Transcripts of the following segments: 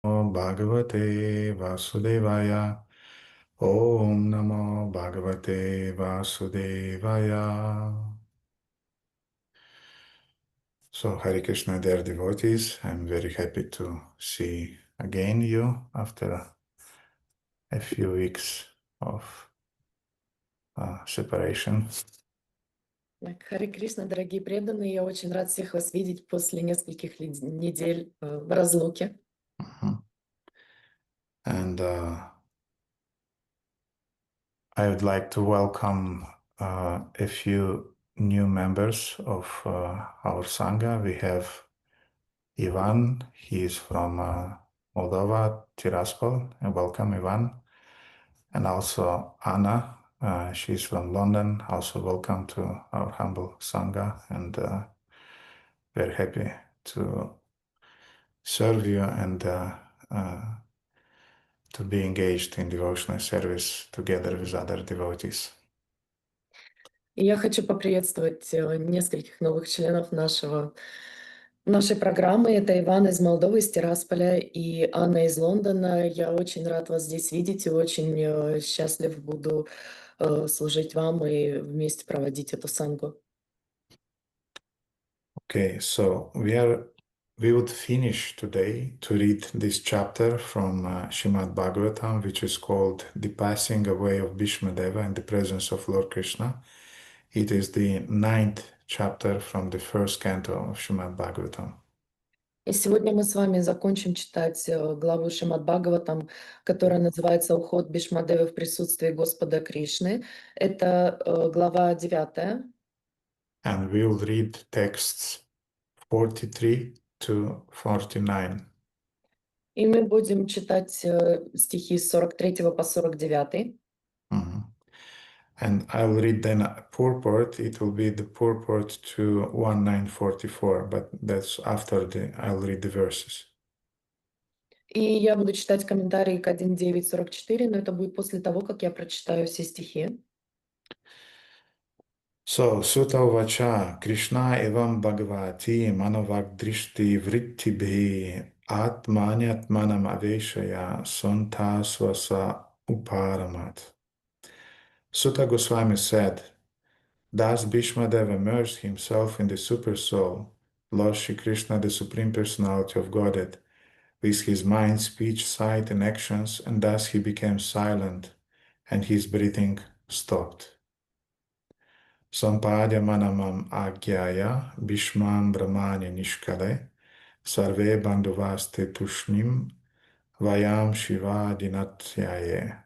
Bhagavate Vasudevaya. Om Namo Bhagavate Vasudevaya. So, Hare Krishna, dear devotees, I'm very happy to see again you after a few weeks of separation. Харе Кришна, дорогие преданные, я очень рад всех вас видеть после нескольких недель в разлуке. And I would like to welcome a few new members of our Sangha. We have Ivan, he is from Moldova, Tiraspol. Welcome, Ivan. And also Anna, she's from London. Also welcome to our humble Sangha, and we're happy to serve you and to be engaged in devotional service together with other devotees. И я хочу поприветствовать нескольких новых членов нашей программы. Это Иван из Молдовы, из Тирасполя, и Анна из Лондона. Я очень рад вас здесь видеть и очень счастлив буду служить вам и вместе проводить эту сангу. Okay, so we would finish today to read this chapter from Srimad Bhagavatam, which is called The Passing Away of Bhishmadeva in the Presence of Lord Krishna. It is the 9th chapter from the first canto of Srimad Bhagavatam. И сегодня мы с вами закончим читать главу Шримад Бхагаватам, которая называется «Уход Бхишмадевы в присутствии Господа Кришны». Это глава 9. And we'll read texts 43 to 49. И мы будем читать стихи с 43 по 49. And I'll read then a purport. It will be the purport to 1944, but that's after I'll read the verses. И я буду читать комментарии к 1.9.44, но это будет после того, как я прочитаю все стихи. So, Sutta Vacha, Krishna evam Bhagavati Manavak Drishti Vrittibhi Atmanyatmanam Aveshaya Sonta Swasa Uparamat. Sutta Goswami said, thus Bhishmadeva immersed himself in the Super Soul, Lord Shri Krishna, the Supreme Personality of Godhead, with his mind, speech, sight, and actions, and thus he became silent, and his breathing stopped. Sampadya manamam agyaya bhishmam brahmani nishkale sarve bandhuvaste tushnim vayam shiva dinatyaye.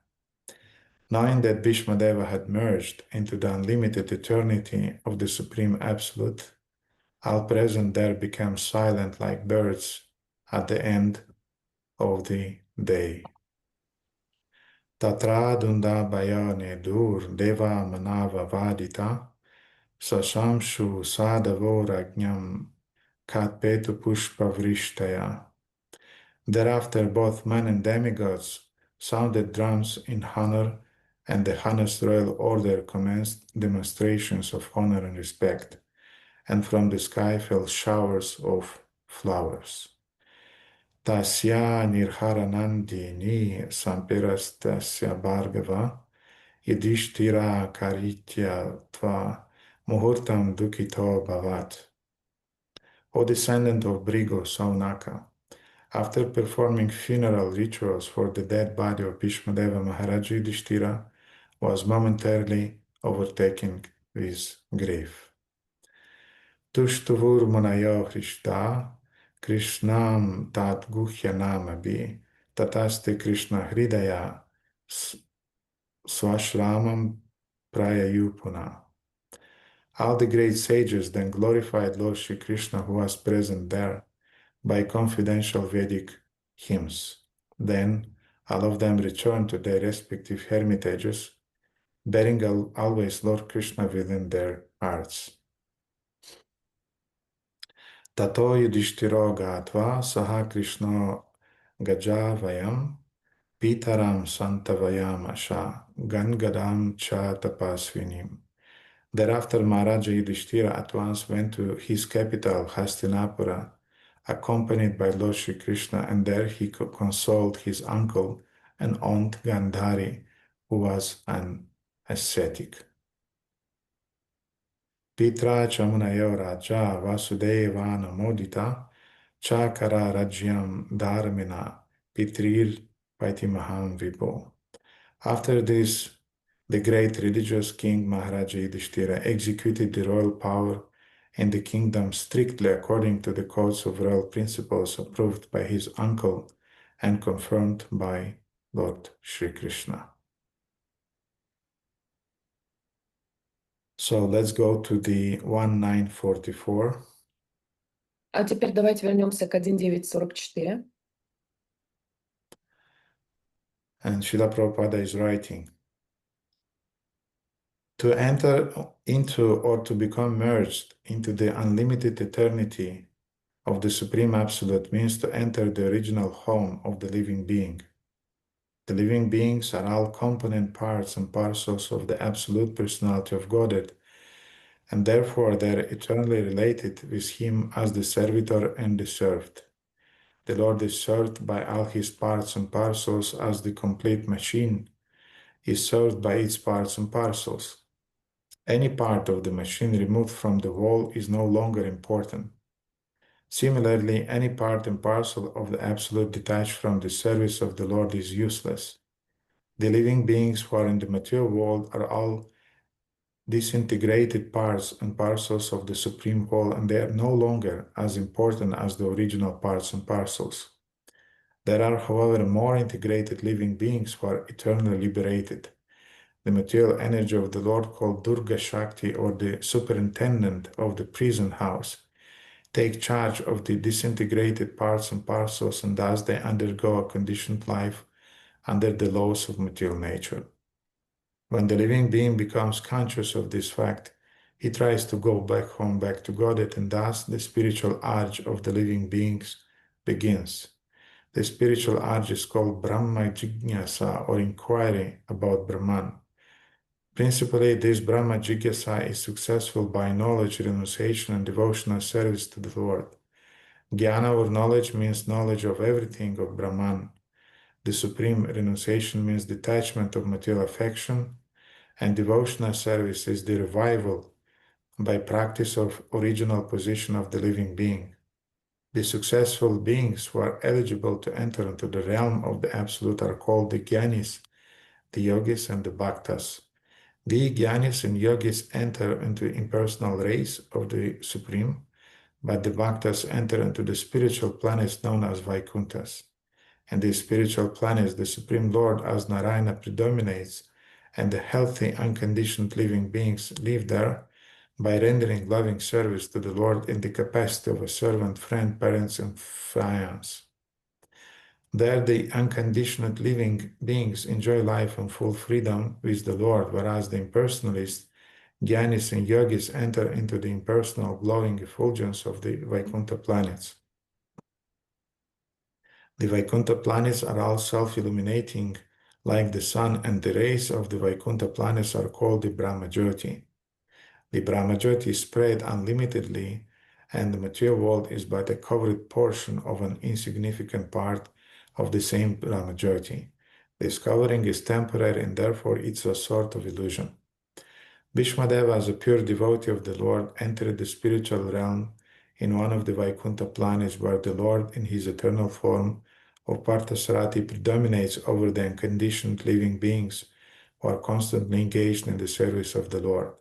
Knowing that Bhishmadeva had merged into the unlimited eternity of the Supreme Absolute, all present there became silent like birds at the end of the day. Tatra dunda bayane dur deva manava vadita Sasamshu sadhavorajñam katpetu pushpa vrishtaya. Thereafter both men and demigods sounded drums in honor, and the highest royal order commenced demonstrations of honor and respect, and from the sky fell showers of flowers. Tasya nirharanandini sampirastasya bhargava yudhishthira karitya tva Muhurtam Dukito Bhavat. O descendant of Brigo Saunaka, after performing funeral rituals for the dead body of Bhishmadeva, Maharaj Yudhishthira was momentarily overtaken with grief. Tushtuvur Munayo Hrishta, Krishnam Tat Guhyanamabi, Tataste Krishna Hridaya Swashramam Prayayupuna. All the great sages then glorified Lord Shri Krishna, who was present there, by confidential Vedic hymns. Then all of them returned to their respective hermitages, bearing always Lord Krishna within their hearts. Tato Yudhishthiro Gatva Saha Krishna Gajavayam Pitaram Santavayam Asha Gangadam Cha Tapasvinim. Thereafter, Maharaja Yudhishthira at once went to his capital, Hastinapura, accompanied by Lord Shri Krishna, and there he consoled his uncle and aunt Gandhari, who was an ascetic. Pitra Chamunayo Raja Vasudevana Modita Chakara Rajyam Dharmina Pitrir Paitimaham Vibho. After this, the great religious king Maharaja Yudhishthira executed the royal power in the kingdom strictly according to the codes of royal principles approved by his uncle and confirmed by Lord Shri Krishna. So let's go to the 1944. А теперь давайте вернемся к 1944. And Srila Prabhupada is writing, to enter into or to become merged into the unlimited eternity of the Supreme Absolute means to enter the original home of the living being. The living beings are all component parts and parcels of the Absolute Personality of Godhead, and therefore they are eternally related with Him as the servitor and the served. The Lord is served by all His parts and parcels as the complete machine is served by its parts and parcels. Any part of the machine removed from the whole is no longer important. Similarly, any part and parcel of the Absolute detached from the service of the Lord is useless. The living beings who are in the material world are all disintegrated parts and parcels of the Supreme Whole, and they are no longer as important as the original parts and parcels. There are, however, more integrated living beings who are eternally liberated. The material energy of the Lord, called Durga Shakti, or the superintendent of the prison house, take charge of the disintegrated parts and parcels, and thus they undergo a conditioned life under the laws of material nature. When the living being becomes conscious of this fact, he tries to go back home, back to Godhead, and thus the spiritual urge of the living beings begins. The spiritual urge is called Brahma Jignasa, or inquiry about Brahman. Principally, this Brahma Jigyasa is successful by knowledge, renunciation, and devotional service to the Lord. Jnana, or knowledge, means knowledge of everything of Brahman. The supreme renunciation means detachment of material affection, and devotional service is the revival by practice of original position of the living being. The successful beings who are eligible to enter into the realm of the Absolute are called the Jnanis, the Yogis, and the Bhaktas. The Jnanis and Yogis enter into impersonal rays of the Supreme, but the Bhaktas enter into the spiritual planets known as Vaikunthas. And these spiritual planets, the Supreme Lord as Narayana predominates, and the healthy, unconditioned living beings live there by rendering loving service to the Lord in the capacity of a servant, friend, parents, and fiance. There, the unconditioned living beings enjoy life in full freedom with the Lord, whereas the impersonalists, Jnanis and Yogis, enter into the impersonal glowing effulgence of the Vaikuntha planets. The Vaikuntha planets are all self-illuminating like the sun, and the rays of the Vaikuntha planets are called the Brahmajyoti. The Brahmajyoti is spread unlimitedly, and the material world is but a covered portion of an insignificant part of the same Brahmajyoti. This covering is temporary, and therefore it's a sort of illusion. Bhishmadeva, as a pure devotee of the Lord, entered the spiritual realm in one of the Vaikuntha planets, where the Lord, in his eternal form of Parthasarati, predominates over the unconditioned living beings who are constantly engaged in the service of the Lord.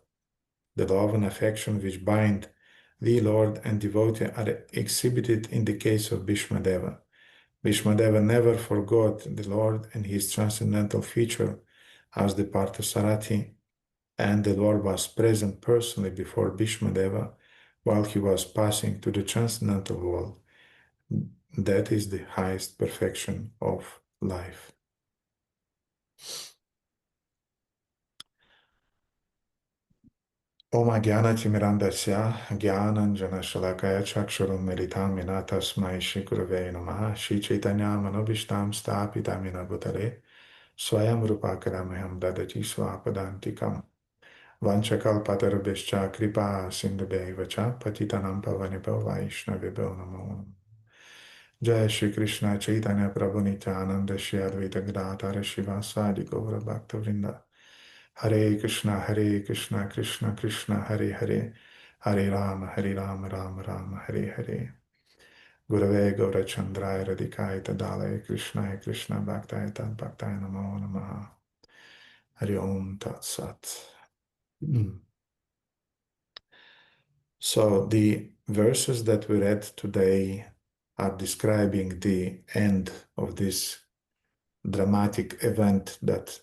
The love and affection which bind the Lord and devotee are exhibited in the case of Bhishmadeva. Bhishmadeva never forgot the Lord and his transcendental feature as the Parthasarati, and the Lord was present personally before Bhishmadeva while he was passing to the transcendental world. That is the highest perfection of life. Om Jnana-timirandasya Jnananjana Shalakaya Chakshurum Militam Mina Tasmai Shri Gurave Namaha Shri Chaitanya Manobhishtam Sthapitamina Bhutale Swayam Rupakaramaham Dadati Swapadantikam Vanchakalpatarabhishcha Kripa Sindhubhaivacha Patitanam Pavanibhyo Vaishnavibhyo Namo. Jai Shri Krishna Chaitanya Prabhu Nityananda Shri Advaita Gadadhara Shivasadi Gaura Bhakta Vrinda. Hare Krishna Krishna Krishna Hare Hare, Hare Rama Rama Hare Hare. Gurave Gaura Chandraya Radhikaya Tadalaya Krishna Bhaktaya Tad Bhaktaya Namo Namaha. Hari Om Tat Sat. So the verses that we read today are describing the end of this dramatic event that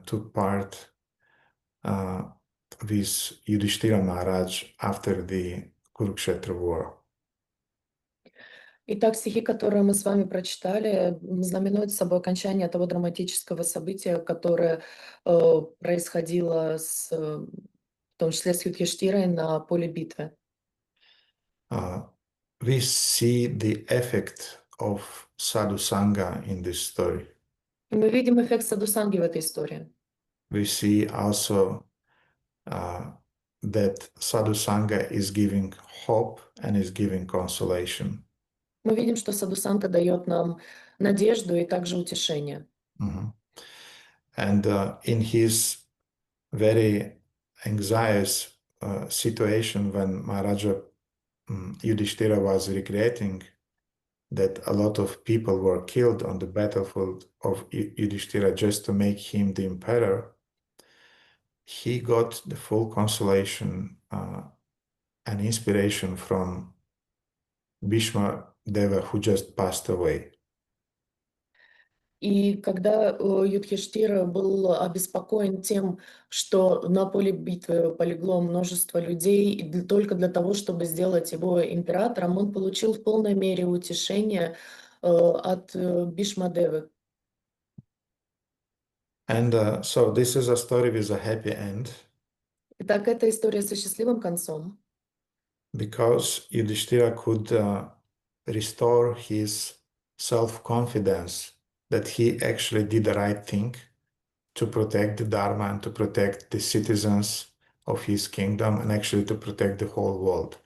took part with Yudhishthira Maharaj after the Kurukshetra war. Итак, стихи, которые мы с вами прочитали, знаменуют собой окончание того драматического события, которое происходило в том числе с Юдхиштирой на поле битвы. We see the effect of sadhu sangha in this story. Мы видим эффект садхусанги в этой истории. We see also that sadhu sangha is giving hope and is giving consolation. Мы видим, что садхусанга дает нам надежду и также утешение. And in his very anxious situation when Maharaja Yudhishthira was regretting that a lot of people were killed on the battlefield of Yudhishthira just to make him the emperor, he got the full consolation and inspiration from Bhishmadevы, who just passed away. И когда Юдхиштира был обеспокоен тем, что на поле битвы полегло множество людей, и только для того, чтобы сделать его императором, он получил в полной мере утешение от Бхишмадевы. And so this is a story with a happy end. Итак, это история со счастливым концом. Because Yudhishthira could restore his self-confidence that he actually did the right thing to protect the Dharma and to protect the citizens of his kingdom and actually to protect the whole world.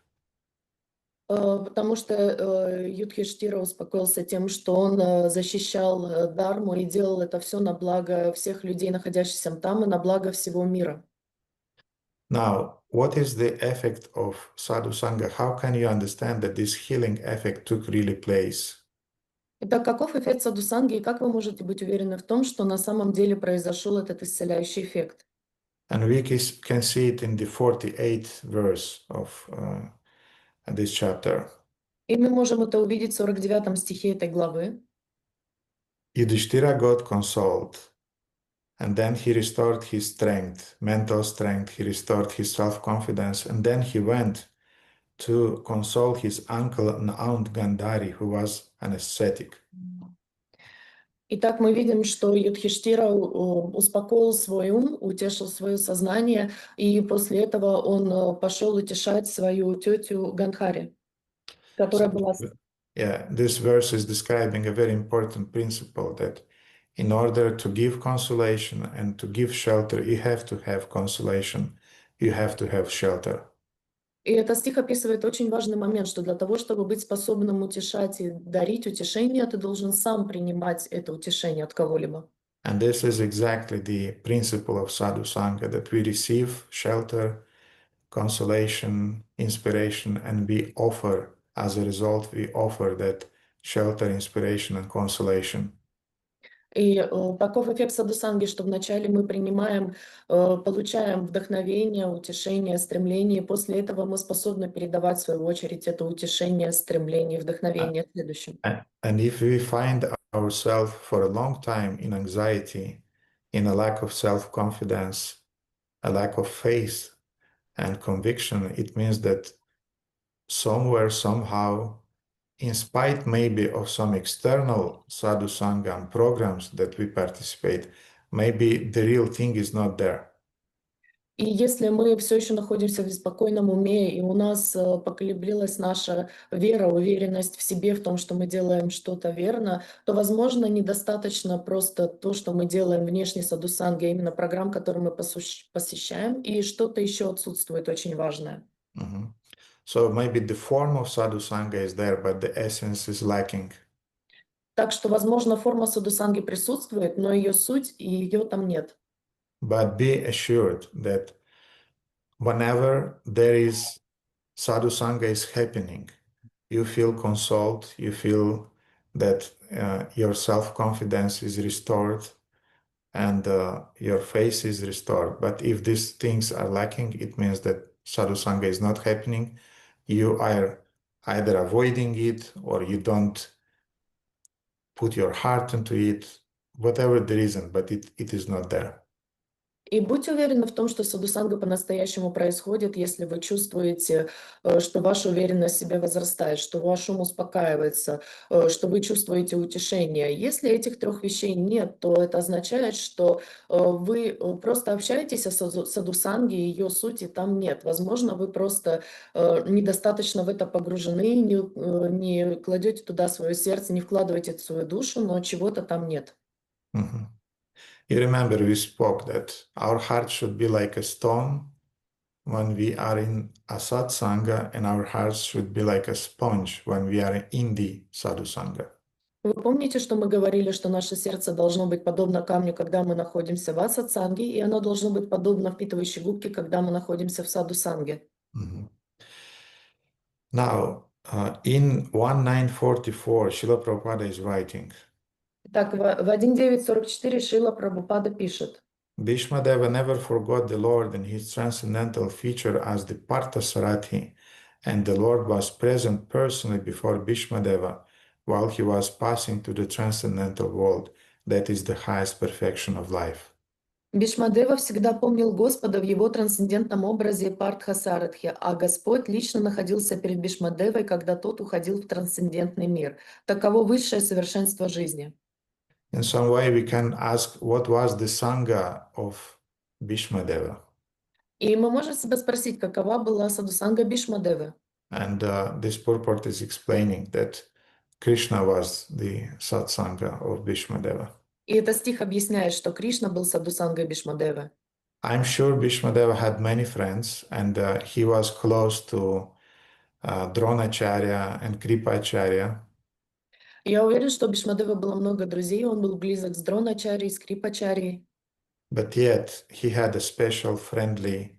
Потому что Юдхиштира успокоился тем, что он защищал Дharму и делал это все на благо всех людей, находящихся там, и на благо всего мира. Now, what is the effect of sadhu sangha? How can you understand that this healing effect took really place? Итак, каков эффект садхусанги, и как вы можете быть уверены в том, что на самом деле произошел этот исцеляющий эффект? And we can see it in the 48th verse of this chapter. И мы можем это увидеть в 49 стихе этой главы. Yudhishthira got consoled, and then he restored his strength, mental strength, he restored his self-confidence, and then he went to console his uncle and aunt Gandhari, who was an ascetic. Итак, мы видим, что Юдхиштира успокоил свой ум, утешил свое сознание, и после этого он пошел утешать свою тетю Гандхари, которая была... Yeah, this verse is describing a very important principle that in order to give consolation and to give shelter, you have to have consolation, you have to have shelter. И этот стих описывает очень важный момент, что для того, чтобы быть способным утешать и дарить утешение, ты должен сам принимать это утешение от кого-либо. And this is exactly the principle of sadhu sangha, that we receive shelter, consolation, inspiration, and we offer, as a result, we offer that shelter, inspiration, and consolation. И таков эффект садхусанги, что вначале мы принимаем, получаем вдохновение, утешение, стремление, и после этого мы способны передавать, в свою очередь, это утешение, стремление, вдохновение следующим. And if we find ourselves for a long time in anxiety, in a lack of self-confidence, a lack of faith and conviction, it means that somewhere, somehow, in spite maybe of some external sadhu sangha and programs that we participate, maybe the real thing is not there. И если мы все еще находимся в беспокойном уме, и у нас поколеблилась наша вера, уверенность в себе, в том, что мы делаем что-то верно, то, возможно, недостаточно просто то, что мы делаем внешне садхусанги, а именно программ, которые мы посещаем, и что-то еще отсутствует очень важное. So maybe the form of sadhu sangha is there, but the essence is lacking. Так что, возможно, форма садхусанги присутствует, но ее суть и ее там нет. But be assured that whenever there is sadhu sangha is happening, you feel consoled, you feel that your self-confidence is restored and your face is restored. But if these things are lacking, it means that sadhu sangha is not happening. You are either avoiding it or you don't put your heart into it, whatever the reason, but it is not there. И будьте уверены в том, что садхусанга по-настоящему происходит, если вы чувствуете, что ваша уверенность в себе возрастает, что ваш ум успокаивается, что вы чувствуете утешение. Если этих трех вещей нет, то это означает, что вы просто общаетесь о садхусанге, ее сути там нет. Возможно, вы просто недостаточно в это погружены, не кладете туда свое сердце, не вкладываете свою душу, но чего-то там нет. Mhm. You remember we spoke that our heart should be like a stone when we are in a satsanga, and our hearts should be like a sponge when we are in the sadhusanga. Вы помните, что мы говорили, что наше сердце должно быть подобно камню, когда мы находимся в асатсанге, и оно должно быть подобно впитывающей губке, когда мы находимся в саду-санге. Mhm. Now, in 1944, Srila Prabhupada is writing, Так, в 1.9.44 Шрила Прабхупада пишет: Bhishmadeva never forgot the Lord and his transcendental feature as the Parthasarathi, and the Lord was present personally before Bhishmadeva while he was passing to the transcendental world. That is the highest perfection of life. Бишмадева всегда помнил Господа в его трансцендентном образе Партхасарадхи, а Господь лично находился перед Бишмадевой, когда тот уходил в трансцендентный мир. Таково высшее совершенство жизни. In some way, we can ask what was the Sangha of Bhishmadeva. И мы можем себя спросить, какова была садхусанга Бишмадевы. And this purport is explaining that Krishna was the Satsanga of Bhishmadeva. И этот стих объясняет, что Кришна был садхусангой Бишмадевы. I'm sure Bhishmadeva had many friends, and he was close to Dronacharya and Kripacharya. Я уверен, что у Бишмадевы было много друзей, он был близок с Дроначарьей, с Крипачарьей. But yet he had a special friendly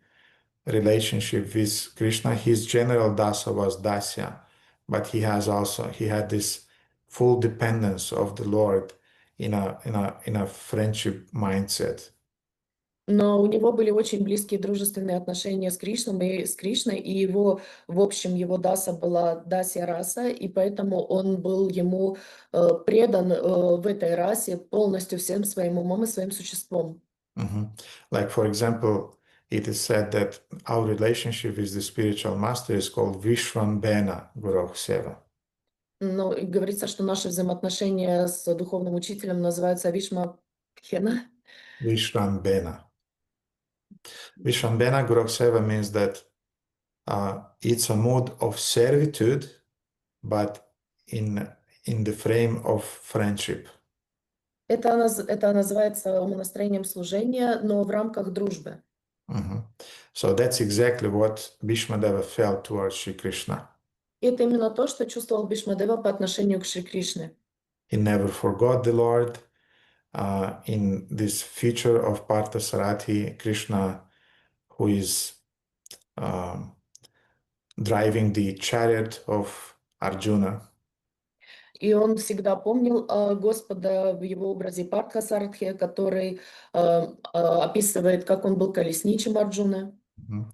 relationship with Krishna. His general dasa was Dasya, but he had this full dependence of the Lord in a friendship mindset. Но у него были очень близкие дружественные отношения с Кришной, и его, в общем, его даса была дасья раса, и поэтому он был ему предан в этой расе полностью всем своим умом и своим существом. Mhm. Like, for example, it is said that our relationship with the spiritual master is called Vishwambena Guru Seva. Но и говорится, что наши взаимоотношения с духовным учителем называются Вишма Пхена. Vishwambena. Vishwambena Guru Seva means that it's a mood of servitude, but in the frame of friendship. Это называется умонастроением служения, но в рамках дружбы. Mhm. So that's exactly what Bhishmadeva felt towards Sri Krishna. И это именно то, что чувствовал Бишмадева по отношению к Шри Кришне. He never forgot the Lord. In this feature of Parthasarathi, Krishna, who is driving the chariot of Arjuna. И он всегда помнил Господа в его образе Партхасарадхи, который описывает, как он был колесничем Арджуны. Mhm.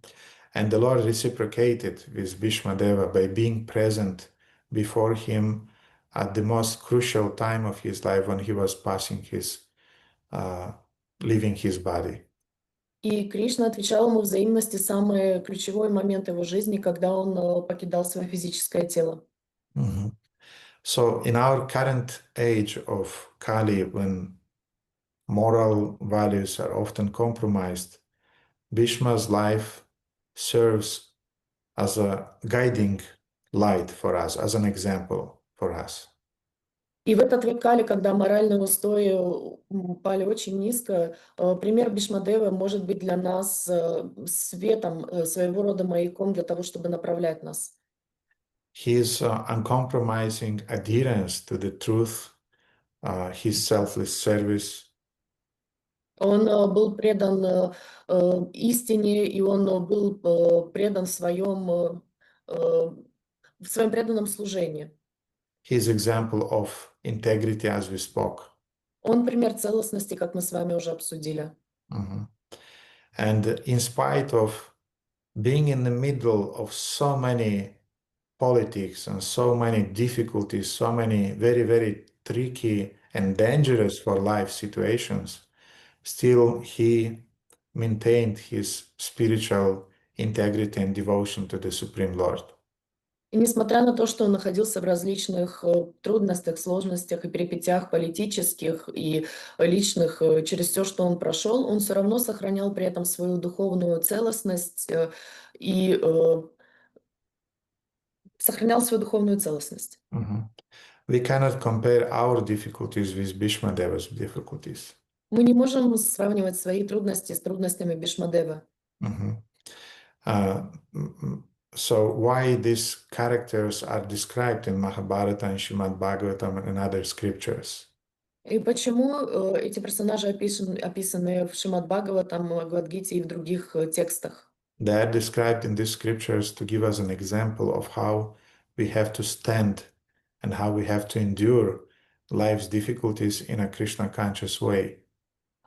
And the Lord reciprocated with Bhishmadeva by being present before him at the most crucial time of his life when he was leaving his body. И Кришна отвечал ему взаимности в самый ключевой момент его жизни, когда он покидал свое физическое тело. Mhm. So in our current age of Kali, when moral values are often compromised, Bhishma's life serves as a guiding light for us, as an example for us. И в этот век Кали, когда моральные устои упали очень низко, пример Бишмадевы может быть для нас светом, своего рода маяком для того, чтобы направлять нас. His uncompromising adherence to the truth his selfless service. Он был предан истине, и он был предан в своем преданном служении. His example of integrity, as we spoke. Он пример целостности, как мы с вами уже обсудили. Mhm. And in spite of being in the middle of so many politics and so many difficulties, so many very, very tricky and dangerous for life situations, still he maintained his spiritual integrity and devotion to the Supreme Lord. И несмотря на то, что он находился в различных трудностях, сложностях и перипетиях политических и личных, через все, что он прошел, он все равно сохранял при этом свою духовную целостность и сохранял свою духовную целостность. Mhm. We cannot compare our difficulties with Bhishmadeva's difficulties. Мы не можем сравнивать свои трудности с трудностями Бхишмадевы. Mhm. So why these characters are described in Mahabharata and Srimad Bhagavatam and other scriptures? И почему эти персонажи описаны в Шримад Бхагаватам, Бхагавад-гите и в других текстах? They are described in these scriptures to give us an example of how we have to stand and how we have to endure life's difficulties in a Krishna conscious way.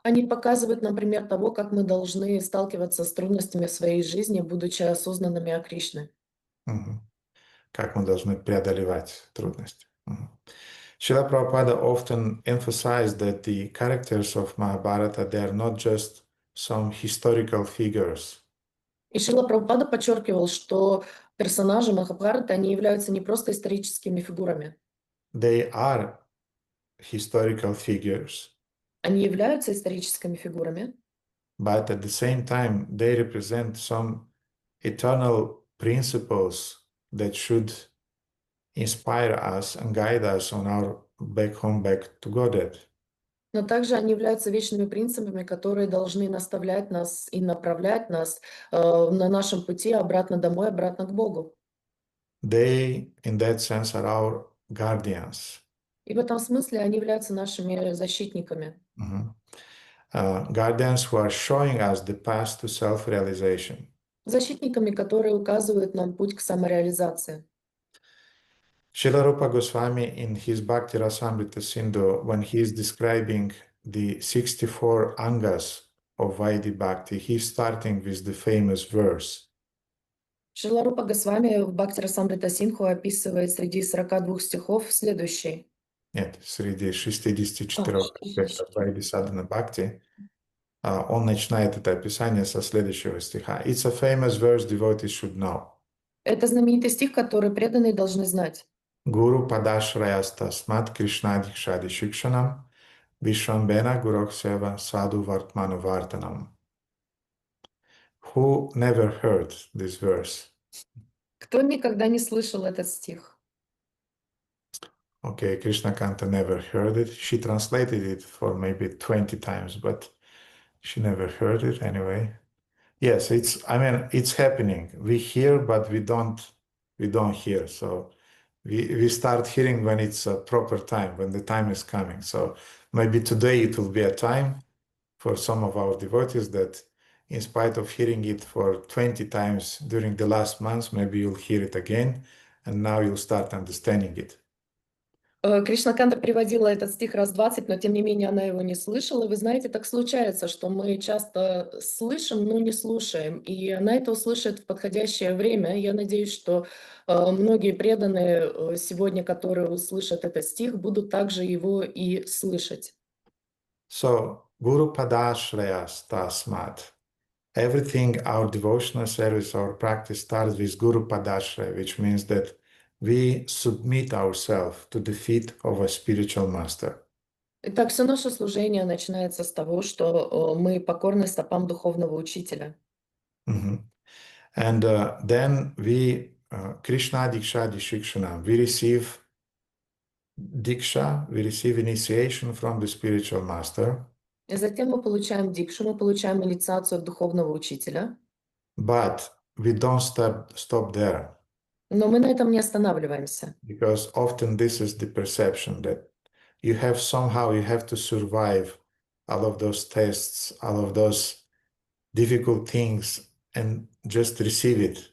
Они показывают нам пример того, как мы должны сталкиваться с трудностями в своей жизни, будучи осознанными о Кришне. Мгм. Как мы должны преодолевать трудности. Мгм. Srila Prabhupada often emphasized that the characters of Mahabharata, they are not just some historical figures. И Шрила Прабхупада подчеркивал, что персонажи Махабхараты, они являются не просто историческими фигурами. They are historical figures, Они являются историческими фигурами, but at the same time, they represent some eternal principles that should inspire us and guide us on our back home, back to Godhead. но также они являются вечными принципами, которые должны наставлять нас и направлять нас на нашем пути обратно домой, обратно к Богу. They, in that sense, are our guardians. И в этом смысле они являются нашими защитниками. Mhm. Guardians who are showing us the path to self-realization. Защитниками, которые указывают нам путь к самореализации. Srila Rupa Goswami in his Bhakti Rasamrita Sindhu, when he is describing the 64 angas of Vaidhi Bhakti, he's starting with the famous verse. Шрила Рупа Госвами в Бхакти Расамрита Синху описывает среди 42 стихов следующий. Нет, среди 64 аспектов Vaidhi Sadhana Bhakti, он начинает это описание со следующего стиха. It's a famous verse devotees should know. Это знаменитый стих, который преданные должны знать. Guru padashrayasta smat Krishna dikshadi shikshanam Vishwambena Guroksheva Sadhu Vartmanu Vartanam. Who never heard this verse? Кто никогда не слышал этот стих? Okay, Krishna Kanta never heard it. She translated it for maybe 20 times, but she never heard it anyway. Yes, it's happening. We hear, but we don't hear. So we start hearing when it's a proper time, when the time is coming. So maybe today it will be a time for some of our devotees that in spite of hearing it for 20 times during the last months, maybe you'll hear it again, and now you'll start understanding it. Кришна Канта приводила этот стих раз 20, но тем не менее она его не слышала. Вы знаете, так случается, что мы часто слышим, но не слушаем. И она это услышит в подходящее время. Я надеюсь, что многие преданные сегодня, которые услышат этот стих, будут также его и слышать. So, Guru Padashrayas Tasmat. Everything, our devotional service, our practice starts with Guru Padashraya, which means that we submit ourselves to the feet of a spiritual master. Итак, все наше служение начинается с того, что мы покорны стопам духовного учителя. Mhm. And then we, Krishna Diksha Dishikshana, we receive Diksha, we receive initiation from the spiritual master, И затем мы получаем дикшу, мы получаем инициацию от духовного учителя. but we don't stop there, Но мы на этом не останавливаемся. because often this is the perception that you have to survive all of those tests, all of those difficult things, and just receive it.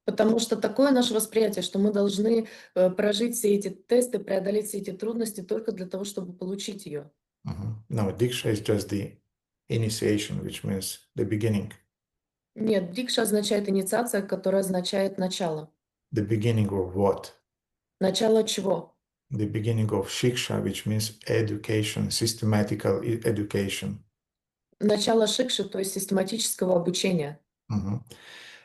Потому что такое наше восприятие, что мы должны прожить все эти тесты, преодолеть все эти трудности только для того, чтобы получить ее. No, Diksha is just the initiation, which means the beginning. Нет, дикша означает инициация, которая означает начало. The beginning of what? Начало чего? The beginning of Shiksha, which means education, systematical education. Начало шикши, то есть систематического обучения.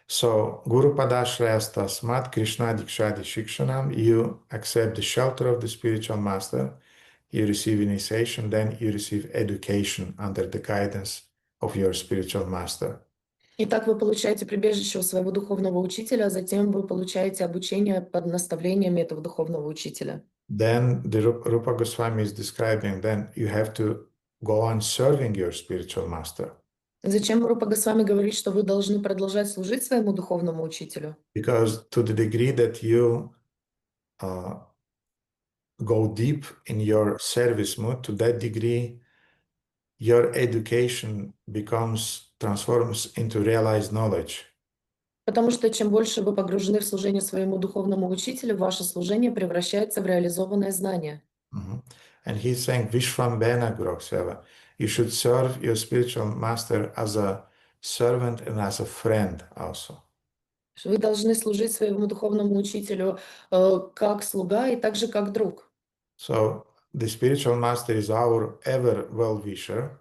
So, Guru Padashrayas Tasmat Krishna Dikshadi Shikshanam, you accept the shelter of the spiritual master, you receive initiation, then you receive education under the guidance of your spiritual master. Итак, вы получаете прибежище у своего духовного учителя, а затем вы получаете обучение под наставлениями этого духовного учителя. Then the Rupa Goswami is describing, then you have to go on serving your spiritual master. Зачем Рупа Госвами говорит, что вы должны продолжать служить своему духовному учителю? Because to the degree that you go deep in your service mood, to that degree, your education transforms into realized knowledge. Потому что чем больше вы погружены в служение своему духовному учителю, ваше служение превращается в реализованное знание. And he's saying, Vishvambena Guruksheva, you should serve your spiritual master as a servant and as a friend also. Вы должны служить своему духовному учителю как слуга и также как друг. So the spiritual master is our ever well-wisher.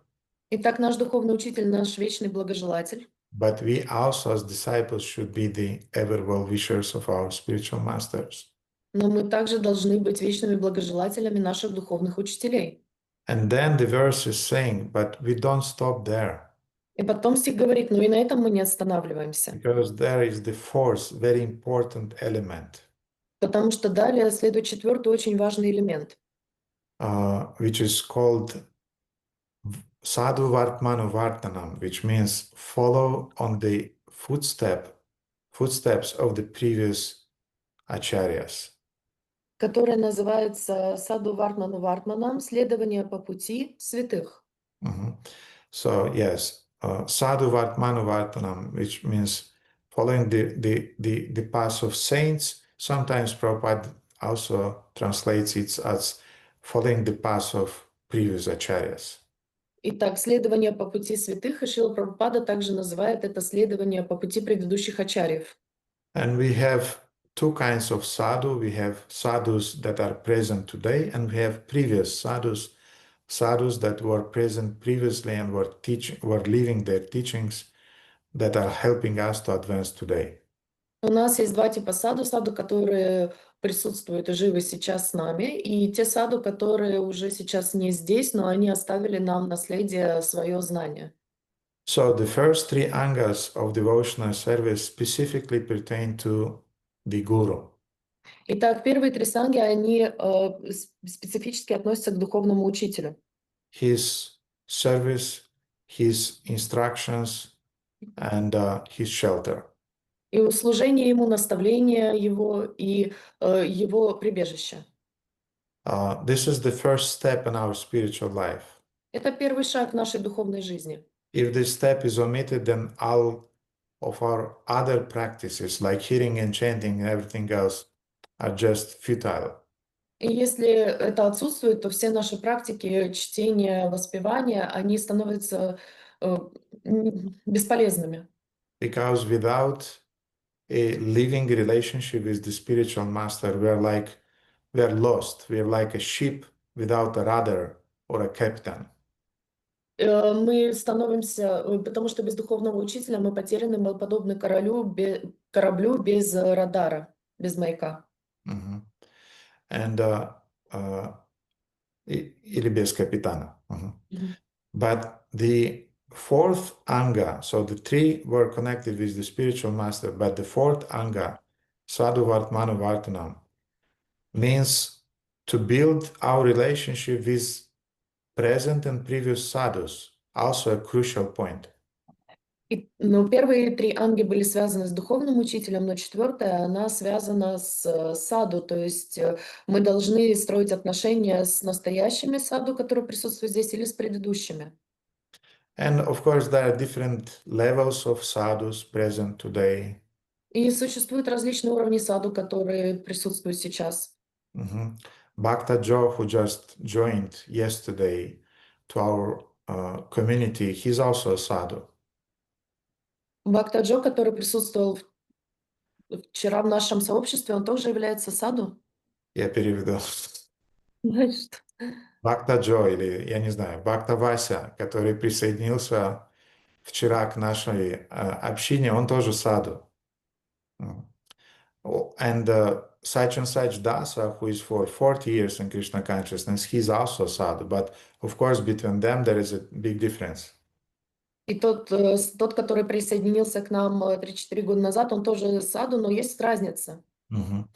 Итак, наш духовный учитель, наш вечный благожелатель. But we also as disciples should be the ever well-wishers of our spiritual masters. Но мы также должны быть вечными благожелателями наших духовных учителей. And then the verse is saying, but we don't stop there. И потом стих говорит, но и на этом мы не останавливаемся. Because there is the fourth very important element. Потому что далее следует четвертый очень важный элемент. Which is called Sadhu Vartmanu Vartanam, which means follow on the footsteps of the previous acharyas. Которое называется Саду Вартману Вартманам, следование по пути святых. So yes, Sadhu Vartmanu Vartanam, which means following the path of saints. Sometimes Prabhupada also translates it as following the path of previous acharyas. Итак, следование по пути святых, и Шрила Прабхупада также называет это следование по пути предыдущих ачарьев. And we have two kinds of sadhu. We have sadhus that are present today, and we have previous sadhus that were present previously and were living their teachings that are helping us to advance today. У нас есть два типа саду, которые присутствуют и живы сейчас с нами, и те саду, которые уже сейчас не здесь, но они оставили нам наследие, свое знание. So the first three angas of devotional service specifically pertain to the guru. Итак, первые три санги, они специфически относятся к духовному учителю. His service, his instructions, and his shelter. И служение ему, наставление его и его прибежище. This is the first step in our spiritual life. Это первый шаг в нашей духовной жизни. If this step is omitted, then all of our other practices, like hearing and chanting and everything else, are just futile. И если это отсутствует, то все наши практики чтения, воспевания, они становятся бесполезными. Because without a living relationship with the spiritual master, we are lost. We are like a ship without a rudder or a captain. Мы становимся, потому что без духовного учителя мы потеряны, мы подобны кораблю без радара, без маяка. And или без капитана. But the fourth anga, so the three were connected with the spiritual master, but the fourth anga, Sadhu Vartmanu Vartanam, means to build our relationship with present and previous sadhus, also a crucial point. И Но первые 3 анги были связаны с духовным учителем, но 4-я, она связана с саду. То есть, мы должны строить отношения с настоящими саду, которые присутствуют здесь, или с предыдущими. And of course, there are different levels of sadhus present today. И существуют различные уровни саду, которые присутствуют сейчас. Mhm. Bhakta Joe, who just joined yesterday to our community, he's also a sadhu. Бхакта Джо, который присутствовал вчера в нашем сообществе, он тоже является саду? Я переведу. Знаешь, что? Бхакта Джо или, я не знаю, Бхакта Вася, который присоединился вчера к нашей общине, он тоже саду. And such and such Dasa, who is for 40 years in Krishna consciousness, he's also sadhu. But of course, between them, there is a big difference. И тот, который присоединился к нам 3-4 года назад, он тоже саду, но есть разница. Mhm.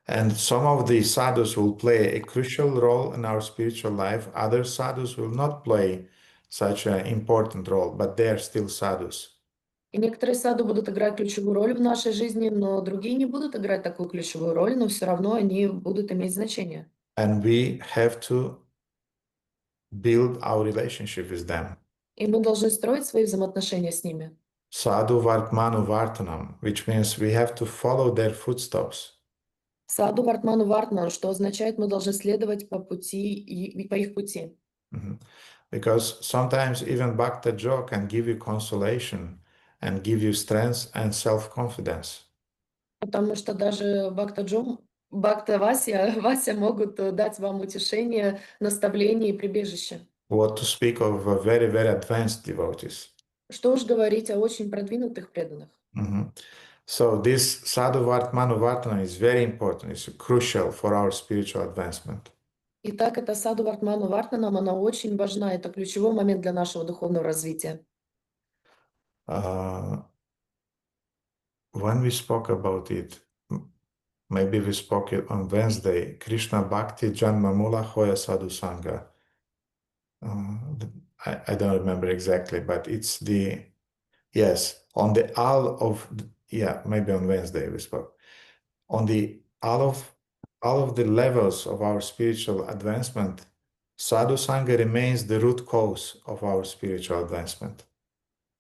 And some of the sadhus will play a crucial role in our spiritual life. Other sadhus will not play such an important role, but they are still sadhus. И некоторые саду будут играть ключевую роль в нашей жизни, но другие не будут играть такую ключевую роль, но все равно они будут иметь значение. And we have to build our relationship with them. И мы должны строить свои взаимоотношения с ними. Sadhu Vartmanu Vartanam, which means we have to follow their footsteps. Саду Вартману Вартману, что означает, мы должны следовать по пути, по их пути. Mhm. Because sometimes even Bhakta Joe can give you consolation and give you strength and self-confidence. Потому что даже Бхакта Джом, Бхакта Вася, Вася могут дать вам утешение, наставление и прибежище. What to speak of very, very advanced devotees. Что уж говорить о очень продвинутых преданных. Mhm. So this sadhu vartmanu vartana is very important. It's crucial for our spiritual advancement. Итак, это саду Вартману Вартманам, она очень важна, это ключевой момент для нашего духовного развития. Uh, when we spoke about it, maybe we spoke it on Wednesday, Krishna Bhakti Janma Mula Hoya Sadhu Sangha. I don't remember exactly, but it's the, yes, on the all of, yeah, maybe on Wednesday we spoke. On the all of the levels of our spiritual advancement, Sadhu Sangha remains the root cause of our spiritual advancement.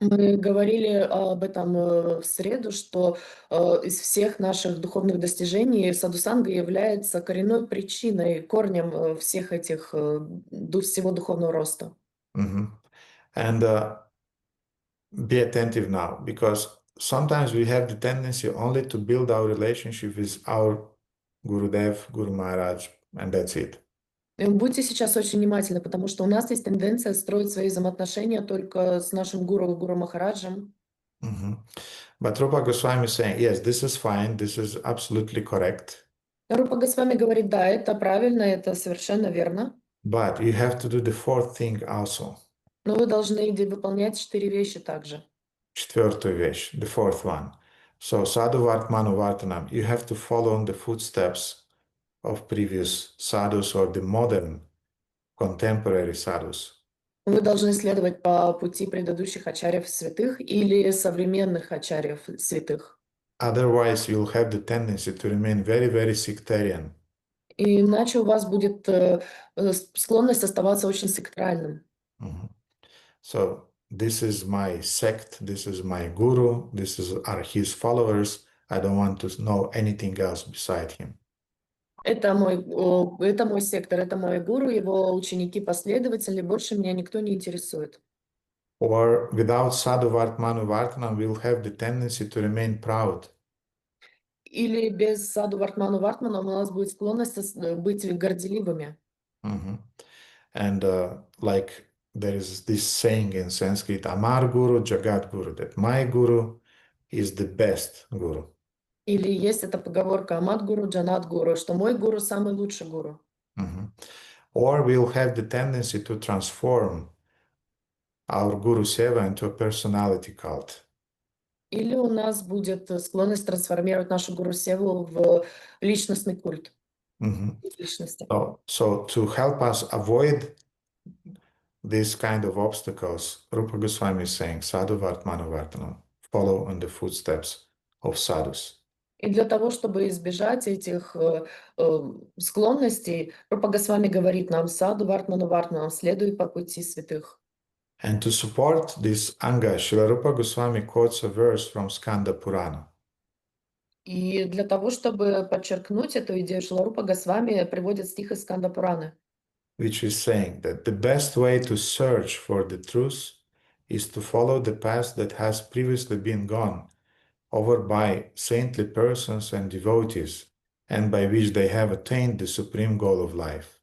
Мы говорили об этом в среду, что из всех наших духовных достижений садхусанга является коренной причиной, корнем всех этих, всего духовного роста. Mhm. And be attentive now, because sometimes we have the tendency only to build our relationship with our Gurudev, Guru Maharaj, and that's it. Будьте сейчас очень внимательны, потому что у нас есть тенденция строить свои взаимоотношения только с нашим гуру, Гуру Махараджем. Mhm. But Rupa Goswami is saying, yes, this is fine, this is absolutely correct, Рупа Госвами говорит, да, это правильно, это совершенно верно, but you have to do the fourth thing also. но вы должны выполнять 4 вещи также. Четвертую вещь, the fourth one. So sadhu vartmanu vartanam, you have to follow in the footsteps of previous sadhus or the modern contemporary sadhus. Вы должны следовать по пути предыдущих ачарьев святых или современных ачарьев святых. Otherwise, you'll have the tendency to remain very, very sectarian. Иначе у вас будет склонность оставаться очень сакральным. Mhm. So this is my sect, this is my guru, are his followers. I don't want to know anything else beside him. Это мой сектор, это мой гуру, его ученики, последователи, больше меня никто не интересует. Or without sadhu vartmanu vartanam, we'll have the tendency to remain proud. Или без саду Вартману Вартмана у нас будет склонность быть горделивыми. Mhm. And like there is this saying in Sanskrit, Amar Guru, Jagat Guru, that my Guru is the best Guru. Или есть эта поговорка Амат Гуру, Джанат Гуру, что мой гуру самый лучший гуру. Mhm. Or we'll have the tendency to transform our Guru Seva into a personality cult. Или у нас будет склонность трансформировать нашу гуру Севу в личностный культ. Mhm. Личности. So to help us avoid these kind of obstacles, Rupa Goswami is saying, sadhu vartmanu vartanam, follow in the footsteps of sadhus. И для того, чтобы избежать этих склонностей, Рупа Госвами говорит нам: саду вартману вартманам, следуй по пути святых. And to support this anga, Srila Rupa Goswami quotes a verse from Skanda Purana. И для того, чтобы подчеркнуть эту идею, Шрила Рупа Госвами приводит стих из Сканда Пураны, Which is saying that the best way to search for the truth is to follow the path that has previously been gone over by saintly persons and devotees, and by which they have attained the supreme goal of life.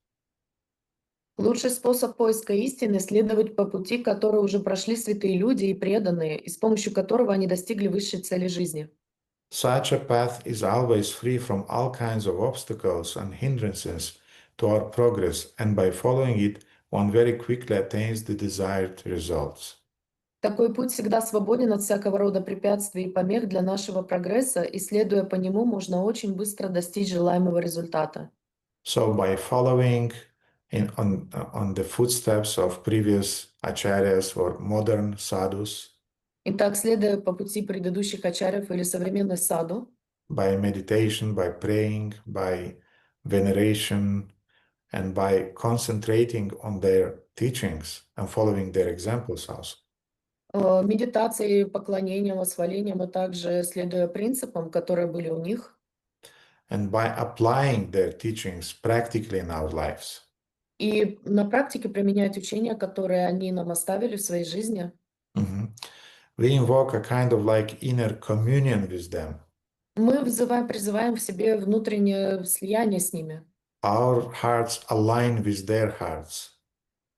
лучший способ поиска истины — следовать по пути, который уже прошли святые люди и преданные, и с помощью которого они достигли высшей цели жизни. Such a path is always free from all kinds of obstacles and hindrances to our progress, and by following it, one very quickly attains the desired results. Такой путь всегда свободен от всякого рода препятствий и помех для нашего прогресса, и, следуя по нему, можно очень быстро достичь желаемого результата. So by following on the footsteps of previous acharyas or modern sadhus, Итак, следуя по пути предыдущих ачарьев или современной саду, by meditation, by praying, by veneration, and by concentrating on their teachings and following their examples also, медитацией, поклонением, восхвалением, а также следуя принципам, которые были у них, and by applying their teachings practically in our lives, и на практике применять учения, которые они нам оставили в своей жизни, mhm, we invoke a kind of like inner communion with them. мы призываем в себе внутреннее слияние с ними. Our hearts align with their hearts.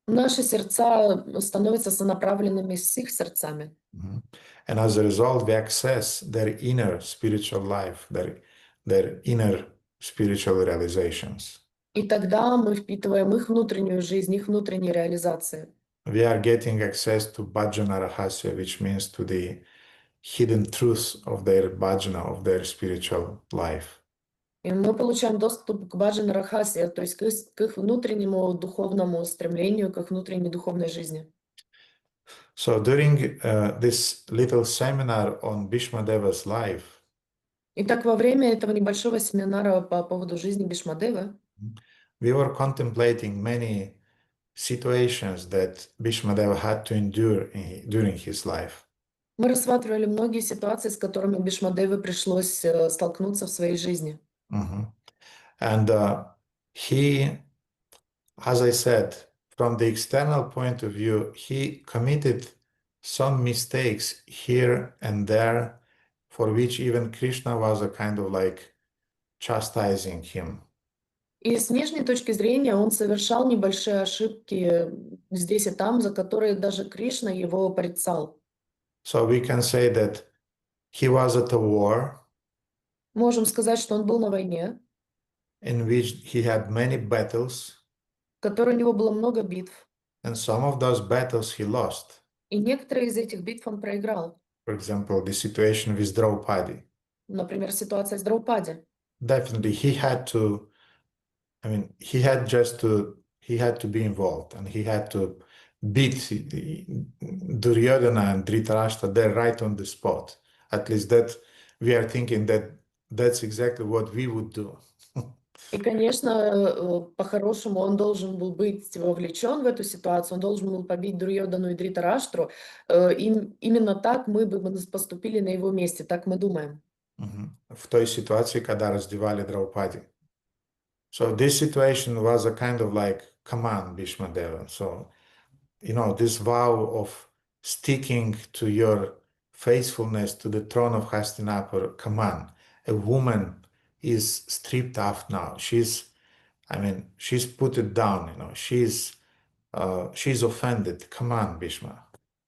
Наши сердца становятся сонаправленными с их сердцами. Mhm. And as a result, we access their inner spiritual life, their inner spiritual realizations. И тогда мы впитываем их внутреннюю жизнь, их внутренние реализации. We are getting access to bhajana rahasya, which means to the hidden truths of their bhajana, of their spiritual life. И мы получаем доступ к баджана рахасе, то есть к их внутреннему духовному стремлению, к их внутренней духовной жизни. So during this little seminar on Bhishmadeva's life, Итак, во время этого небольшого семинара по поводу жизни Бхишмадевы we were contemplating many situations that Bhishmadeva had to endure during his life. мы рассматривали многие ситуации, с которыми Бхишмадеве пришлось столкнуться в своей жизни. Mhm. And he, as I said, from the external point of view, he committed some mistakes here and there for which even Krishna was a kind of like chastising him. И с внешней точки зрения он совершал небольшие ошибки здесь и там, за которые даже Кришна его порицал. So we can say that he was at a war Можем сказать, что он был на войне, in which he had many battles, в которой у него было много битв, and some of those battles he lost. и некоторые из этих битв он проиграл. For example, the situation with Draupadi. Например, ситуация с Драупади. Definitely, he had to, I mean, he had to be involved, and he had to beat Duryodhana and Dhritarashtra there right on the spot. At least that we are thinking that that's exactly what we would do. И, конечно, по-хорошему он должен был быть вовлечен в эту ситуацию, он должен был побить Дурьёдану и Дритараштру. Именно так мы бы поступили на его месте, так мы думаем. В той ситуации, когда раздевали Драупади. So this situation was a kind of like command, Bhishmadeva. So, you know, this vow of sticking to your faithfulness to the throne of Hastinapur command. A woman is stripped off now. She's put it down, you know, she's offended. Come on, Bhishma.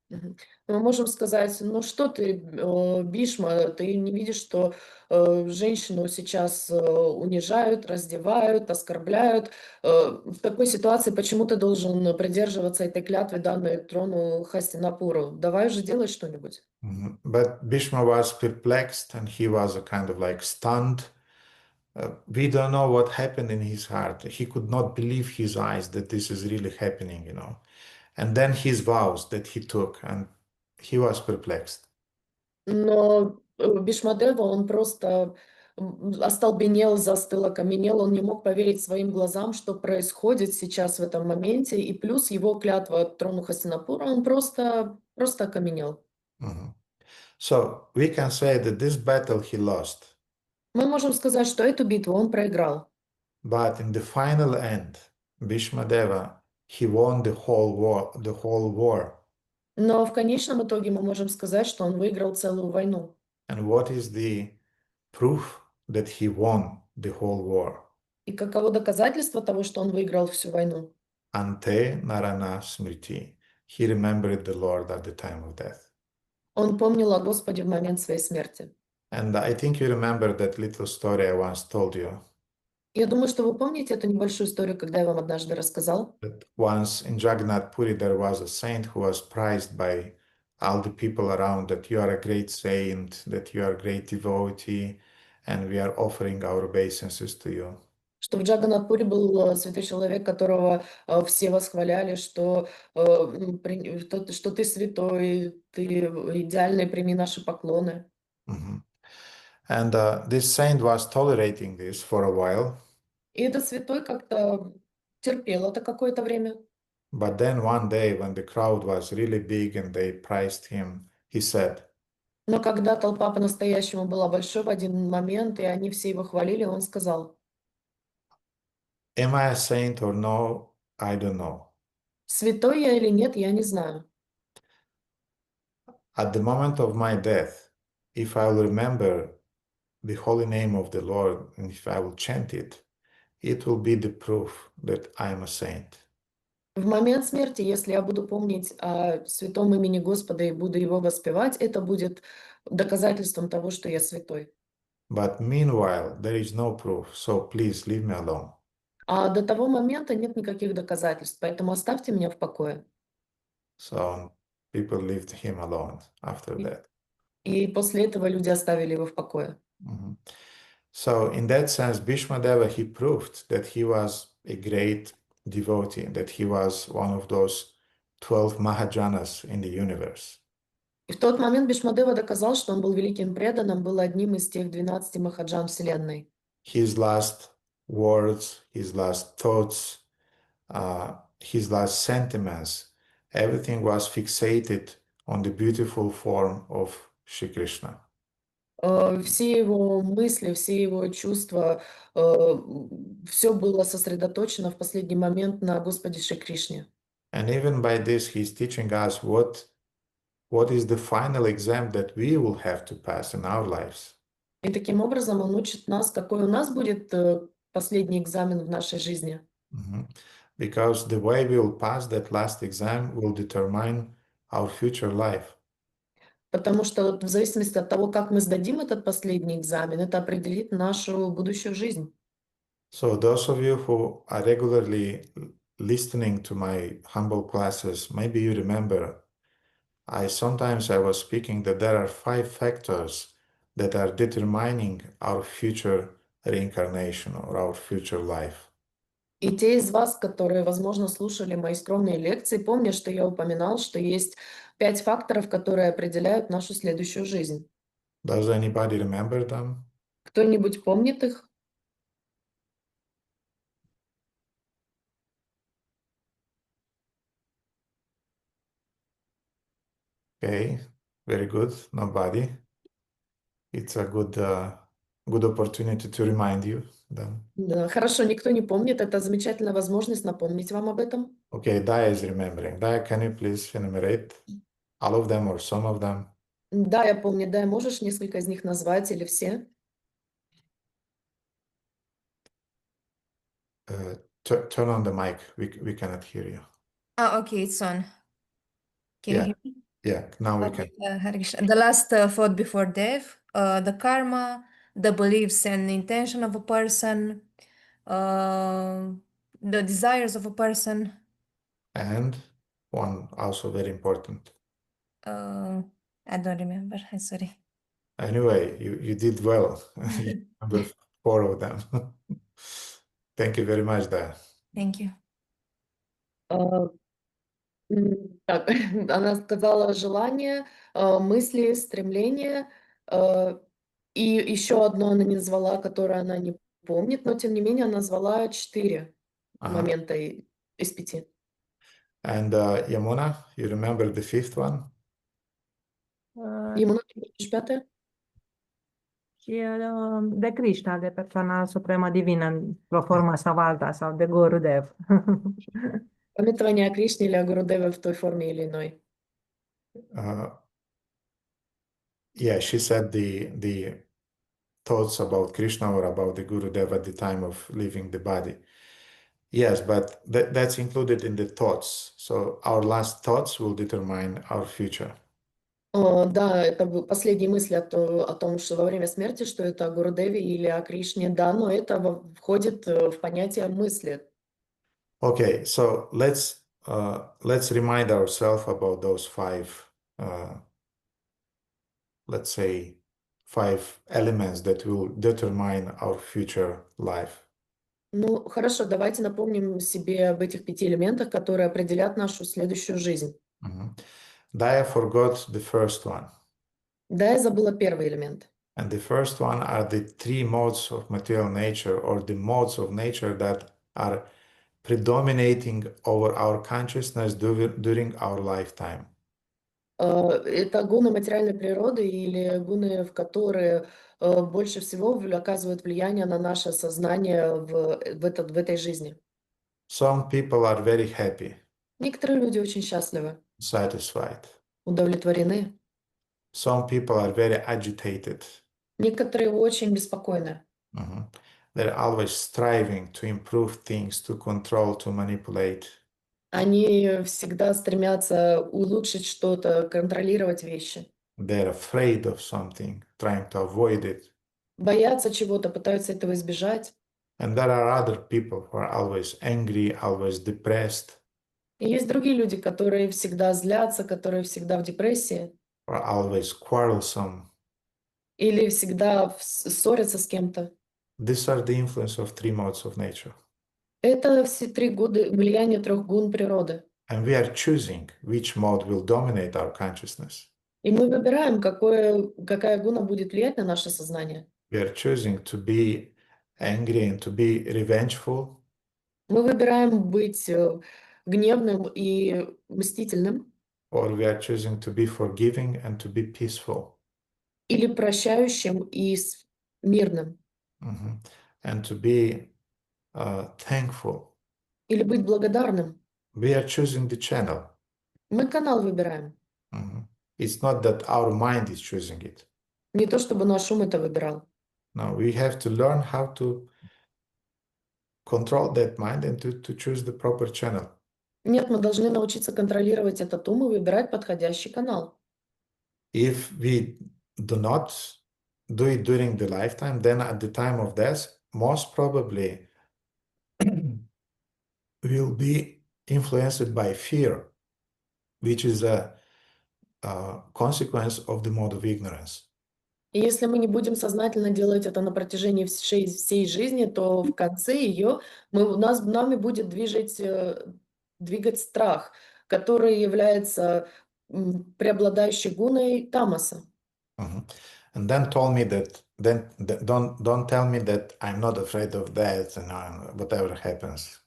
Мгм. Мы можем сказать: ну что ты, Бишма, ты не видишь, что женщину сейчас унижают, раздевают, оскорбляют. В такой ситуации почему ты должен придерживаться этой клятвы, данной трону Хастинапуру? Давай же делай что-нибудь. But Bhishma was perplexed and he was a kind of like stunned. We don't know what happened in his heart. He could not believe his eyes that this is really happening, you know. And then his vows that he took, and he was perplexed. Но Бишмадева, он просто остолбенел, застыл, окаменел, он не мог поверить своим глазам, что происходит сейчас в этом моменте, и плюс его клятва трону Хастинапура, он просто окаменел. Mhm. So we can say that this battle he lost, Мы можем сказать, что эту битву он проиграл. but in the final end, Bhishmadeva, he won the whole war, the whole war. Но в конечном итоге мы можем сказать, что он выиграл целую войну. And what is the proof that he won the whole war? И каково доказательство того, что он выиграл всю войну? Ante Narana Smriti. He remembered the Lord at the time of death. Он помнил о Господе в момент своей смерти. And I think you remember that little story I once told you. Я думаю, что вы помните эту небольшую историю, когда я вам однажды рассказал. That once in Jagannath Puri there was a saint who was prized by all the people around that you are a great saint, that you are a great devotee, and we are offering our obeisances to you. Что в Джаганнатпуре был святой человек, которого все восхваляли, что, что ты святой, ты идеальный, прими наши поклоны. Mhm. And this saint was tolerating this for a while, И этот святой как-то терпел это какое-то время. but then one day when the crowd was really big and they prized him, he said, Но когда толпа по-настоящему была большой в один момент, и они все его хвалили, он сказал: "Am I a saint or no? I don't know. святой я или нет, я не знаю. At the moment of my death, if I will remember the holy name of the Lord and if I will chant it, it will be the proof that I am a saint. В момент смерти, если я буду помнить о святом имени Господа и буду его воспевать, это будет доказательством того, что я святой. But meanwhile, there is no proof, so please leave me alone." А до того момента нет никаких доказательств, поэтому оставьте меня в покое. So people left him alone after И that. и после этого люди оставили его в покое. Mhm. So in that sense, Bhishmadeva, he proved that he was a great devotee, that he was one of those 12 Mahajanas in the universe. И в тот момент Бишмадева доказал, что он был великим преданным, был одним из тех 12 махаджан Вселенной. His last words, his last thoughts, his last sentiments, everything was fixated on the beautiful form of Shri Krishna. Все его мысли, все его чувства, все было сосредоточено в последний момент на Господе Шри Кришне. And even by this, he's teaching us what is the final exam that we will have to pass in our lives. И таким образом он учит нас, какой у нас будет последний экзамен в нашей жизни. Mhm. Because the way we will pass that last exam will determine our future life. Потому что вот в зависимости от того, как мы сдадим этот последний экзамен, это определит нашу будущую жизнь. So those of you who are regularly listening to my humble classes, maybe you remember I was speaking that there are 5 factors that are determining our future reincarnation or our future life. И те из вас, которые, возможно, слушали мои скромные лекции, помнят, что я упоминал, что есть 5 факторов, которые определяют нашу следующую жизнь. Does anybody remember them? Кто-нибудь помнит их? Okay, very good. Nobody. It's a good opportunity to remind you then. Да, хорошо, никто не помнит. Это замечательная возможность напомнить вам об этом. Okay, Daya is remembering. Daya, can you please enumerate all of them or some of them? Да, я помню. Да, можешь несколько из них назвать или все? Turn on the mic. We cannot hear you. Oh, okay, it's on. Can you Yeah. hear me? Yeah, now we Okay, can. Hare Krishna. The last thought before death, the karma, the beliefs and intention of a person, the desires of a person. And one also very important. I don't remember. I'm sorry. Anyway, you did well. You remember 4 of them. Thank you very much, Daya. Thank you. А, Так, она сказала желание, мысли, стремления, и еще одно она не назвала, которое она не помнит, но тем не менее она назвала 4 Uh-huh. момента из 5. And Yamuna, you remember the fifth one? Ему напишешь 5? Și de Krishna, de persoana supremă divină, într-o formă sau alta, sau de Gurudev. Памятование о Кришне или о Гурудеве в той форме или иной. Yeah, she said the thoughts about Krishna or about the Gurudev at the time of leaving the body. Yes, but that's included in the thoughts. So our last thoughts will determine our future. Да, это последние мысли о том, что во время смерти, что это о Гурудеве или о Кришне, да, но это входит в понятие мысли. Okay, so let's remind ourselves about those let's say, 5 elements that will determine our future life. Ну, хорошо, давайте напомним себе об этих 5 элементах, которые определят нашу следующую жизнь. Daya forgot the first one. Да, я забыла первый элемент. And the first one are the 3 modes of material nature, or the modes of nature that are predominating over our consciousness during our lifetime. Это гуны материальной природы или гуны, в которые больше всего оказывают влияние на наше сознание в этой жизни. Some people are very happy, Некоторые люди очень счастливы, satisfied. удовлетворены. Some people are very agitated. Некоторые очень беспокойны. They're always striving to improve things, to control, to manipulate. Они всегда стремятся улучшить что-то, контролировать вещи. They're afraid of something, trying to avoid it. Боятся чего-то, пытаются этого избежать. And there are other people who are always angry, always depressed, И есть другие люди, которые всегда злятся, которые всегда в депрессии or always quarrelsome. или всегда ссорятся с кем-то. These are the influence of 3 modes of nature. Это все 3 года влияния 3 гун природы. And we are choosing which mode will dominate our consciousness. И мы выбираем, какая гуна будет влиять на наше сознание. We are choosing to be angry and to be revengeful, Мы выбираем быть гневным и мстительным, or we are choosing to be forgiving and to be peaceful. или прощающим и мирным, And to be thankful. или быть благодарным. We are choosing the channel. Мы канал выбираем. It's not that our mind is choosing it. Не то, чтобы наш ум это выбирал. No, we have to learn how to control that mind and to choose the proper channel. Нет, мы должны научиться контролировать этот ум и выбирать подходящий канал. If we do not do it during the lifetime, then at the time of death, most probably will be influenced by fear, which is a consequence of the mode of ignorance. И если мы не будем сознательно делать это на протяжении всей жизни, то в конце ее нами будет двигать страх, который является преобладающей гуной тамаса. And then don't tell me that I'm not afraid of death and whatever happens.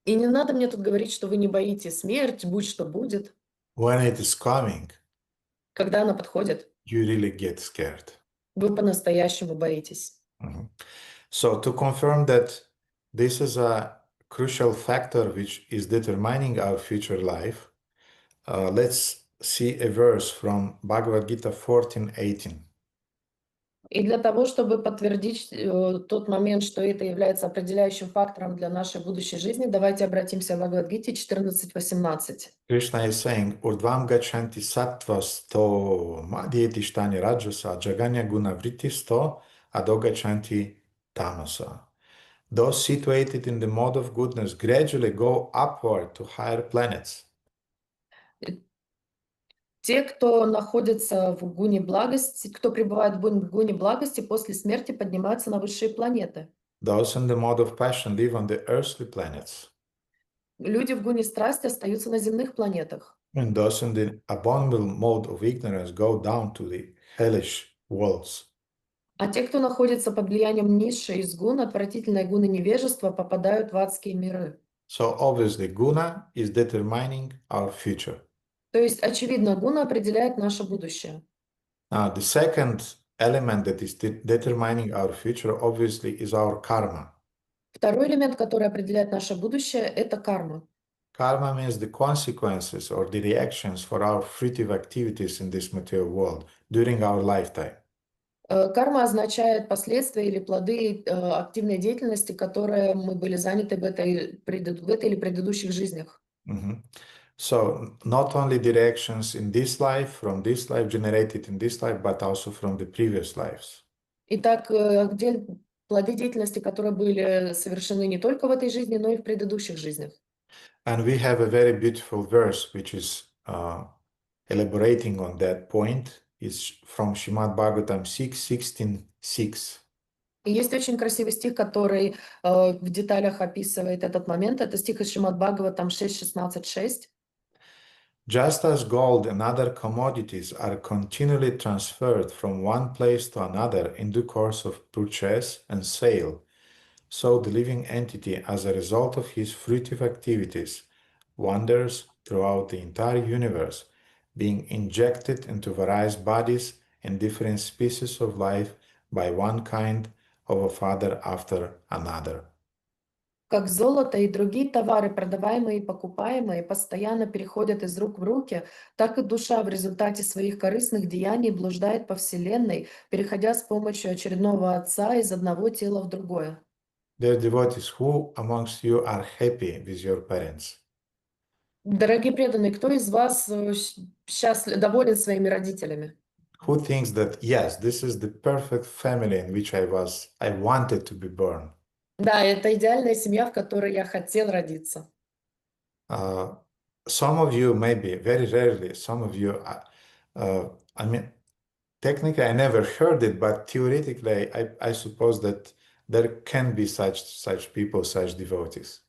И не надо мне тут говорить, что вы не боитесь смерть, будь что будет. When it is coming, Когда она подходит, you really get scared. вы по-настоящему боитесь. So to confirm that this is a crucial factor which is determining our future life, let's see a verse from Bhagavad Gita 14:18. И для того, чтобы подтвердить тот момент, что это является определяющим фактором для нашей будущей жизни, давайте обратимся к Бхагавад-гите 14:18. Krishna is saying, Urdvam gachanti sattvasto madhyeti shtani rajasa jaganya guna vrittisto ado gachanti tamasa. Those situated in the mode of goodness gradually go upward to higher planets. Те, кто находится в гуне благости, кто пребывает в гуне благости, после смерти поднимаются на высшие планеты. Those in the mode of passion live on the earthly planets. люди в гуне страсти остаются на земных планетах. And those in the abominable mode of ignorance go down to the hellish worlds. А те, кто находится под влиянием низшей из гун, отвратительной гуны невежества, попадают в адские миры. So obviously, guna is determining our future. То есть, очевидно, гуна определяет наше будущее. Now, the second element that is determining our future, obviously, is our karma. Второй элемент, который определяет наше будущее, это карма. Karma means the consequences or the reactions for our fruitive activities in this material world during our lifetime. Карма означает последствия или плоды активной деятельности, которые мы были заняты в этой или предыдущих жизнях. Mhm. So not only the reactions in this life, from this life generated in this life, but also from the previous lives. Итак, плоды деятельности, которые были совершены не только в этой жизни, но и в предыдущих жизнях. And we have a very beautiful verse which is elaborating on that point. It's from Srimad Bhagavatam 6:16:6. И есть очень красивый стих, который в деталях описывает этот момент. Это стих из Шримад Бхагаватам 6.16.6. Just as gold and other commodities are continually transferred from one place to another in the course of purchase and sale, so the living entity, as a result of his fruitive activities, wanders throughout the entire universe, being injected into various bodies and different species of life by one kind of a father after another. Как золото и другие товары, продаваемые и покупаемые, постоянно переходят из рук в руки, так и душа в результате своих корыстных деяний блуждает по Вселенной, переходя с помощью очередного отца из одного тела в другое. Dear devotees, who amongst you are happy with your parents? Дорогие преданные, кто из вас доволен своими родителями? Who thinks that, yes, this is the perfect family in which I wanted to be born? Да, это идеальная семья, в которой я хотел родиться. Some of you, maybe, very rarely, some of you, I mean, technically I never heard it, but theoretically I suppose that there can be such people, such devotees.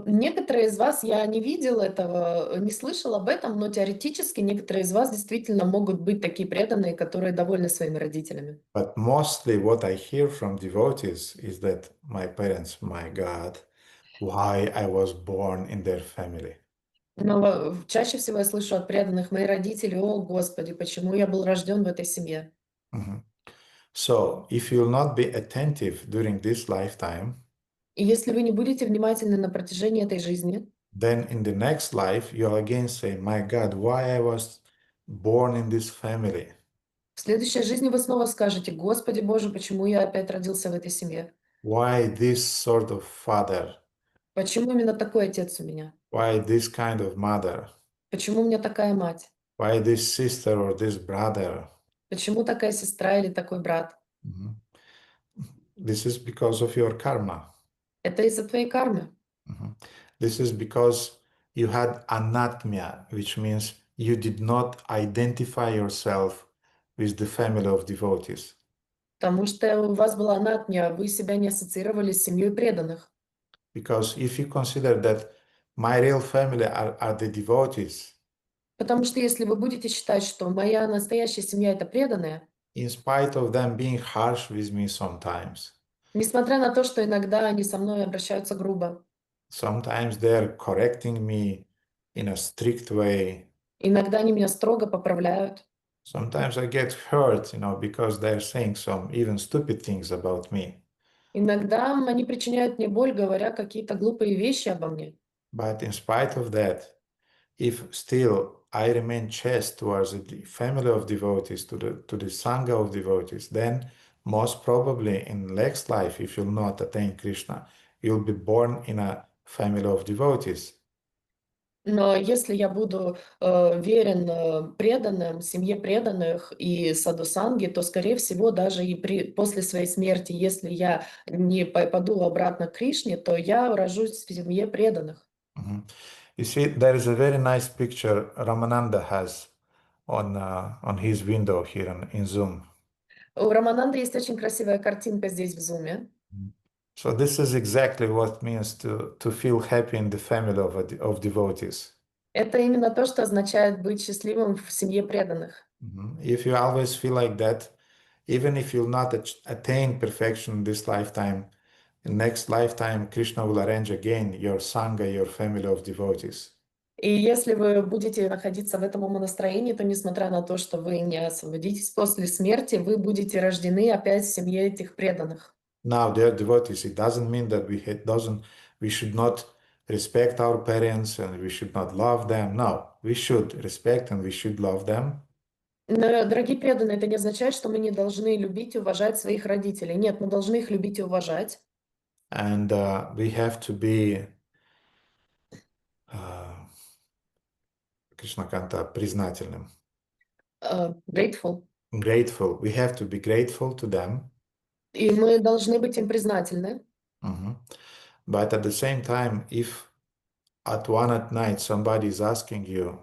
Некоторые из вас, я не видел этого, не слышал об этом, но теоретически некоторые из вас действительно могут быть такие преданные, которые довольны своими родителями. But mostly what I hear from devotees is that my parents, my God, why I was born in their family. Но чаще всего я слышу от преданных: мои родители, о Господи, почему я был рожден в этой семье? Mhm. So, if you will not be attentive during this lifetime, И если вы не будете внимательны на протяжении этой жизни, then in the next life you'll again say, my God, why I was born in this family? в следующей жизни вы снова скажете: Господи Боже, почему я опять родился в этой семье? Why this sort of father? Почему именно такой отец у меня? Why this kind of mother? Почему у меня такая мать? Why this sister or this brother? Почему такая сестра или такой брат? Mhm. This is because of your karma. Это из-за твоей кармы. Mhm. This is because you had anatmya, which means you did not identify yourself with the family of devotees. Потому что у вас была анатмия, вы себя не ассоциировали с семьей преданных. Because if you consider that my real family are the devotees, Потому что если вы будете считать, что моя настоящая семья — это преданные, in spite of them being harsh with me sometimes, несмотря на то, что иногда они со мной обращаются грубо, sometimes they're correcting me in a strict way. иногда они меня строго поправляют, Sometimes I get hurt, because they're saying some even stupid things about me. иногда они причиняют мне боль, говоря какие-то глупые вещи обо мне. But in spite of that, if still I remain chaste towards the family of devotees, to the Sangha of devotees, then most probably in next life, if you'll not attain Krishna, you'll be born in a family of devotees. Но если я буду верен преданным, семье преданных и садхусанге, то, скорее всего, даже и после своей смерти, если я не попаду обратно к Кришне, то я рожусь в семье преданных. Mhm. You see, there is a very nice picture Ramananda has on his window here in Zoom. У Рамананды есть очень красивая картинка здесь в Зуме. So this is exactly what it means to feel happy in the family of devotees. Это именно то, что означает быть счастливым в семье преданных. If you always feel like that, even if you'll not attain perfection in this lifetime, in next lifetime, Krishna will arrange again your sangha, your family of devotees. И если вы будете находиться в этом умонастроении, то несмотря на то, что вы не освободитесь после смерти, вы будете рождены опять в семье этих преданных. Now they are devotees. It doesn't mean that we should not respect our parents and we should not love them. No, we should respect and we should love them. Но, дорогие преданные, это не означает, что мы не должны любить и уважать своих родителей. Нет, мы должны их любить и уважать. And we have to be Krishna Kanta признательным. Grateful. Grateful. We have to be grateful to them. И мы должны быть им признательны. But at the same time, if at one at night somebody is asking you,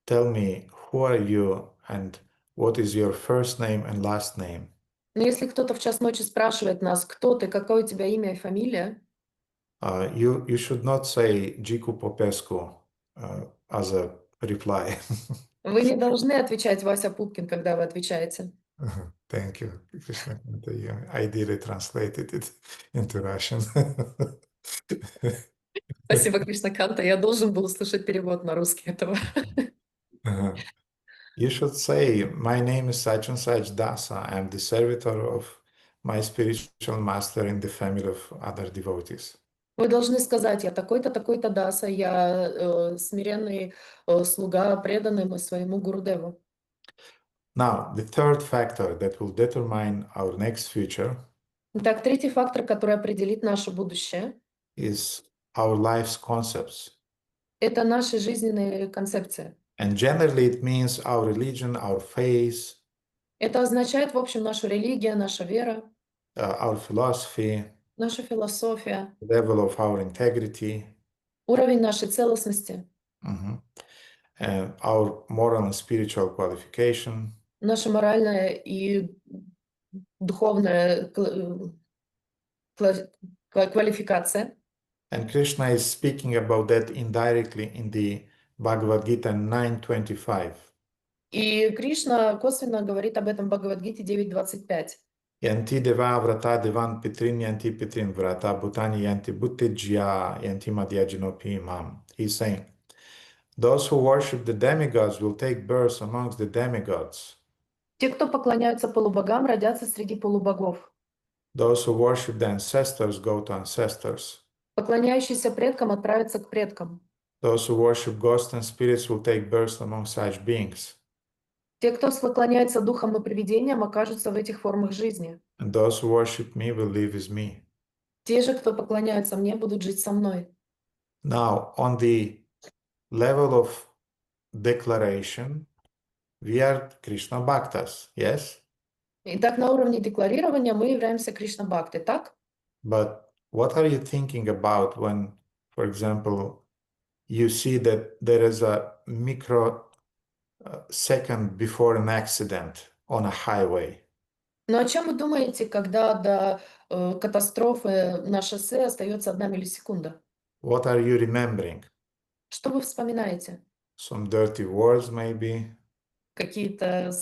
tell me, who are you and what is your first name and last name? Но если кто-то в час ночи спрашивает нас, кто ты, какое у тебя имя и фамилия, You should not say Jiku Popescu as a reply. вы не должны отвечать Вася Пупкин, когда вы отвечаете. Thank you, Krishna. I did translated it into Russian. Спасибо, Кришна Канта. Я должен был услышать перевод на русский этого. You should say, my name is such and such Dasa. I am the servitor of my spiritual master in the family of other devotees. Вы должны сказать, я такой-то, такой-то Даса, я смиренный слуга, преданный своему Гурудеву. Now, the third factor that will determine our next future Итак, третий фактор, который определит наше будущее, is our life's concepts. это наши жизненные концепции. And generally it means our religion, our faith, Это означает, в общем, наша религия, наша вера, our philosophy, наша философия, level of our integrity, уровень нашей целостности, and our moral and spiritual qualification, наша моральная и духовная квалификация. And Krishna is speaking about that indirectly in the Bhagavad Gita 9.25. И Кришна косвенно говорит об этом в Бхагавад-гите 9.25. Yanti deva vrata devan pitrin yanti pitrin vrata bhutani yanti bhuttejya yanti madhyajinopi imam. He's saying, those who worship the demigods will take birth amongst the demigods. Те, кто поклоняются полубогам, родятся среди полубогов. Those who worship the ancestors go to ancestors. Поклоняющиеся предкам отправятся к предкам. Those who worship ghosts and spirits will take birth among such beings. Те, кто поклоняется духам и привидениям, окажутся в этих формах жизни. And those who worship me will live with me. Те же, кто поклоняются мне, будут жить со мной. Now, on the level of declaration, we are Krishna Bhaktas, yes? Итак, на уровне декларирования мы являемся Кришна-бхакты, так? But what are you thinking about when, for example, you see that there is a second before an accident on a highway? Но о чем вы думаете, когда до катастрофы на шоссе остается 1 миллисекунда? What are you remembering? Что вы вспоминаете? Some dirty words, maybe, Какие-то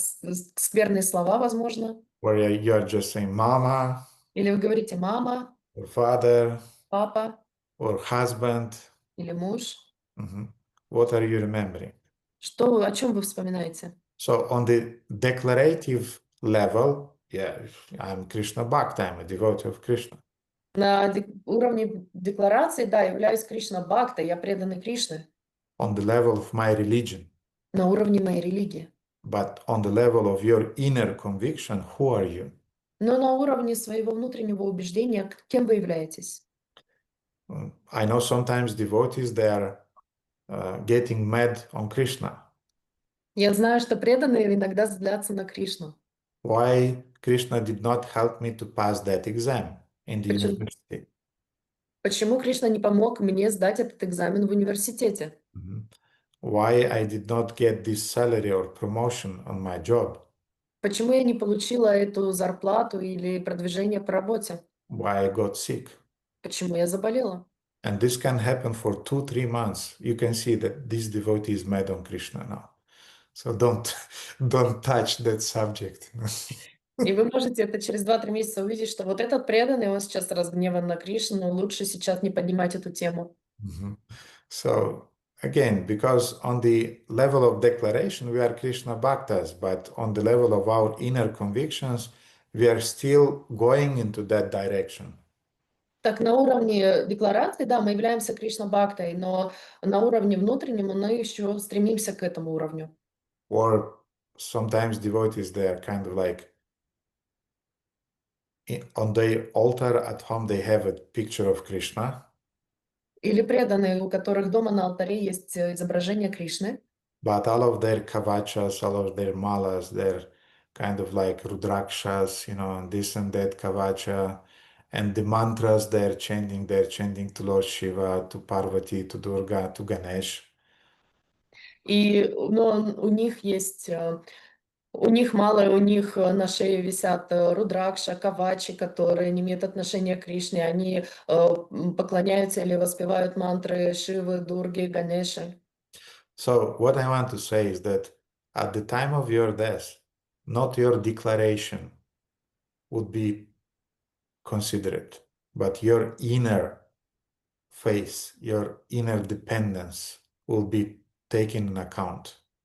скверные слова, возможно? where you are just saying mama, Или вы говорите мама, or father, папа or husband. или муж? What are you remembering? Что, о чем вы вспоминаете? So on the declarative level, yeah, I'm Krishna Bhakta, I'm a devotee of Krishna. На уровне декларации, да, являюсь Кришна-бхакта, я преданный Кришны. On the level of my religion. На уровне моей религии. But on the level of your inner conviction, who are you? Но на уровне своего внутреннего убеждения, кем вы являетесь? I know sometimes devotees, they are getting mad on Krishna. Я знаю, что преданные иногда злятся на Кришну. Why Krishna did not help me to pass that exam in the university? Почему Кришна не помог мне сдать этот экзамен в университете? Why I did not get this salary or promotion on my job? Почему я не получила эту зарплату или продвижение по работе? Why I got sick? почему я заболела. And this can happen for 2-3 months. You can see that this devotee is mad on Krishna now. So don't touch that subject. И вы можете это через 2-3 месяца увидеть, что вот этот преданный, он сейчас разгневан на Кришну, лучше сейчас не поднимать эту тему. Mhm. So again, because on the level of declaration, we are Krishna Bhaktas, but on the level of our inner convictions, we are still going into that direction. Так, на уровне декларации, да, мы являемся Кришна-бхактой, но на уровне внутреннем мы еще стремимся к этому уровню. Or sometimes devotees, they are kind of like on their altar at home, they have a picture of Krishna, Или преданные, у которых дома на алтаре есть изображение Кришны, but all of their kavachas, all of their malas, they're kind of like rudrakshas, and this and that kavacha. And the mantras they're chanting to Lord Shiva, to Parvati, to Durga, to Ganesh. но у них есть, у них мало, у них на шее висят рудракша, кавачи, которые не имеют отношения к Кришне, они поклоняются или воспевают мантры Шивы, Дурги, Ганеши. So what I want to say is that at the time of your death, not your declaration would be considered, but your inner faith, your inner dependence will be taken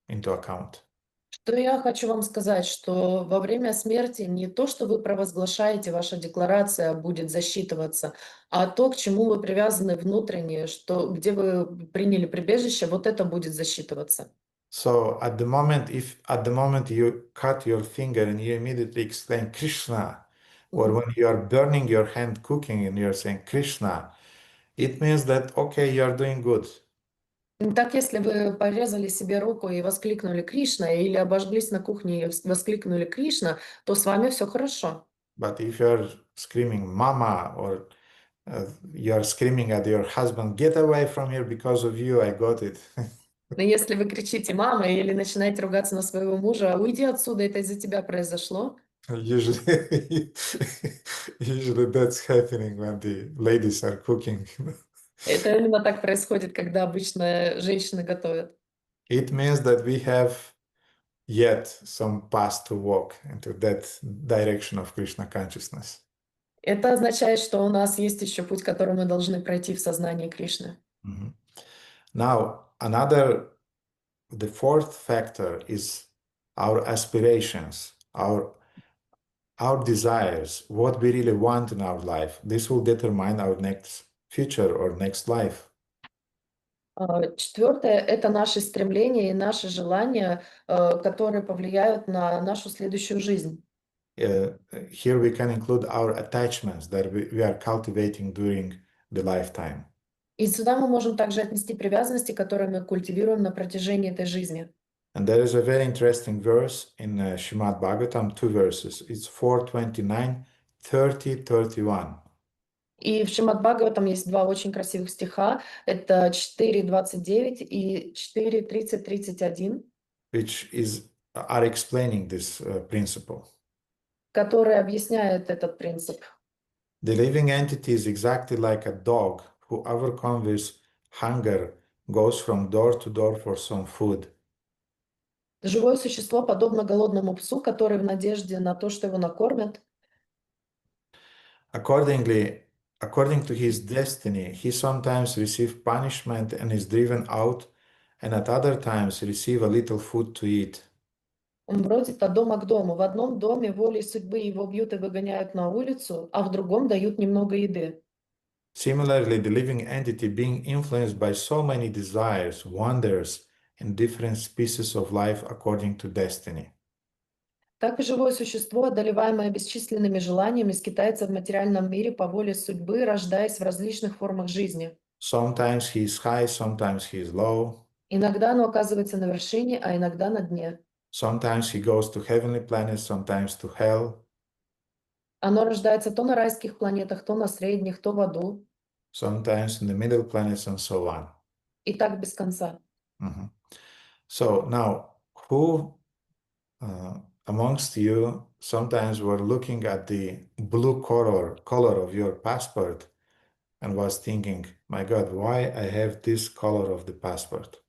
into account. Что я хочу вам сказать, что во время смерти не то, что вы провозглашаете, ваша декларация будет засчитываться, а то, к чему вы привязаны внутренне, где вы приняли прибежище, вот это будет засчитываться. So if at the moment you cut your finger and you immediately exclaim Krishna, or when you are burning your hand cooking and you're saying Krishna, it means that, okay, you are doing good. Так, если вы порезали себе руку и воскликнули Кришна, или обожглись на кухне и воскликнули Кришна, то с вами все хорошо. But if you are screaming Mama, or you are screaming at your husband, get away from here, because of you, I got it. Но если вы кричите «мама» или начинаете ругаться на своего мужа, уйди отсюда, это из-за тебя произошло. Usually, usually that's happening when the ladies are cooking. Это именно так происходит, когда обычно женщины готовят. It means that we have yet some path to walk into that direction of Krishna consciousness. Это означает, что у нас есть еще путь, который мы должны пройти в сознании Кришны. Mhm. Now, the fourth factor is our aspirations, our desires, what we really want in our life. This will determine our next future or next life. Четвертое — это наши стремления и наши желания, которые повлияют на нашу следующую жизнь. Here we can include our attachments that we are cultivating during the lifetime. И сюда мы можем также отнести привязанности, которые мы культивируем на протяжении этой жизни. And there is a very interesting verse in Srimad Bhagavatam, 2 verses. It's 4:29, 30, 31. И в Шримад Бхагаватам есть два очень красивых стиха. Это 4:29 и 4:30-31, Which are explaining this principle. которые объясняют этот принцип. The living entity is exactly like a dog who overcomes hunger, goes from door to door for some food. Живое существо подобно голодному псу, который в надежде на то, что его накормят. According to his destiny, he sometimes receives punishment and is driven out, and at other times receive a little food to eat. Он бродит от дома к дому. В одном доме волей судьбы его бьют и выгоняют на улицу, а в другом дают немного еды. Similarly, the living entity, being influenced by so many desires, wanders in different species of life according to destiny. Так и живое существо, одолеваемое бесчисленными желаниями, скитается в материальном мире по воле судьбы, рождаясь в различных формах жизни. Sometimes he is high, sometimes he is low. Иногда оно оказывается на вершине, а иногда на дне. Sometimes he goes to heavenly planets, sometimes to hell. Оно рождается то на райских планетах, то на средних, то в аду. Sometimes in the middle planets, and so on. И так без конца. Mhm. So now, who amongst you sometimes were looking at the blue color of your passport and was thinking, my God, why I have this color of the passport?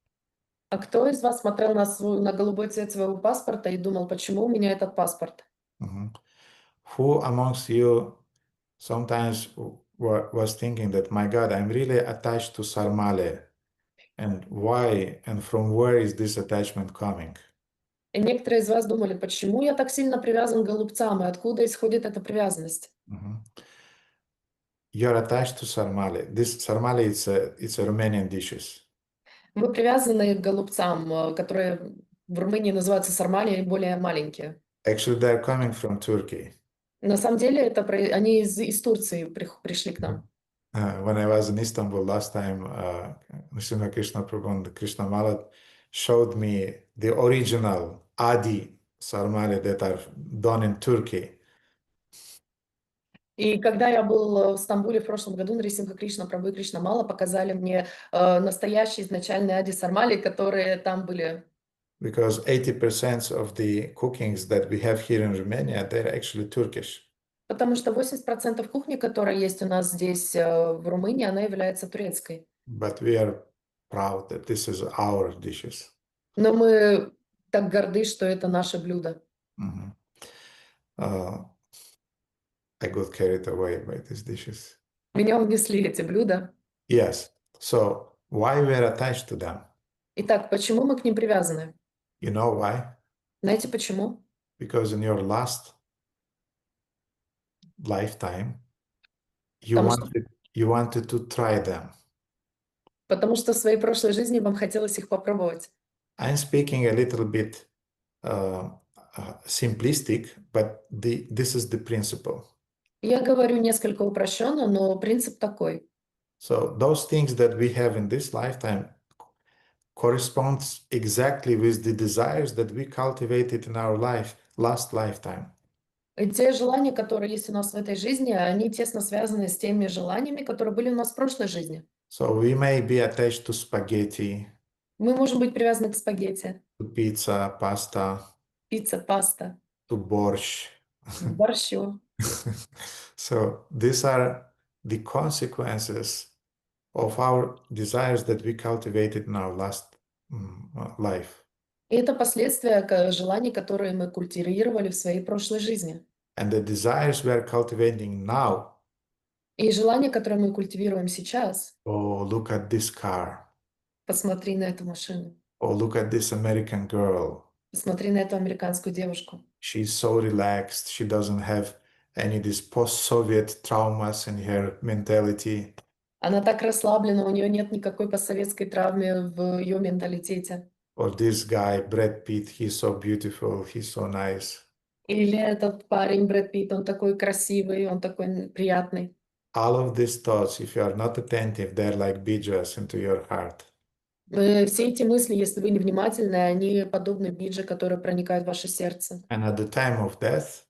А кто из вас смотрел на голубой цвет своего паспорта и думал, почему у меня этот паспорт? Mhm. Who amongst you sometimes was thinking that, my God, I'm really attached to Sarmale, and why and from where is this attachment coming? И некоторые из вас думали, почему я так сильно привязан к голубцам, и откуда исходит эта привязанность? Mhm. You're attached to Sarmale. This Sarmale, it's a Romanian dishes. Вы привязаны к голубцам, которые в Румынии называются сармали, более маленькие. Actually, they're coming from Turkey. На самом деле они из Турции пришли к нам. When I was in Istanbul last time, Nrsimha Krishna Prabhu and Krishna Malat showed me the original Adi Sarmale that are done in Turkey. И когда я был в Стамбуле в прошлом году, Нрисимха Кришна Прабhu и Кришна Мала показали мне настоящие изначальные ади сармали, которые там были. Because 80% of the cookings that we have here in Romania, they're actually Turkish. Потому что 80% кухни, которая есть у нас здесь в Румынии, она является турецкой. But we are proud that this is our dishes. Но мы так горды, что это наше блюдо. Mhm. I got carried away by these dishes. Меня унесли эти блюда. Yes. So why we are attached to them? Итак, почему мы к ним привязаны? You know why? Знаете почему? Because in your last lifetime, Потому что, you wanted to try them. потому что в своей прошлой жизни вам хотелось их попробовать. I'm speaking a little bit simplistic, but this is the principle. Я говорю несколько упрощенно, но принцип такой. So those things that we have in this lifetime corresponds exactly with the desires that we cultivated in our last lifetime. И те желания, которые есть у нас в этой жизни, они тесно связаны с теми желаниями, которые были у нас в прошлой жизни. So we may be attached to spaghetti, Мы можем быть привязаны к спагетти, to pizza, pasta, пицца, паста, to борщ. борщу. So these are the consequences of our desires that we cultivated in our last life. И это последствия желаний, которые мы культивировали в своей прошлой жизни. And the desires we are cultivating now, И желания, которые мы культивируем сейчас, oh, look at this car, посмотри на эту машину, oh, look at this American girl. посмотри на эту американскую девушку. She's so relaxed. She doesn't have any this post-Soviet traumas in her mentality. Она так расслаблена, у нее нет никакой постсоветской травмы в ее менталитете. Or this guy, Brad Pitt, he's so beautiful, he's so nice. Или этот парень Брэд Питт, он такой красивый, он такой приятный. All of these thoughts, if you are not attentive, they're like bijas into your heart. Все эти мысли, если вы невнимательны, они подобны биджи, которые проникают в ваше сердце. And at the time of death,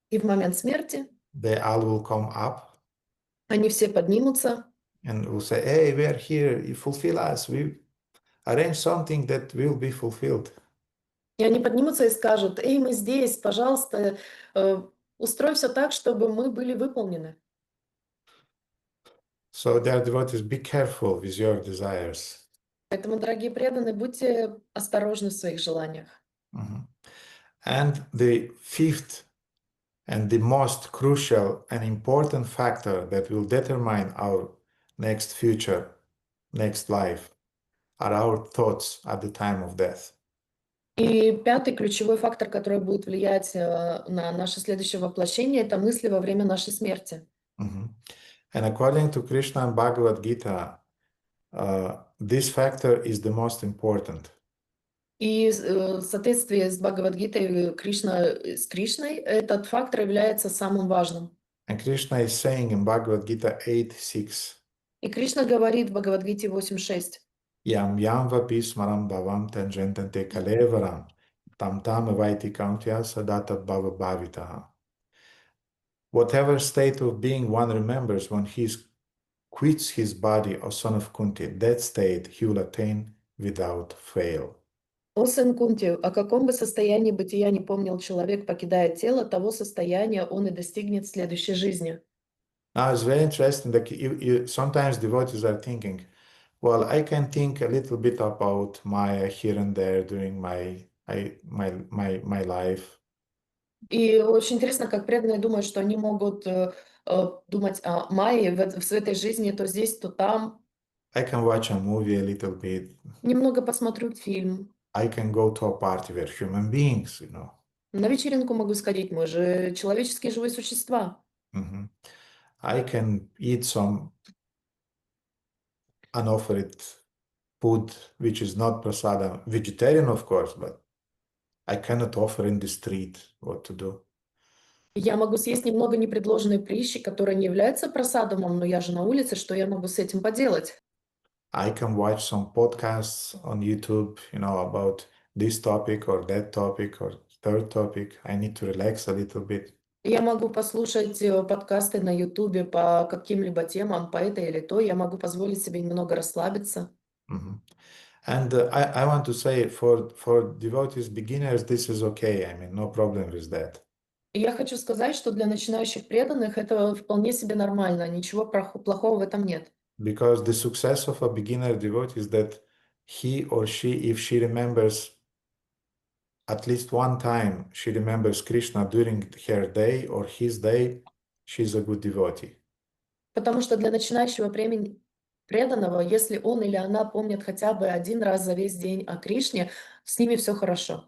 И в момент смерти they all will come up они все поднимутся and will say, hey, we are here, you fulfill us. We arrange something that will be fulfilled. и они поднимутся и скажут: «Эй, мы здесь, пожалуйста, устрой все так, чтобы мы были выполнены». So, dear devotees, be careful with your desires. Поэтому, дорогие преданные, будьте осторожны в своих желаниях. Mhm. And the fifth and the most crucial and important factor that will determine our next future, next life, are our thoughts at the time of death. И пятый ключевой фактор, который будет влиять на наше следующее воплощение, это мысли во время нашей смерти. Mhm. And according to Krishna and Bhagavad Gita, this factor is the most important. И в соответствии с Бхагавад-гитой с Кришной, этот фактор является самым важным. And Krishna is saying in Bhagavad Gita 8:6, И Кришна говорит в Бхагавад-гите 8.6: Yam yam vapi smaram bhavam tanjantante kalevaram tam tam avaiti kauntya sadata bhava bhavitaha. Whatever state of being one remembers when he quits his body, O son of Kunti, that state he will attain without fail. «О сын Кунти, о каком бы состоянии бытия не помнил человек, покидая тело, того состояния он и достигнет в следующей жизни». Now it's very interesting that sometimes devotees are thinking, well, I can think a little bit about Maya here and there during my life. И очень интересно, как преданные думают, что они могут думать о Майе в этой жизни то здесь, то там. I can watch a movie a little bit. Немного посмотрю фильм. I can go to a party where human beings, На вечеринку могу сходить, мы же человеческие живые существа. Mhm. I can eat some unoffered food, which is not prasada, vegetarian, of course, but I cannot offer in the street what to do. Я могу съесть немного непредложенной пищи, которая не является просадомом, но я же на улице, что я могу с этим поделать? I can watch some podcasts on YouTube, about this topic or that topic or third topic. I need to relax a little bit. Я могу послушать подкасты на Ютубе по каким-либо темам, по этой или той. Я могу позволить себе немного расслабиться. Mhm. And I want to say for devotees, beginners, this is okay. I mean, no problem with that. И я хочу сказать, что для начинающих преданных это вполне себе нормально, ничего плохого в этом нет. Because the success of a beginner devotee is that he or she, if she remembers at least one time, she remembers Krishna during her day or his day, she's a good devotee. Потому что для начинающего преданного, если он или она помнит хотя бы один раз за весь день о Кришне, с ними все хорошо.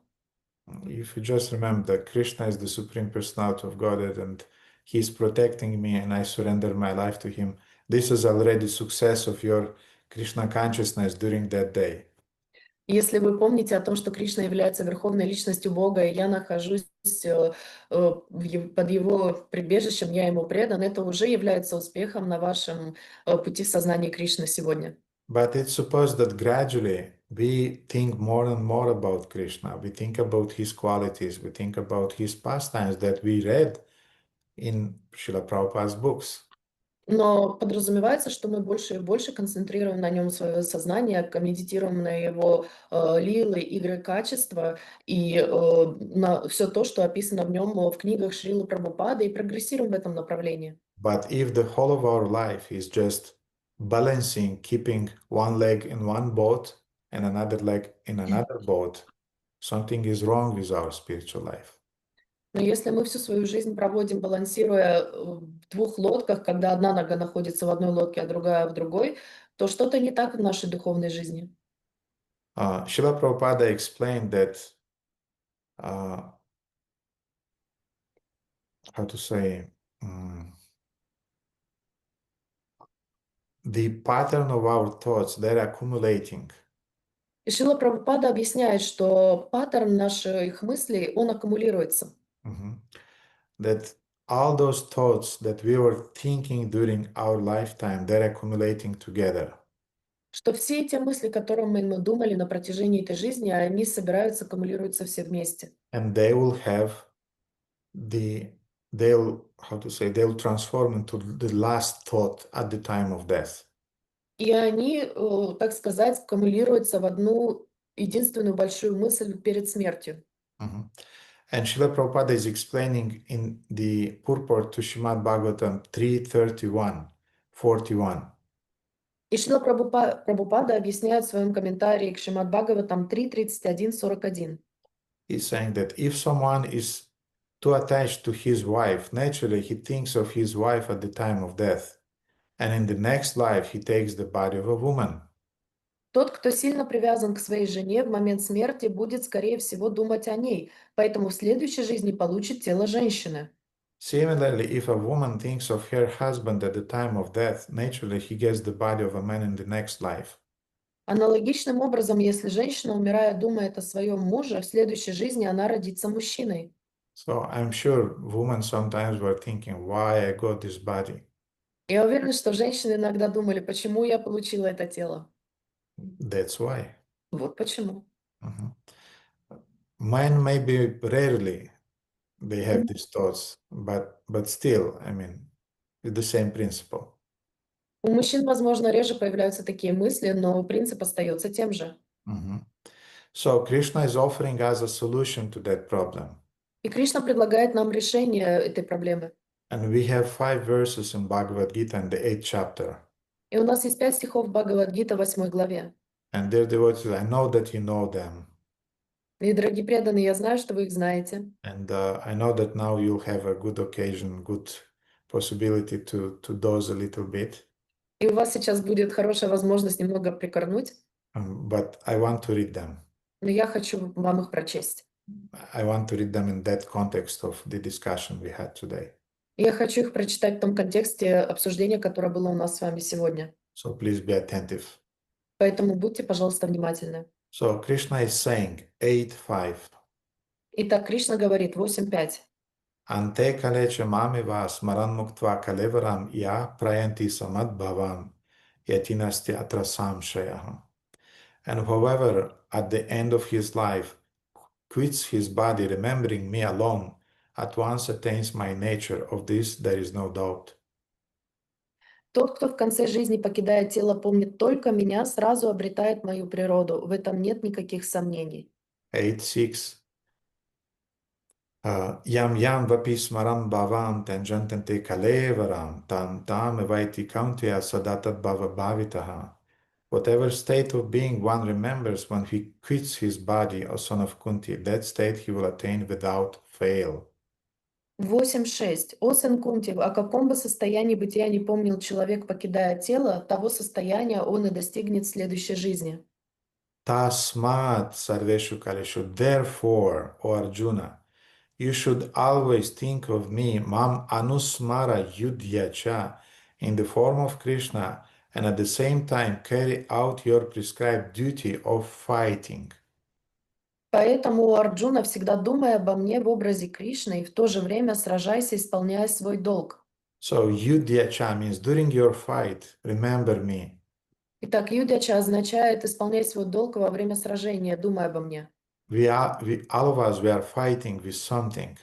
If you just remember that Krishna is the Supreme Personality of Godhead and He's protecting me and I surrender my life to Him, this is already success of your Krishna consciousness during that day. Если вы помните о том, что Кришна является верховной личностью Бога, и я нахожусь под Его прибежищем, я Ему предан, это уже является успехом на вашем пути в сознании Кришны сегодня. But it's supposed that gradually we think more and more about Krishna. We think about his qualities. We think about his pastimes that we read in Srila Prabhupada's books. Но подразумевается, что мы больше и больше концентрируем на нем свое сознание, медитируем на его лилы, игры, качества и на все то, что описано в нем в книгах Шрилы Прабхупады, и прогрессируем в этом направлении. But if the whole of our life is just balancing, keeping one leg in one boat and another leg in another boat, something is wrong with our spiritual life. Но если мы всю свою жизнь проводим, балансируя в двух лодках, когда одна нога находится в одной лодке, а другая в другой, то что-то не так в нашей духовной жизни. Srila Prabhupada explained that, how to say, the pattern of our thoughts, they're accumulating. И Шрила Прабхупада объясняет, что паттерн наших мыслей, он аккумулируется. That all those thoughts that we were thinking during our lifetime, they're accumulating together. Что все эти мысли, которые мы думали на протяжении этой жизни, они собираются, аккумулируются все вместе. And they will have they'll transform into the last thought at the time of death. И они, так сказать, аккумулируются в одну единственную большую мысль перед смертью. And Srila Prabhupada is explaining in the purport to Srimad Bhagavatam 3:31-41. И Шрила Прабхупада объясняет в своем комментарии к Шримад Бхагаватам 3:31-41. He's saying that if someone is too attached to his wife, naturally he thinks of his wife at the time of death. And in the next life, he takes the body of a woman. Тот, кто сильно привязан к своей жене, в момент смерти будет, скорее всего, думать о ней, поэтому в следующей жизни получит тело женщины. Similarly, if a woman thinks of her husband at the time of death, naturally he gets the body of a man in the next life. Аналогичным образом, если женщина, умирая, думает о своем муже, в следующей жизни она родится мужчиной. So I'm sure women sometimes were thinking, why I got this body? Я уверена, что женщины иногда думали, почему я получила это тело. That's why. Вот почему. Men maybe rarely they have these thoughts, but still, I mean, it's the same principle. У мужчин, возможно, реже появляются такие мысли, но принцип остается тем же. So Krishna is offering us a solution to that problem. И Кришна предлагает нам решение этой проблемы. And we have 5 verses in Bhagavad Gita in the 8th chapter. И у нас есть 5 стихов Бхагавад-гита, 8 главе. And dear devotees, I know that you know them. И, дорогие преданные, я знаю, что вы их знаете. And I know that now you'll have a good occasion, good possibility to doze a little bit. И у вас сейчас будет хорошая возможность немного прикорнуть, But I want to read them. но я хочу вам их прочесть. I want to read them in that context of the discussion we had today. Я хочу их прочитать в том контексте обсуждения, которое было у нас с вами сегодня. So please be attentive. Поэтому будьте, пожалуйста, внимательны. So Krishna is saying 8:5. Итак, Кришна говорит 8.5. Ante kalecha mameva smaran muktva kalevaram ya prayanti samadbhavam yatinasti atrasam shayaha. And whoever at the end of his life quits his body remembering me alone at once attains my nature. Of this there is no doubt. Тот, кто в конце жизни, покидая тело, помнит только меня, сразу обретает мою природу. В этом нет никаких сомнений. 8:6. Yam yam vapi smaram bhavam tanjantante kalevaram tam tam evaiti kaunteya sadatat bhava bhavitaha. Whatever state of being one remembers when he quits his body, O son of Kunti, that state he will attain without fail. 8.6. О сын Кунти, о каком бы состоянии бытия не помнил человек, покидая тело, того состояния он и достигнет в следующей жизни. Tasmat sarveshu kaleshu. Therefore, O Arjuna, you should always think of me, mam anusmara yudhyacha, in the form of Krishna, and at the same time carry out your prescribed duty of fighting. Поэтому, Арджуна, всегда думай обо мне в образе Кришны и в то же время сражайся, исполняя свой долг. So yudhyacha means during your fight, remember me. Итак, юдяча означает исполнять свой долг во время сражения, думай обо мне. All of us, we are fighting with something.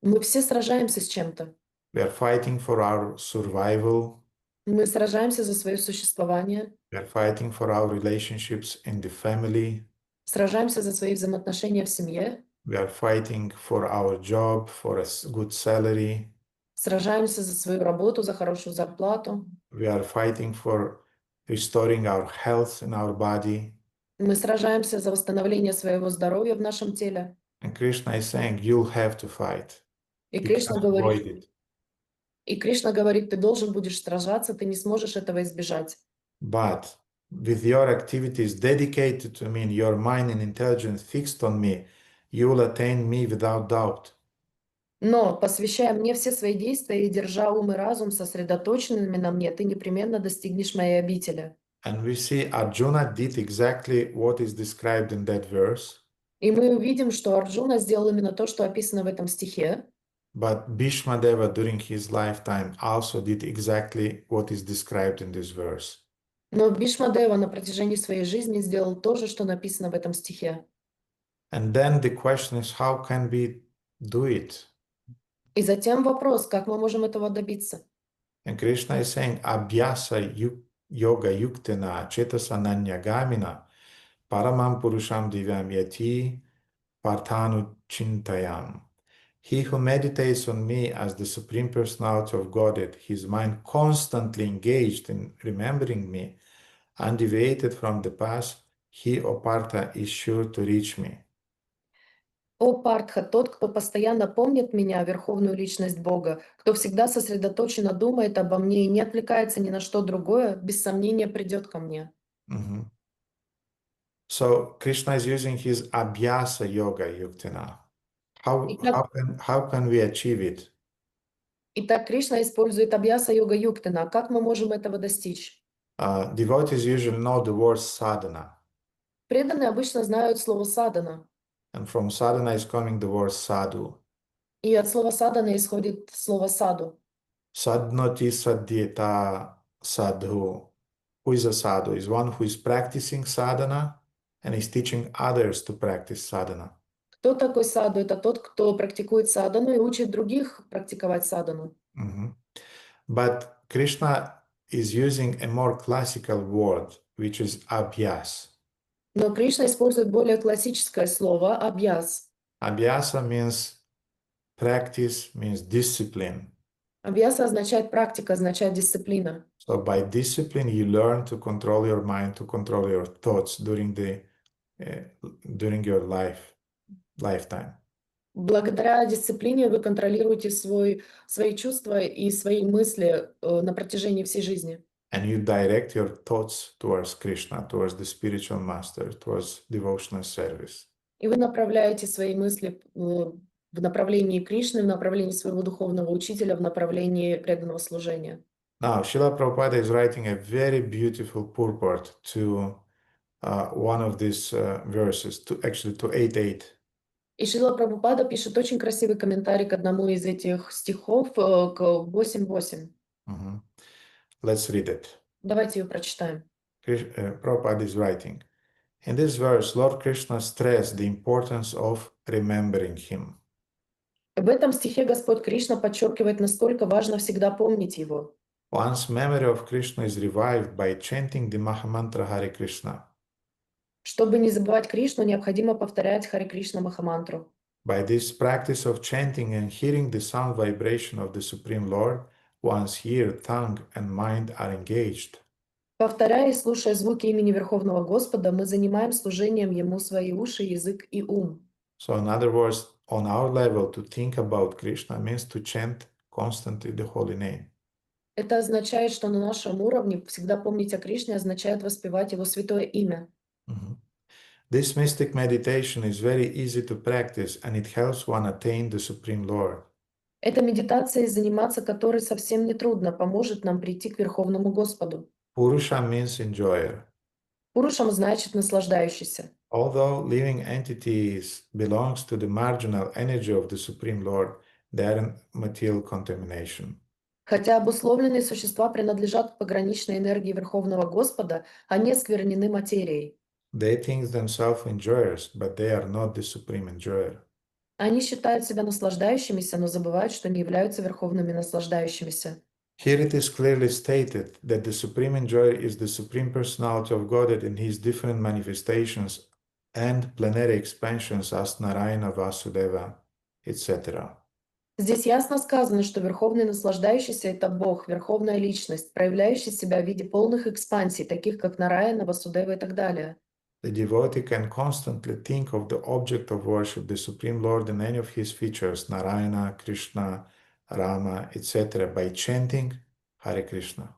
Мы все сражаемся с чем-то. We are fighting for our survival. Мы сражаемся за свое существование, We are fighting for our relationships in the family. сражаемся за свои взаимоотношения в семье, We are fighting for our job, for a good salary. сражаемся за свою работу, за хорошую зарплату. We are fighting for restoring our health in our body. Мы сражаемся за восстановление своего здоровья в нашем теле. And Krishna is saying, you'll have to fight. И You Кришна cannot avoid говорит, it. ты должен будешь сражаться, ты не сможешь этого избежать. But with your activities dedicated to me, and your mind and intelligence fixed on me, you will attain me without doubt. Но, посвящая мне все свои действия и держа ум и разум сосредоточенными на мне, ты непременно достигнешь моей обители. And we see Arjuna did exactly what is described in that verse. И мы увидим, что Арджуна сделал именно то, что описано в этом стихе. But Bhishmadeva during his lifetime also did exactly what is described in this verse. Но Бхишмадева на протяжении своей жизни сделал то же, что написано в этом стихе. And then the question is, how can we do it? И затем вопрос, как мы можем этого добиться? And Krishna is saying, Abhyasa yoga yuktena chetasananya gamina paramam purusham divyam yati partanu chintayam. He who meditates on me as the Supreme Personality of Godhead, his mind constantly engaged in remembering me, undeviated from the past, he, O Partha, is sure to reach me. О Партха, тот, кто постоянно помнит меня, верховную личность Бога, кто всегда сосредоточенно думает обо мне и не отвлекается ни на что другое, без сомнения придет ко мне. Mhm. So Krishna is using his Abhyasa Yoga Yuktena. How can we achieve it? Итак, Кришна использует абьяса йога юктана. Как мы можем этого достичь? Devotees usually know the word sadhana. Преданные обычно знают слово садана. And from sadhana is coming the word sadhu. И от слова садана исходит слово саду. Sadhnoti sadhyeta sadhu. Who is a sadhu? Is one who is practicing sadhana and is teaching others to practice sadhana. Кто такой саду? Это тот, кто практикует садану и учит других практиковать садану. But Krishna is using a more classical word, which is abhyas. Но Кришна использует более классическое слово абьяс. Abhyasa means practice, means discipline. Абьяса означает практика, означает дисциплина. So by discipline, you learn to control your mind, to control your thoughts during your lifetime. Благодаря дисциплине вы контролируете свои чувства и свои мысли на протяжении всей жизни. And you direct your thoughts towards Krishna, towards the spiritual master, towards devotional service. И вы направляете свои мысли в направлении Кришны, в направлении своего духовного учителя, в направлении преданного служения. Now, Srila Prabhupada is writing a very beautiful purport to one of these verses, to 8.8. И Шрила Прабхупада пишет очень красивый комментарий к одному из этих стихов, к 8.8. Mhm. Let's read it. Давайте ее прочитаем. Prabhupada is writing, in this verse, Lord Krishna stressed the importance of remembering him. В этом стихе Господь Кришна подчеркивает, насколько важно всегда помнить его. One's memory of Krishna is revived by chanting the Mahamantra Hare Krishna. Чтобы не забывать Кришну, необходимо повторять Харе Кришна Махамантру. By this practice of chanting and hearing the sound vibration of the Supreme Lord, one's ear, tongue, and mind are engaged. Повторяя и слушая звуки имени Верховного Господа, мы занимаем служением Ему свои уши, язык и ум. So in other words, on our level, to think about Krishna means to chant constantly the holy name. Это означает, что на нашем уровне всегда помнить о Кришне означает воспевать Его святое имя. Mhm. This mystic meditation is very easy to practice and it helps one attain the Supreme Lord. Эта медитация, заниматься которой совсем нетрудно, поможет нам прийти к Верховному Господу. Purusha means enjoyer. Пурушам значит наслаждающийся. Although living entities belongs to the marginal energy of the Supreme Lord, they are in material contamination. Хотя обусловленные существа принадлежат к пограничной энергии Верховного Господа, они осквернены материей. They think themselves enjoyers, but they are not the supreme enjoyer. Они считают себя наслаждающимися, но забывают, что не являются верховными наслаждающимися. Here it is clearly stated that the supreme enjoyer is the supreme personality of Godhead in his different manifestations and plenary expansions as Narayana, Vasudeva, etc. Здесь ясно сказано, что верховный наслаждающийся — это Бог, верховная личность, проявляющий себя в виде полных экспансий, таких как Нараяна, Васудева и так далее. The devotee can constantly think of the object of worship, the Supreme Lord, and any of his features, Narayana, Krishna, Rama, etc., by chanting Hare Krishna.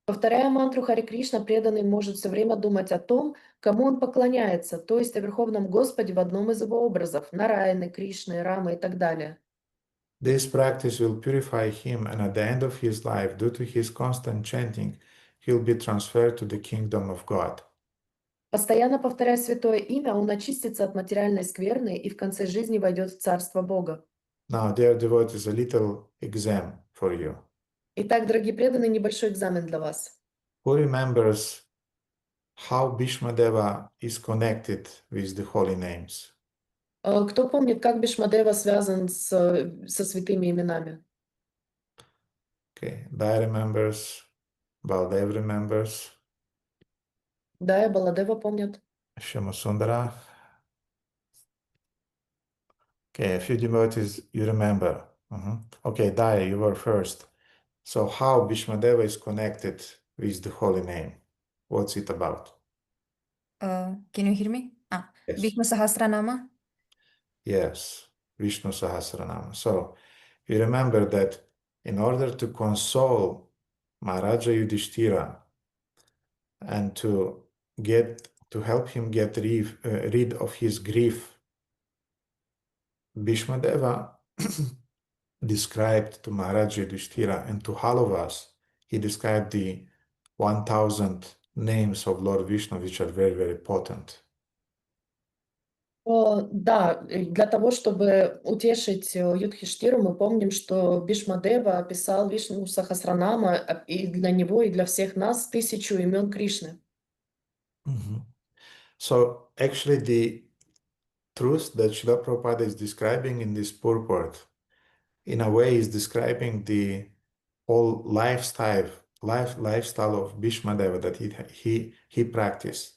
Повторяя мантру Харе Кришна, преданный может все время думать о том, кому он поклоняется, то есть о Верховном Господе в одном из его образов — Нараяны, Кришны, Рамы и так далее. This practice will purify him, and at the end of his life, due to his constant chanting, he will be transferred to the kingdom of God. Постоянно повторяя святое имя, он очистится от материальной скверны и в конце жизни войдет в Царство Бога. Now, dear devotees, a little exam for you. Итак, дорогие преданные, небольшой экзамен для вас. Who remembers how Bhishmadeva is connected with the holy names? Кто помнит, как Бхишмадева связан со святыми именами? Okay, Dai remembers, Baldev remembers, Да, и Баладева помнят. Shyamasundara. Okay, a few devotees you remember. Okay, Dai, you were first. So how Bhishmadeva is connected with the holy name? What's it about? Can you hear me? Yes. Vishnu Sahasranama. Yes, Vishnu Sahasranama. So you remember that in order to console Maharaja Yudhishthira and to help him get rid of his grief, Bhishmadeva described to Maharaja Yudhishthira and to all of us, he described the 1000 names of Lord Vishnu, which are very, very potent. Да, для того, чтобы утешить Юдхиштиру, мы помним, что Бхишмадева описал Вишну Сахасранама и для него, и для всех нас 1000 имен Кришны. So actually the truth that Srila Prabhupada is describing in this purport, in a way, is describing the whole lifestyle of Bhishmadeva that he practiced.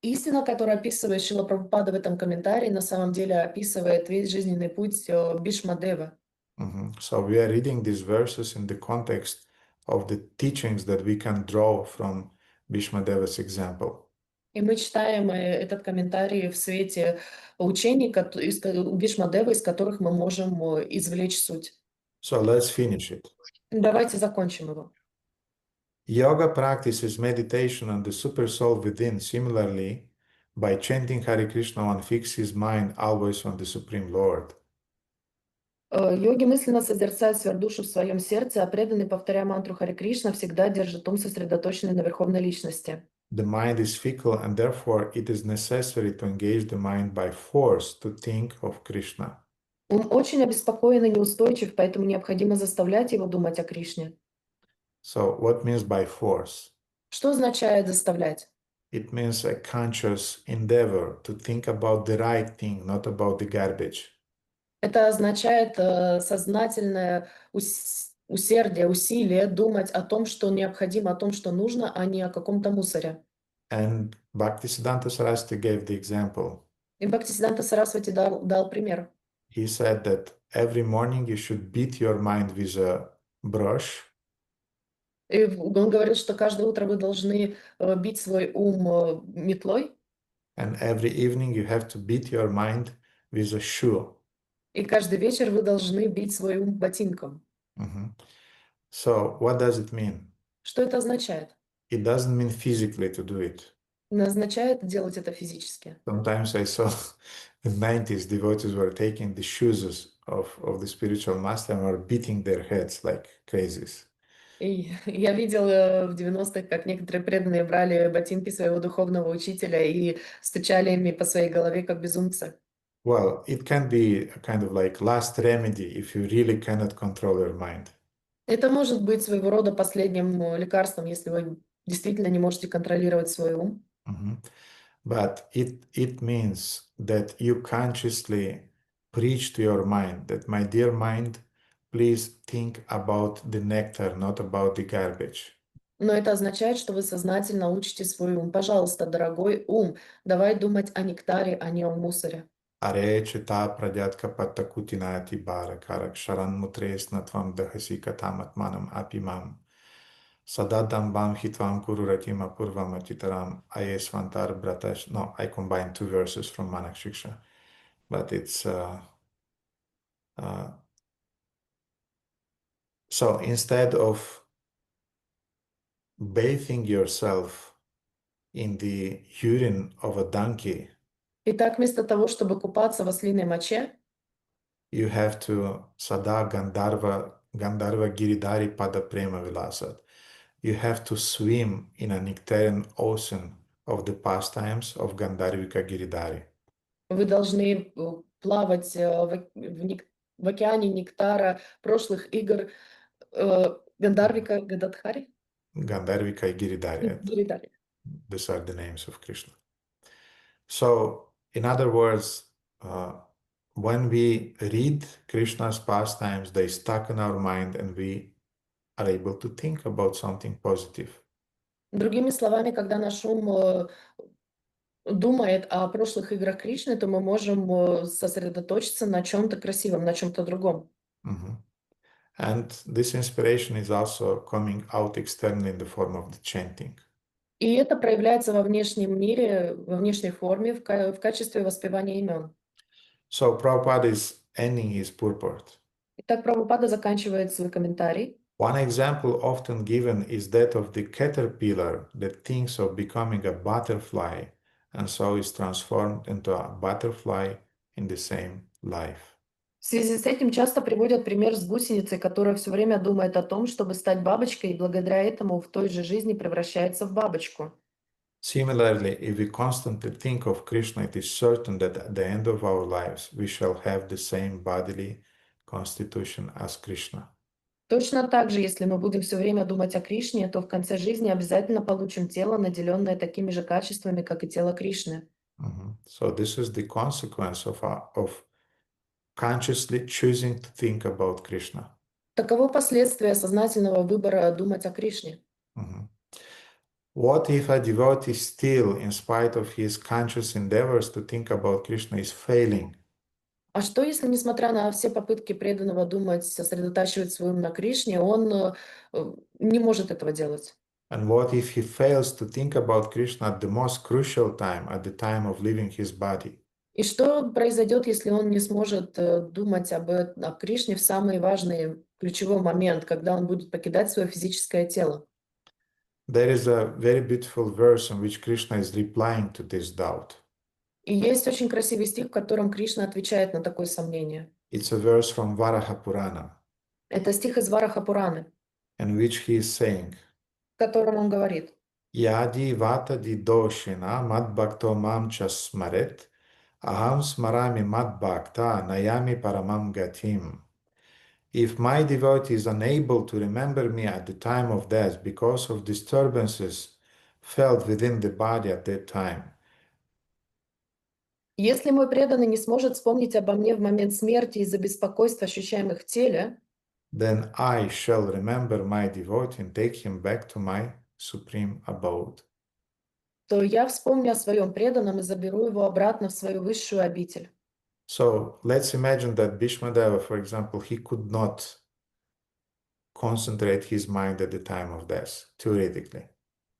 Истина, которую описывает Шрила Прабхупада в этом комментарии, на самом деле описывает весь жизненный путь Бхишмадевы. So we are reading these verses in the context of the teachings that we can draw from Bhishmadeva's example. И мы читаем этот комментарий в свете учений у Бхишмадевы, из которых мы можем извлечь суть. So let's finish it. Давайте закончим его. Yoga practices meditation on the super soul within similarly by chanting Hare Krishna one fix his mind always on the Supreme Lord. Йоги мысленно созерцают сверхдушу в своем сердце, а преданный, повторяя мантру Харе Кришна, всегда держит ум сосредоточенный на Верховной Личности. The mind is fickle and therefore it is necessary to engage the mind by force to think of Krishna. Ум очень обеспокоен и неустойчив, поэтому необходимо заставлять его думать о Кришне. So what means by force? Что означает заставлять? It means a conscious endeavor to think about the right thing, not about the garbage. Это означает сознательное усердие, усилие думать о том, что необходимо, о том, что нужно, а не о каком-то мусоре. And Bhaktisiddhanta Saraswati gave the example. И Бхактисиддханта Сарасвати дал пример. He said that every morning you should beat your mind with a brush, И он говорил, что каждое утро вы должны бить свой ум метлой, and every evening you have to beat your mind with a shoe. и каждый вечер вы должны бить свой ум ботинком. So what does it mean? Что это означает? It doesn't mean physically to do it. Не означает делать это физически. Sometimes I saw in the 90s devotees were taking the shoes of the spiritual master and were beating their heads like crazies. И я видела в 90-х, как некоторые преданные брали ботинки своего духовного учителя и стучали ими по своей голове, как безумцы. Well, it can be a kind of like last remedy if you really cannot control your mind. Это может быть своего рода последним лекарством, если вы действительно не можете контролировать свой ум. But it means that you consciously preach to your mind that, my dear mind, please think about the nectar, not about the garbage. Но это означает, что вы сознательно учите свой ум. Пожалуйста, дорогой ум, давай думать о нектаре, а не о мусоре. Аре чита прадятка паттакутинати бара карак шаран мутрес натвам дахаси катам атманам апимам. Sadadam bam hitvam kururatima purvam atitaram ayesvantar bratash. No, I combine two verses from Manak Shiksha, but it's so instead of bathing yourself in the urine of a donkey, Итак, вместо того, чтобы купаться в ослиной моче, you have to sada Gandharva Giridhari Pada Prema Vilasat. You have to swim in a nectarian ocean of the pastimes of Gandharvika Giridhari. вы должны плавать в океане нектара прошлых игр Гандарвика Гададхари. Gandharvika Giridhari. Гиридхари. These are the names of Krishna. So, in other words, when we read Krishna's pastimes, they stuck in our mind and we are able to think about something positive. Другими словами, когда наш ум думает о прошлых играх Кришны, то мы можем сосредоточиться на чем-то красивом, на чем-то другом. And this inspiration is also coming out externally in the form of the chanting. И это проявляется во внешнем мире, во внешней форме, в качестве воспевания имен. So Prabhupada is ending his purport. Итак, Прабхупада заканчивает свой комментарий. One example often given is that of the caterpillar that thinks of becoming a butterfly and so is transformed into a butterfly in the same life. В связи с этим часто приводят пример с гусеницей, которая все время думает о том, чтобы стать бабочкой, и благодаря этому в той же жизни превращается в бабочку. Similarly, if we constantly think of Krishna, it is certain that at the end of our lives we shall have the same bodily constitution as Krishna. Точно так же, если мы будем все время думать о Кришне, то в конце жизни обязательно получим тело, наделенное такими же качествами, как и тело Кришны. So this is the consequence of consciously choosing to think about Krishna. Таково последствие сознательного выбора думать о Кришне. What if a devotee still, in spite of his conscious endeavors to think about Krishna, is failing? А что, если, несмотря на все попытки преданного думать, сосредотачивать свой ум на Кришне, он не может этого делать? And what if he fails to think about Krishna at the most crucial time, at the time of leaving his body? И что произойдет, если он не сможет думать о Кришне в самый важный, ключевой момент, когда он будет покидать свое физическое тело? There is a very beautiful verse in which Krishna is replying to this doubt. И есть очень красивый стих, в котором Кришна отвечает на такое сомнение. It's a verse from Varaha Purana, Это стих из Вараха Пураны, in which he is saying, в котором он говорит: Yadi vatadi doshina mad bhakto mam chasmaret, aham smarami mad bhakta nayami paramam gatim. If my devotee is unable to remember me at the time of death because of disturbances felt within the body at that time, «Если мой преданный не сможет вспомнить обо мне в момент смерти из-за беспокойств, ощущаемых в теле, then I shall remember my devotee and take him back to my supreme abode». то я вспомню о своем преданном и заберу его обратно в свою высшую обитель. So let's imagine that Bhishmadeva, for example, he could not concentrate his mind at the time of death, theoretically.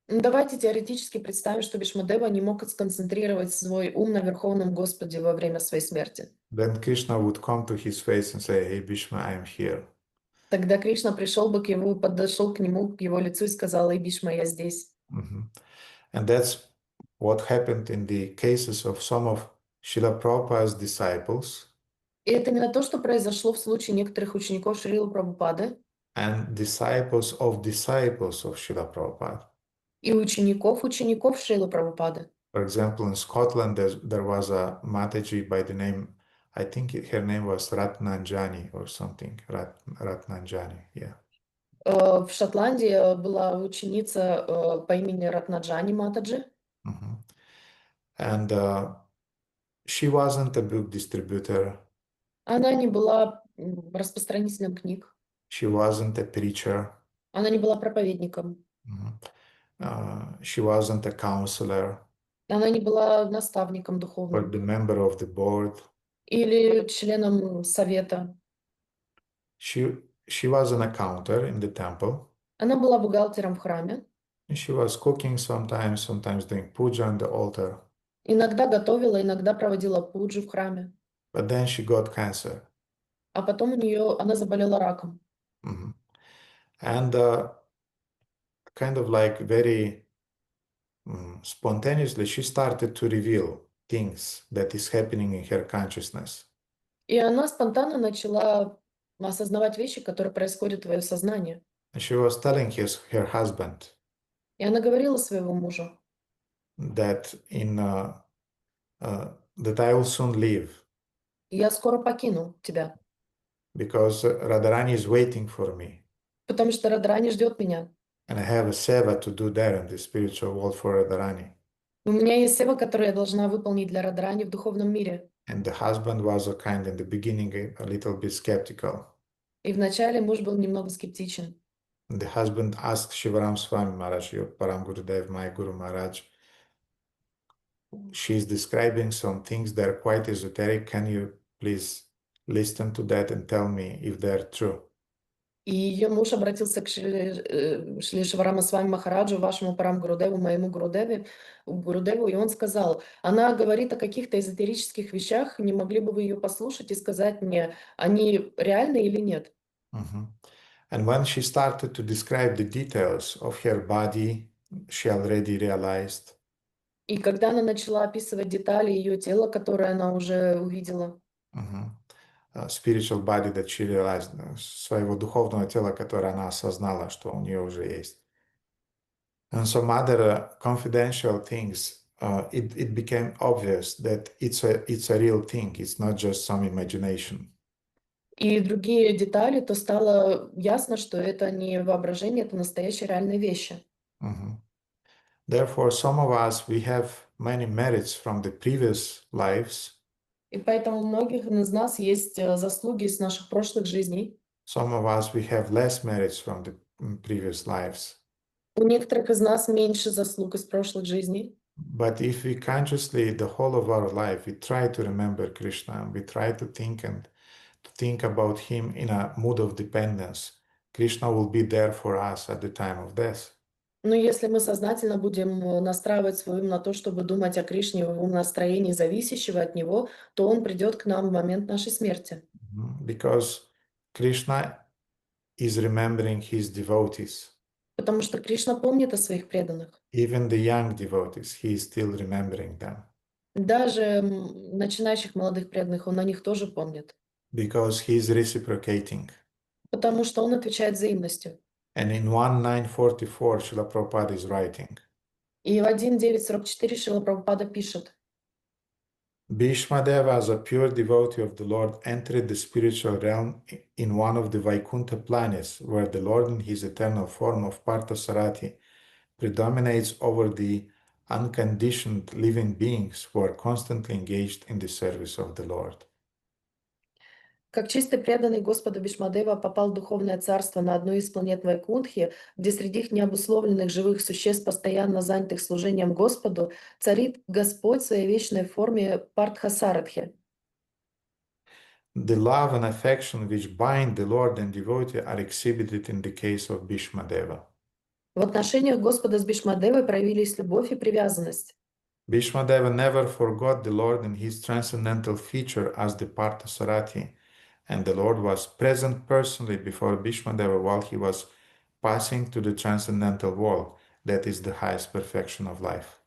Давайте теоретически представим, что Бхишмадева не мог сконцентрировать свой ум на Верховном Господе во время своей смерти. Then Krishna would come to his face and say, Hey Bhishma, I am here. Тогда Кришна пришел бы к нему, подошел к нему, к его лицу и сказал: «Эй, Бхишма, я здесь». And that's what happened in the cases of some of Srila Prabhupada's disciples И это именно то, что произошло в случае некоторых учеников Шрилы Прабхупады and disciples of Srila Prabhupada. и учеников Шрилы Прабхупады. For example, in Scotland, there was a Mataji by the name, I think her name was Ratnanjani or something. Ratnanjani, yeah. В Шотландии была ученица по имени Ратнаджани Матаджи. And she wasn't a book distributor. Она не была распространителем книг. She wasn't a preacher. Она не была проповедником. She wasn't a counselor. Она не была наставником Or духовным the member of the board. или членом совета. She was an accountant in the temple. Она была бухгалтером в храме. And she was cooking sometimes doing puja on the altar. Иногда готовила, иногда проводила пуджу в храме. But then she got cancer. А потом она заболела раком. And kind of like very spontaneously, she started to reveal things that is happening in her consciousness. И она спонтанно начала осознавать вещи, которые происходят в ее сознании. And she was telling her husband И она говорила своему мужу, that that I will soon leave я скоро покину тебя, because Radharani is waiting for me. потому что Радхарани ждет меня. And I have a seva to do there in the spiritual world for Radharani. У меня есть сева, которую я должна выполнить для Радхарани в духовном мире. And the husband was in the beginning a little bit skeptical. И вначале муж был немного скептичен. And the husband asked Shivaram Swami Maharaj, your Param Gurudev, my Guru Maharaj, she's describing some things that are quite esoteric. Can you please listen to that and tell me if they're true? И ее муж обратился к Шри Шиварама Свами Махараджу, вашему Парам Гурудеву, моему Гурудеву, и он сказал: она говорит о каких-то эзотерических вещах, не могли бы вы ее послушать и сказать мне, они реальны или нет? And when she started to describe the details of her body, she already realized И когда она начала описывать детали ее тела, которые она уже увидела, spiritual body that she realized, своего духовного тела, которое она осознала, что у нее уже есть. And some other confidential things, it became obvious that it's a real thing. It's not just some imagination. и другие детали, то стало ясно, что это не воображение, это настоящие реальные вещи. Therefore, some of us, we have many merits from the previous lives. И поэтому у многих из нас есть заслуги из наших прошлых жизней. Some of us, we have less merits from the previous lives. У некоторых из нас меньше заслуг из прошлых жизней. But if we consciously, the whole of our life, we try to remember Krishna, we try to think and to think about him in a mood of dependence, Krishna will be there for us at the time of death. Но если мы сознательно будем настраивать свой ум на то, чтобы думать о Кришне в настроении зависящего от Него, то Он придет к нам в момент нашей смерти. Because Krishna is remembering his devotees. Потому что Кришна помнит о своих преданных. Even the young devotees, he is still remembering them. Даже начинающих молодых преданных Он о них тоже помнит. Because he is reciprocating. Потому что Он отвечает взаимностью. And in 1944, Srila Prabhupada is writing, И в 1.9.44 Шрила Прабхупада пишет: Bhishmadeva, as a pure devotee of the Lord, entered the spiritual realm in one of the Vaikuntha planets, where the Lord in his eternal form of Parthasarati predominates over the unconditioned living beings who are constantly engaged in the service of the Lord. Как чистый преданный Господа Бхишмадева попал в духовное царство на одну из планет Вайкунтхи, где среди их необусловленных живых существ, постоянно занятых служением Господу, царит Господь в своей вечной форме Партхасарадхи. The love and affection which bind the Lord and devotee are exhibited in the case of Bhishmadeva. В отношениях Господа с Бхишмадевой проявились любовь и привязанность. Bhishmadeva never forgot the Lord and his transcendental feature as the Parthasarati, and the Lord was present personally before Bhishmadeva while he was passing to the transcendental world, that is the highest perfection of life.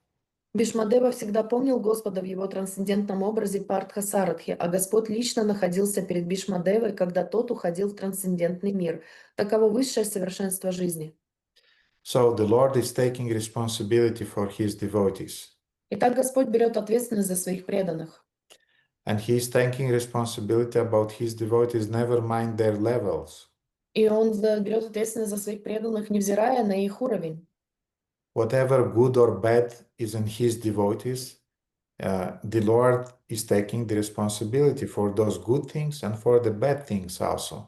Бхишмадева всегда помнил Господа в его трансцендентном образе Партхасарадхи, а Господь лично находился перед Бхишмадевой, когда тот уходил в трансцендентный мир. Таково высшее совершенство жизни. So the Lord is taking responsibility for his devotees. Итак, Господь берет ответственность за своих преданных. And he is taking responsibility about his devotees, never mind their levels. И Он берет ответственность за своих преданных, невзирая на их уровень. Whatever good or bad is in his devotees, the Lord is taking the responsibility for those good things and for the bad things also.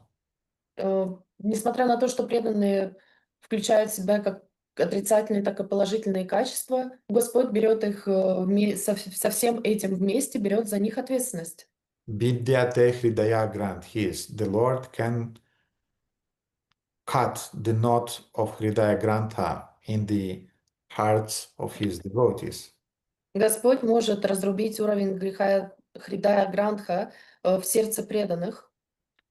Несмотря на то, что преданные включают в себя как отрицательные, так и положительные качества, Господь берет их со всем этим вместе, берет за них ответственность. Vidyate Hridaya Grant, the Lord can cut the knot of Hridaya Grantha in the hearts of his devotees. Господь может разрубить уровень греха Хридая Грантха в сердце преданных,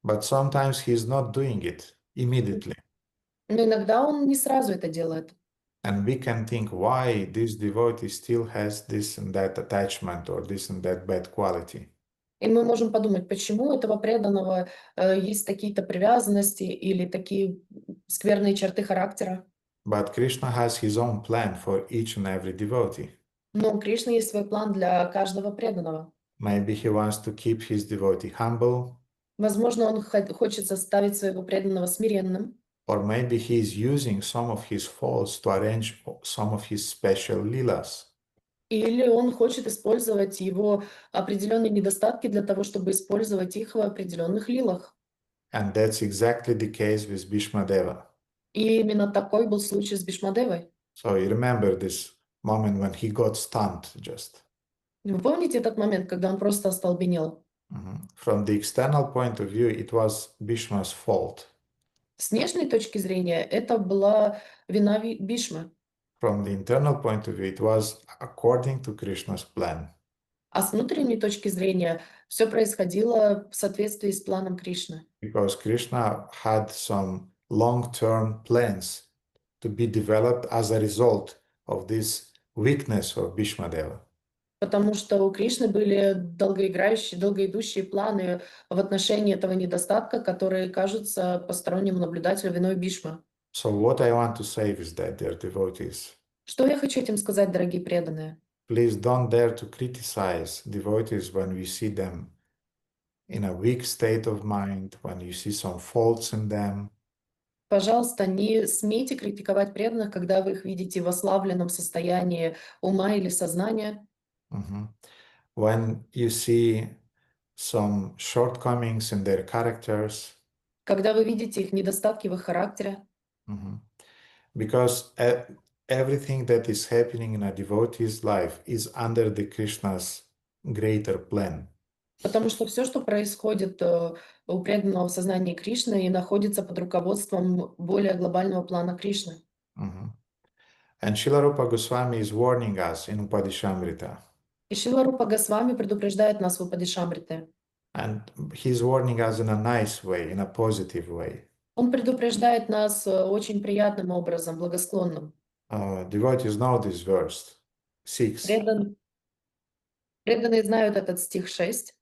But sometimes he is not doing it immediately. но иногда Он не сразу это делает. And we can think why this devotee still has this and that attachment or this and that bad quality. И мы можем подумать, почему у этого преданного есть такие-то привязанности или такие скверные черты характера. But Krishna has his own plan for each and every devotee. Но у Кришны есть свой план для каждого преданного. Maybe he wants to keep his devotee humble, Возможно, он хочет заставить своего преданного смиренным, or maybe he is using some of his faults to arrange some of his special leelas. или он хочет использовать его определенные недостатки для того, чтобы использовать их в определенных лилах. And that's exactly the case with Bhishmadeva. И именно такой был случай с Бхишмадевой. So you remember this moment when he got stunned just. Вы помните этот момент, когда он просто остолбенел? From the external point of view, it was Bhishma's fault. С внешней точки зрения, это была вина Бхишмы. From the internal point of view, it was according to Krishna's plan. А с внутренней точки зрения, все происходило в соответствии с планом Кришны. Because Krishna had some long-term plans to be developed as a result of this weakness of Bhishmadeva. Потому что у Кришны были долгоидущие планы в отношении этого недостатка, которые кажутся постороннему наблюдателю виной Бхишмы. So what I want to say is that, dear devotees, Что я хочу этим сказать, дорогие преданные? please don't dare to criticize devotees when we see them in a weak state of mind, when you see some faults in them. Пожалуйста, не смейте критиковать преданных, когда вы их видите в ослабленном состоянии ума или сознания. When you see some shortcomings in their characters. Когда вы видите их недостатки в их характере. Because everything that is happening in a devotee's life is under the Krishna's greater plan. Потому что все, что происходит у преданного в сознании Кришны, и находится под руководством более глобального плана Кришны. Mhm. And Srila Rupa Goswami is warning us in Upadishamrita. И Шрила Рупа Госвами предупреждает нас в Упадишамрите. And he's warning us in a nice way, in a positive way. Он предупреждает нас очень приятным образом, благосклонным. Devotees know this verse, 6. Преданные знают этот стих 6.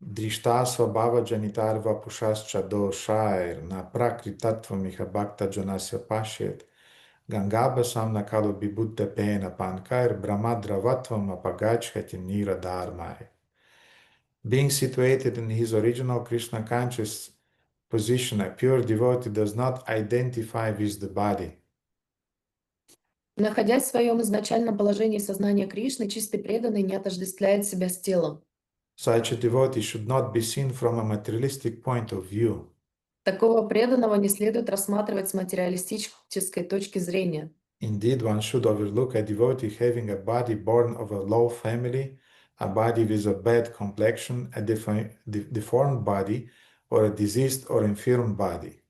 Drishta svabhava janitar vapushascha doshair na prakritatvam iha bhakta janasya pashet gangabasam nakalo bibutta pena pankair brahmadravatvam apagachhati nira dharmai. Being situated in his original Krishna conscious position, a pure devotee does not identify with the body. Находясь в своем изначальном положении сознания Кришны, чистый преданный не отождествляет себя с телом. Such a devotee should not be seen from a materialistic point of view. Такого преданного не следует рассматривать с материалистической точки зрения. Indeed, one should overlook a devotee having a body born of a low family, a body with a bad complexion, a deformed body, or a diseased or infirm body.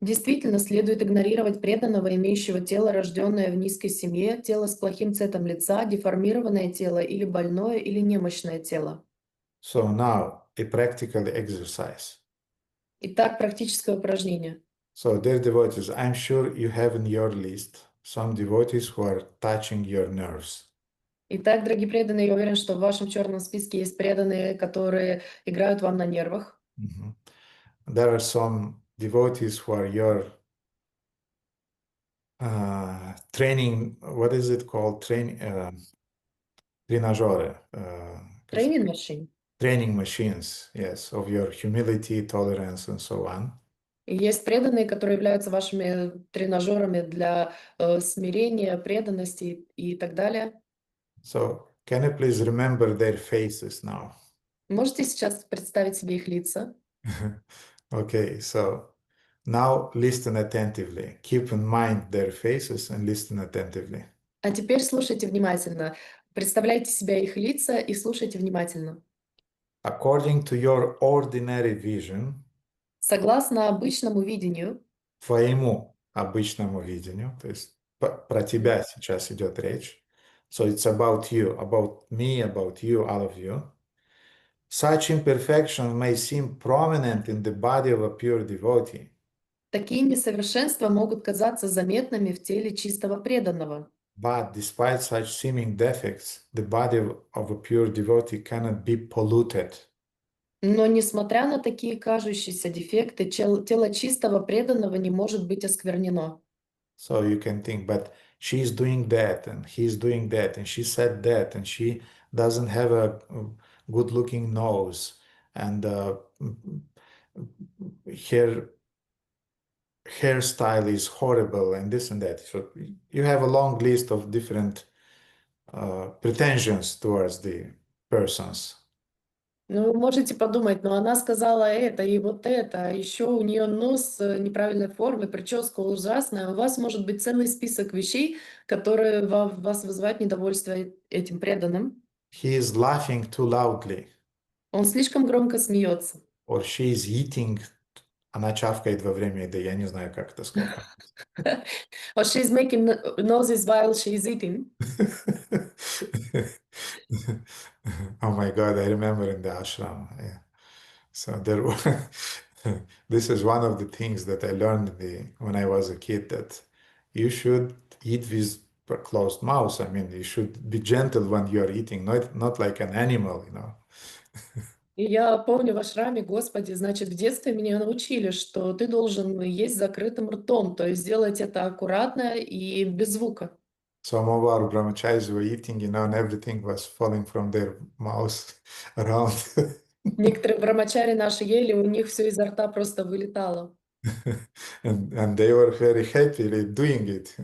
Действительно, следует игнорировать преданного, имеющего тело, рожденное в низкой семье, тело с плохим цветом лица, деформированное тело или больное или немощное тело. So now, a practical exercise. Итак, практическое упражнение. So, dear devotees, I'm sure you have in your list some devotees who are touching your nerves. Итак, дорогие преданные, я уверен, что в вашем черном списке есть преданные, которые играют вам на нервах. Mhm. There are some devotees who are your training, what is it called? Тренажеры. Тренинг машин. Training machines, yes, of your humility, tolerance, and so on. И есть преданные, которые являются вашими тренажерами для смирения, преданности и так далее. So, can you please remember their faces now? Можете сейчас представить себе их лица? Okay, so now listen attentively. Keep in mind their faces and listen attentively. А теперь слушайте внимательно. Представляйте себе их лица и слушайте внимательно. According to your ordinary vision, Согласно обычному видению, твоему обычному видению, то есть про тебя сейчас идет речь. So it's about you, about me, about you, all of you. Such imperfections may seem prominent in the body of a pure devotee. такие несовершенства могут казаться заметными в теле чистого преданного. But despite such seeming defects, the body of a pure devotee cannot be polluted. Но несмотря на такие кажущиеся дефекты, тело чистого преданного не может быть осквернено. So you can think, but she's doing that, and he's doing that, and she said that, and she doesn't have a good-looking nose, and her hairstyle is horrible, and this and that. So you have a long list of different pretensions towards the persons. Ну, вы можете подумать, но она сказала это и вот это, а еще у нее нос неправильной формы, прическа ужасная. У вас может быть целый список вещей, которые вас вызывают недовольство этим преданным. He is laughing too loudly, Он слишком громко смеется. or she is eating. Она чавкает во время еды, я не знаю, как это сказать. Or she's making noises while she's eating. Oh my God, I remember in the ashram. Yeah. So there this is one of the things that I learned when I was a kid, that you should eat with closed mouth. I mean, you should be gentle when you're eating, not like an animal, you know. И я помню в ашраме, Господи, значит, в детстве меня научили, что ты должен есть с закрытым ртом, то есть сделать это аккуратно и без звука. Some of our brahmacharis were eating, you know, and everything was falling from their mouth around. Некоторые брамачари наши ели, у них все изо рта просто вылетало. And they were very happy doing it.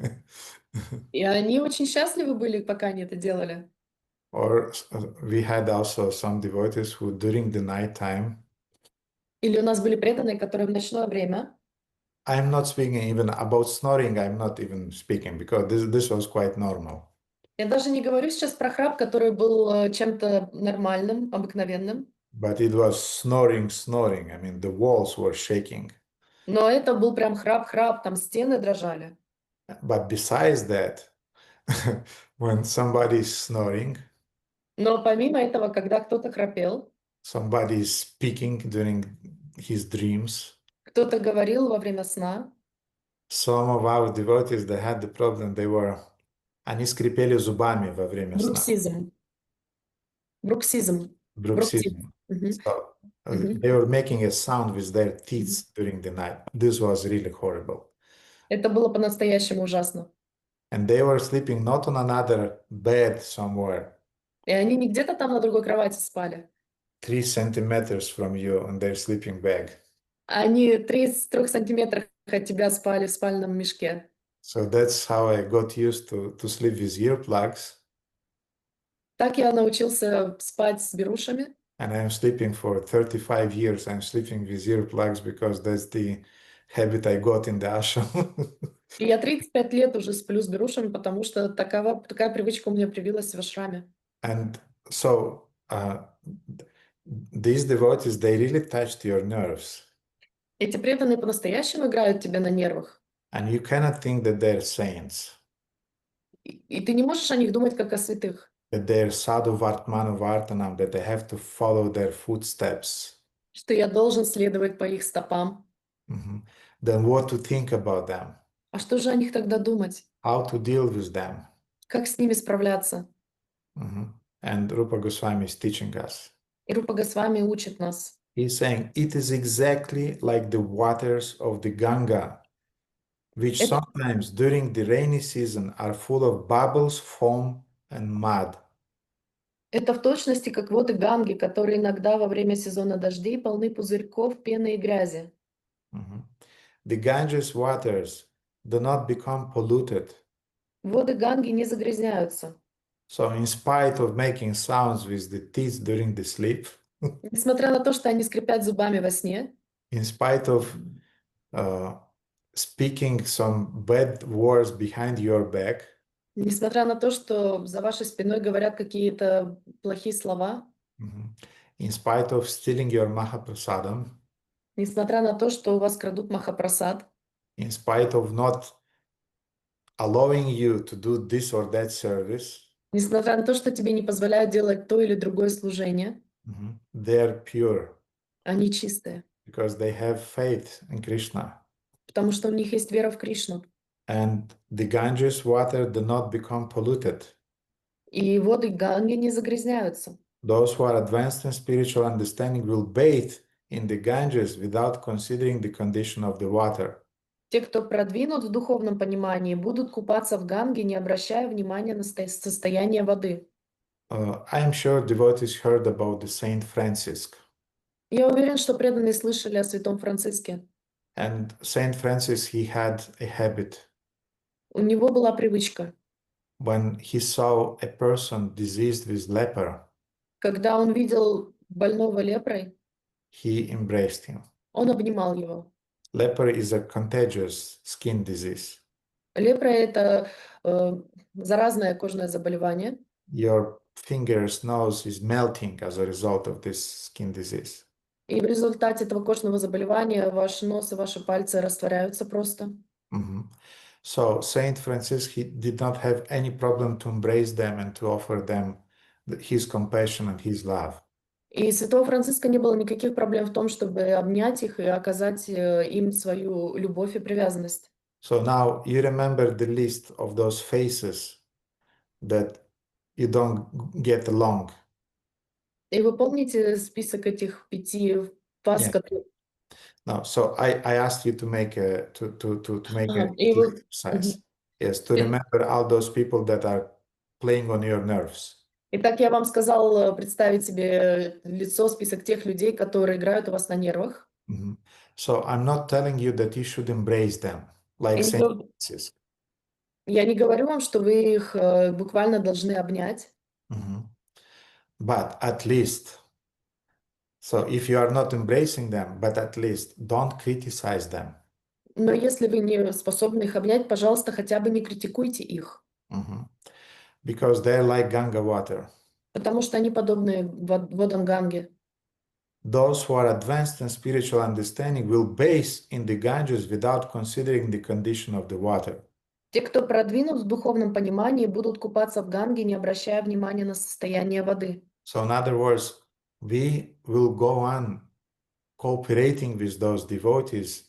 И они очень счастливы были, пока они это делали. Or we had also some devotees who during the night time Или у нас были преданные, которые в ночное время I'm not speaking even about snoring. I'm not even speaking because this was quite normal. Я даже не говорю сейчас про храп, который был чем-то нормальным, обыкновенным, But it was snoring. I mean, the walls were shaking. но это был прям храп-храп, там стены дрожали. But besides that, when somebody is snoring, Но помимо этого, когда кто-то храпел, somebody is speaking during his dreams, кто-то говорил во время сна, some of our devotees, they had the problem, они скрипели зубами во время сна. бруксизм. Бруксизм. Bruxism. Мгм. So Мгм. they were making a sound with their teeth during the night. This was really horrible. Это было по-настоящему ужасно. And they were sleeping not on another bed somewhere, И они не где-то там на другой кровати спали. 3 centimeters from you on their sleeping bag. Они 3 сантиметрах от тебя спали в спальном мешке. So that's how I got used to sleep with earplugs. Так я научился спать с берушами. And I'm sleeping for 35 years. I'm sleeping with earplugs because that's the habit I got in the ashram. И я 35 лет уже сплю с берушами, потому что такая привычка у меня привилась в ашраме. And so these devotees, they really touched your nerves. Эти преданные по-настоящему играют тебе на нервах. And you cannot think that they're saints, И ты не можешь о них думать как о святых. that they're sadhu vartmanu vartanam, that they have to follow their footsteps. Что я должен следовать по их стопам. Mhm. Then what to think about them, А что же о них тогда думать? how to deal with them. Как с ними справляться? Mhm. And Rupa Goswami is teaching us. И Рупа Госвами учит нас. He's saying it is exactly like the waters of the Ganga, which Это, sometimes during the rainy season are full of bubbles, foam, and mud. это в точности как воды Ганги, которые иногда во время сезона дождей полны пузырьков, пены и грязи. Mhm. The Ganges waters do not become polluted. Воды Ганги не загрязняются. So, in spite of making sounds with the teeth during the sleep, Несмотря на то, что они скрипят зубами во сне, in spite of uh, speaking some bad words behind your back, несмотря на то, что за вашей спиной говорят какие-то плохие слова, mhm, in spite of stealing your Mahaprasadam, несмотря на то, что у вас крадут Махапрасад, in spite of not allowing you to do this or that service, несмотря на то, что тебе не позволяют делать то или другое служение, they're pure они чистые, because they have faith in Krishna. потому что у них есть вера в Кришну. And the Ganges water do not become polluted. И воды Ганги не загрязняются. Those who are advanced in spiritual understanding will bathe in the Ganges without considering the condition of the water. Те, кто продвинут в духовном понимании, будут купаться в Ганге, не обращая внимания на состояние воды. I'm sure devotees heard about the Saint Francis. Я уверен, что преданные слышали о святом Франциске. And Saint Francis, he had a habit. У него была привычка. When he saw a person diseased with leper, Когда он видел больного лепрой, he embraced him. он обнимал его. Leper is a contagious skin disease. Лепра – это заразное кожное заболевание. Your fingers, nose is melting as a result of this skin disease. И в результате этого кожного заболевания ваш нос и ваши пальцы растворяются просто. So Saint Francis, he did not have any problem to embrace them and to offer them his compassion and his love. И святого Франциска не было никаких проблем в том, чтобы обнять их и оказать им свою любовь и привязанность. So now you remember the list of those faces that you don't get along. И вы помните список этих 5 фаз, Yeah. которые... No, so I asked you to make a И вы... exercise. Yes, to remember all those people that are playing on your nerves. Итак, я вам сказал представить себе лицо, список тех людей, которые играют у вас на нервах. So I'm not telling you that you should embrace them like Saint Francis. Я не говорю вам, что вы их буквально должны обнять. But at least, so if you are not embracing them, but at least don't criticize them. Но если вы не способны их обнять, пожалуйста, хотя бы не критикуйте их, Mhm. Because they're like Ganga water. потому что они подобны водам Ганги. Those who are advanced in spiritual understanding will bathe in the Ganges without considering the condition of the water. Те, кто продвинут в духовном понимании, будут купаться в Ганге, не обращая внимания на состояние воды. So in other words, we will go on cooperating with those devotees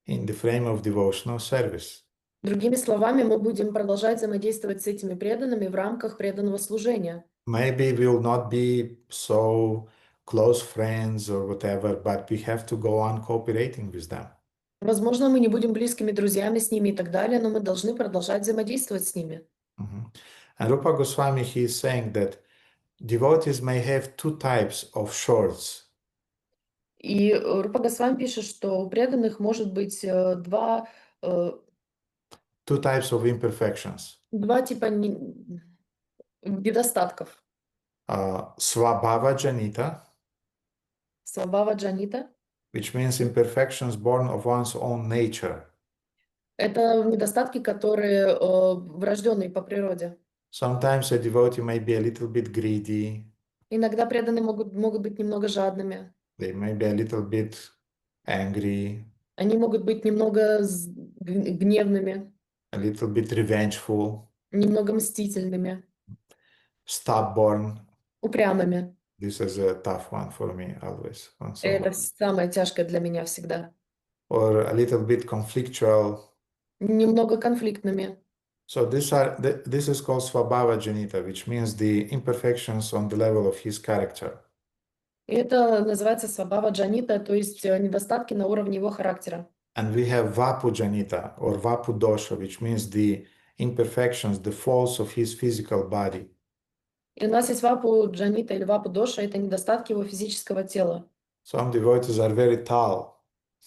in the frame of devotional service. Другими словами, мы будем продолжать взаимодействовать с этими преданными в рамках преданного служения. Maybe we will not be so close friends or whatever, but we have to go on cooperating with them. Возможно, мы не будем близкими друзьями с ними и так далее, но мы должны продолжать взаимодействовать с ними. Mhm. And Rupa Goswami, he is saying that devotees may have two types of shorts. И Рупа Госвами пишет, что у преданных может быть два Two types of imperfections. типа недостатков. Svabhava Janita, Свабхава Джанита which means imperfections born of one's own nature. — это недостатки, которые врожденные по природе. Sometimes a devotee may be a little bit greedy, Иногда преданные могут быть немного жадными. they may be a little bit angry, Они могут быть немного гневными, a little bit revengeful, немного мстительными, stubborn. упрямыми. This is a tough one for me always. When Это someone, самое тяжкое для меня всегда. or a little bit conflictual. Немного конфликтными. So this is called Svabhava Janita, which means the imperfections on the level of his character. И это называется свабхава джанита, то есть недостатки на уровне его характера. And we have Vapu Janita or Vapu Dosha, which means the imperfections, the faults of his physical body. И у нас есть вапу джанита или вапу доша, это недостатки его физического тела. Some devotees are very tall,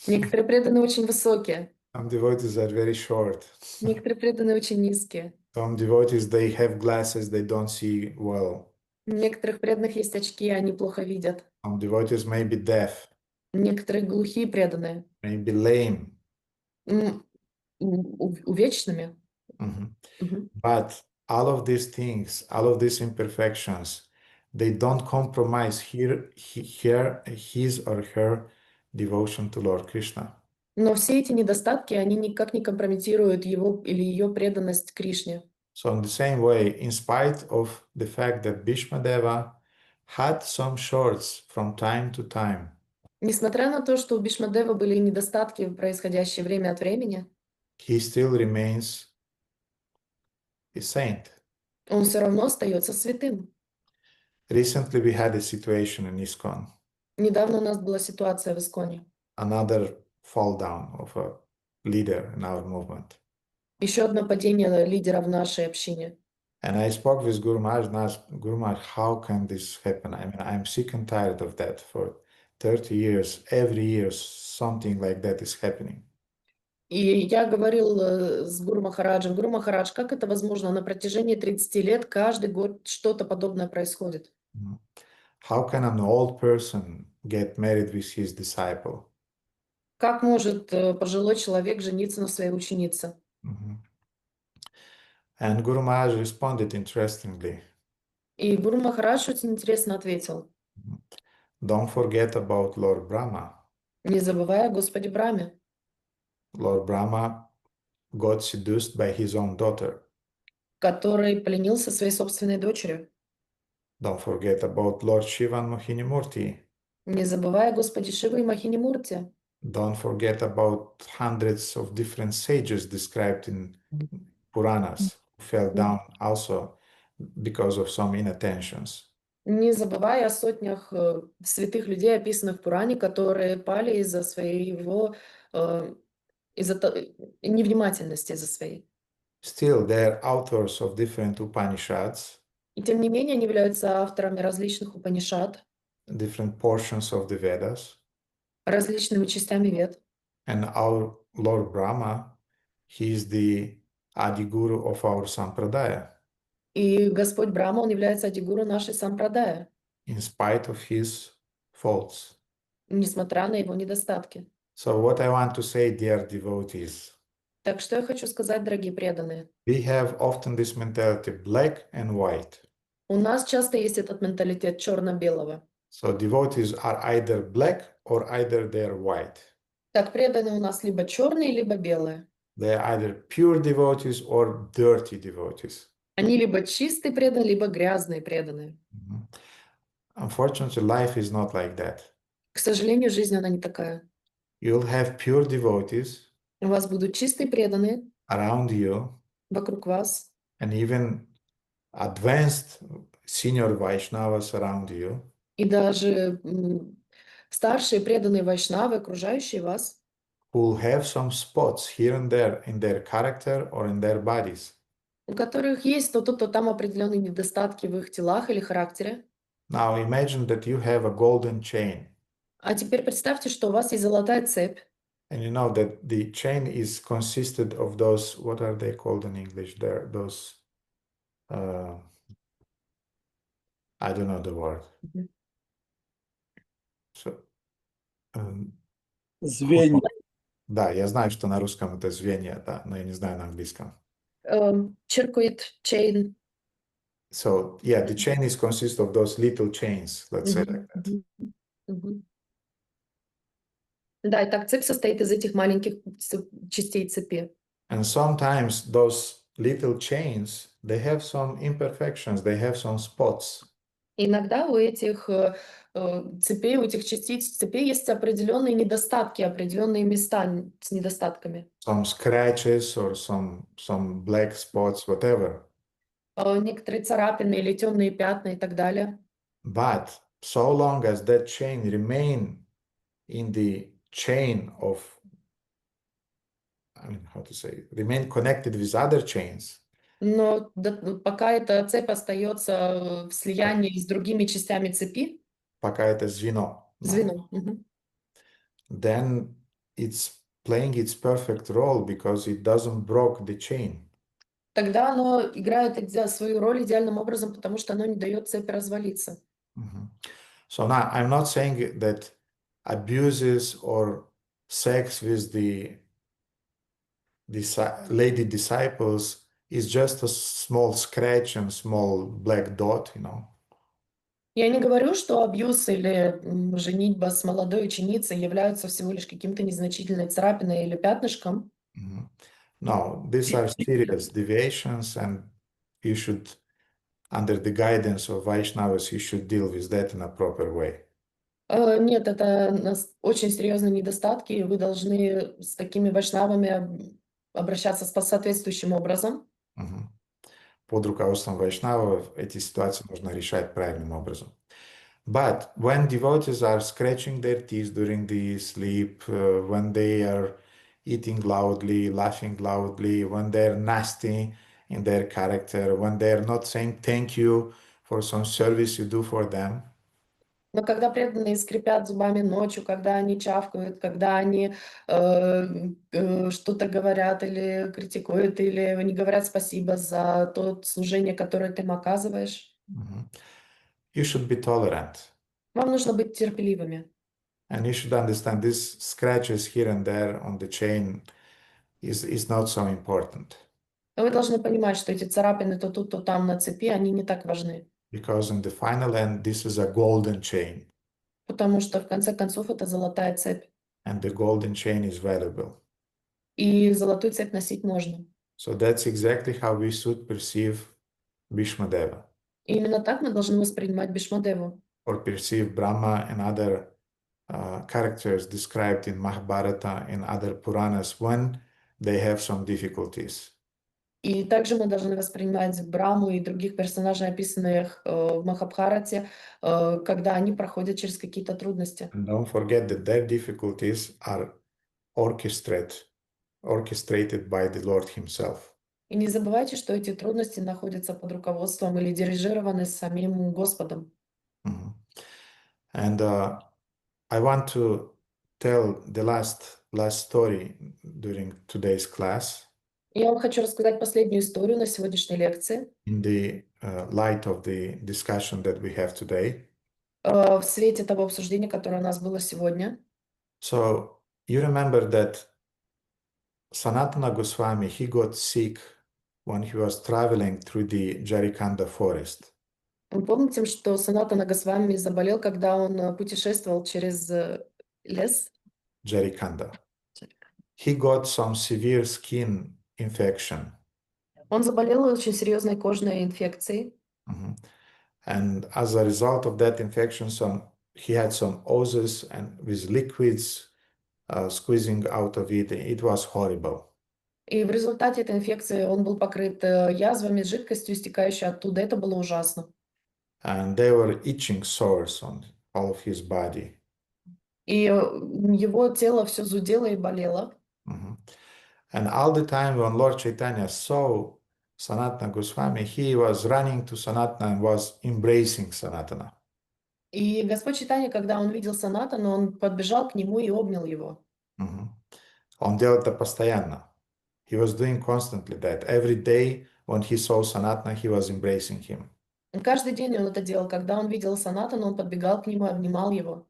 Некоторые преданные очень высокие, some devotees are very short. некоторые преданные очень низкие. Some devotees, they have glasses, they don't see well. У некоторых преданных есть очки, они плохо видят. Some devotees may be deaf, Некоторые глухие преданные, may be lame. увечными. Mhm. Мгм. But all of these things, all of these imperfections, they don't compromise his or her devotion to Lord Krishna. Но все эти недостатки, они никак не компрометируют его или ее преданность Кришне. So in the same way, in spite of the fact that Bhishmadeva had some shorts from time to time, Несмотря на то, что у Бхишмадевы были недостатки, происходящие время от времени, he still remains a saint. он все равно остается святым. Recently, we had a situation in ISKCON, Недавно у нас была ситуация в Исконе. another fall down of a leader in our movement. Еще одно падение лидера в нашей общине. And I spoke with Guru Maharaj and asked, Guru Maharaj, how can this happen? I mean, I'm sick and tired of that. For 30 years, every year, something like that is happening. И я говорил с Гуру Махараджем: Гуру Махарадж, как это возможно? На протяжении 30 лет каждый год что-то подобное происходит. Mhm. How can an old person get married with his disciple? Как может пожилой человек жениться на своей ученице? Mhm. And Guru Maharaj responded interestingly. И Гуру Махарадж очень интересно ответил: Don't forget about Lord Brahma. не забывай о Господе Брахме. Lord Brahma got seduced by his own daughter. Который пленился своей собственной дочерью. Don't forget about Lord Shiva and Mohini Murti. Не забывай о Господе Шиве и Махини Мурти. Don't forget about hundreds of different sages described in Puranas who fell down also because of some inattentions. Не забывай о сотнях святых людей, описанных в Пуране, которые пали из-за своего невнимательности из-за своей. Still, they're authors of different Upanishads, И тем не менее они являются авторами различных Упанишад, different portions of the Vedas, различными частями Вед. and our Lord Brahma, he is the Adiguru of our Sampradaya, И Господь Брахма, он является адигуру нашей сампрадая, in spite of his faults. несмотря на его недостатки. So what I want to say, dear devotees, Так что я хочу сказать, дорогие преданные. we have often this mentality black and white. У нас часто есть этот менталитет черно-белого. So devotees are either black or either they're white. Так, преданные у нас либо черные, либо белые. They're either pure devotees or dirty devotees. Они либо чистые преданные, либо грязные преданные. Mhm. Unfortunately, life is not like that. К сожалению, жизнь, она не такая. You'll have pure devotees У вас будут чистые преданные around you вокруг вас, and even advanced senior Vaishnavas around you и даже старшие преданные вайшнавы, окружающие вас, who will have some spots here and there in their character or in their bodies. у которых есть то тут, то там определенные недостатки в их телах или характере. Now imagine that you have a golden chain, А теперь представьте, что у вас есть золотая цепь, and you know that the chain is consisted of those, what are they called in English? There, those, I don't know the word. Мгм. So, Звенья. да, я знаю, что на русском это звенья, да, но я не знаю на английском. circuit, chain. So yeah, the chain is consist of those little chains, let's say like that. Мгм, мгм. Да, и так цепь состоит из этих маленьких частей цепи. And sometimes those little chains, they have some imperfections, they have some spots. И иногда у этих цепей, у этих частиц цепей есть определенные недостатки, определенные места с недостатками. Some scratches or some black spots, whatever. Некоторые царапины или темные пятна и так далее. But so long as that chain remain in the chain of, I mean, how to say, remain connected with other chains, Но пока эта цепь остается в слиянии с другими частями цепи, пока это звено, звено, мгм, then it's playing its perfect role because it doesn't broke the chain. тогда оно играет свою роль идеальным образом, потому что оно не дает цепи развалиться. Mhm. So now I'm not saying that abuses or sex with the lady disciples is just a small scratch and small black dot, you know. Я не говорю, что абьюз или женитьба с молодой ученицей являются всего лишь каким-то незначительной царапиной или пятнышком. Mhm. No, these are serious deviations, and you should, under the guidance of Vaishnavas, you should deal with that in a proper way. Нет, это очень серьезные недостатки, и вы должны с такими вайшнавами обращаться соответствующим образом. Мгм. Под руководством Вайшнавов эти ситуации нужно решать правильным образом. But when devotees are scratching their teeth during the sleep, when they are eating loudly, laughing loudly, when they're nasty in their character, when they're not saying thank you for some service you do for them, Но когда преданные скрипят зубами ночью, когда они чавкают, когда они что-то говорят или критикуют, или не говорят спасибо за то служение, которое ты им оказываешь, you should be tolerant. вам нужно быть терпеливыми. And you should understand these scratches here and there on the chain is not so important. Вы должны понимать, что эти царапины то тут, то там на цепи, они не так важны. Because in the final end, this is a golden chain. Потому что, в конце концов, это золотая цепь. And the golden chain is valuable. И золотую цепь носить можно. So that's exactly how we should perceive Bhishmadeva И именно так мы должны воспринимать Бхишмадеву. or perceive Brahma and other characters described in Mahabharata and other Puranas when they have some difficulties. И также мы должны воспринимать Браму и других персонажей, описанных в Махабхарате, когда они проходят через какие-то трудности. And don't forget that their difficulties are orchestrated by the Lord Himself. И не забывайте, что эти трудности находятся под руководством или дирижированы самим Господом. Mhm. And I want to tell the last story during today's class Я вам хочу рассказать последнюю историю на сегодняшней лекции. in the light of the discussion that we have today. В свете того обсуждения, которое у нас было сегодня. So you remember that Sanatana Goswami, he got sick when he was traveling through the Jarikanda forest. Вы помните, что Санатана Госвами заболел, когда он путешествовал через лес? Jarikanda. He got some severe skin infection. Он заболел очень серьезной кожной инфекцией. Mhm. And as a result of that infection, he had some oozes and with liquids squeezing out of it. It was horrible. И в результате этой инфекции он был покрыт язвами, жидкостью, истекающей оттуда. Это было ужасно. And they were itching sores on all of his body. И его тело все зудело и болело. Mhm. And all the time when Lord Chaitanya saw Sanatana Goswami, he was running to Sanatana and was embracing Sanatana. И Господь Чайтанья, когда он видел Санатану, он подбежал к нему и обнял его. Mhm. Он делал это постоянно. He was doing constantly that. Every day when he saw Sanatana, he was embracing him. И каждый день он это делал. Когда он видел Санатану, он подбегал к нему и обнимал его.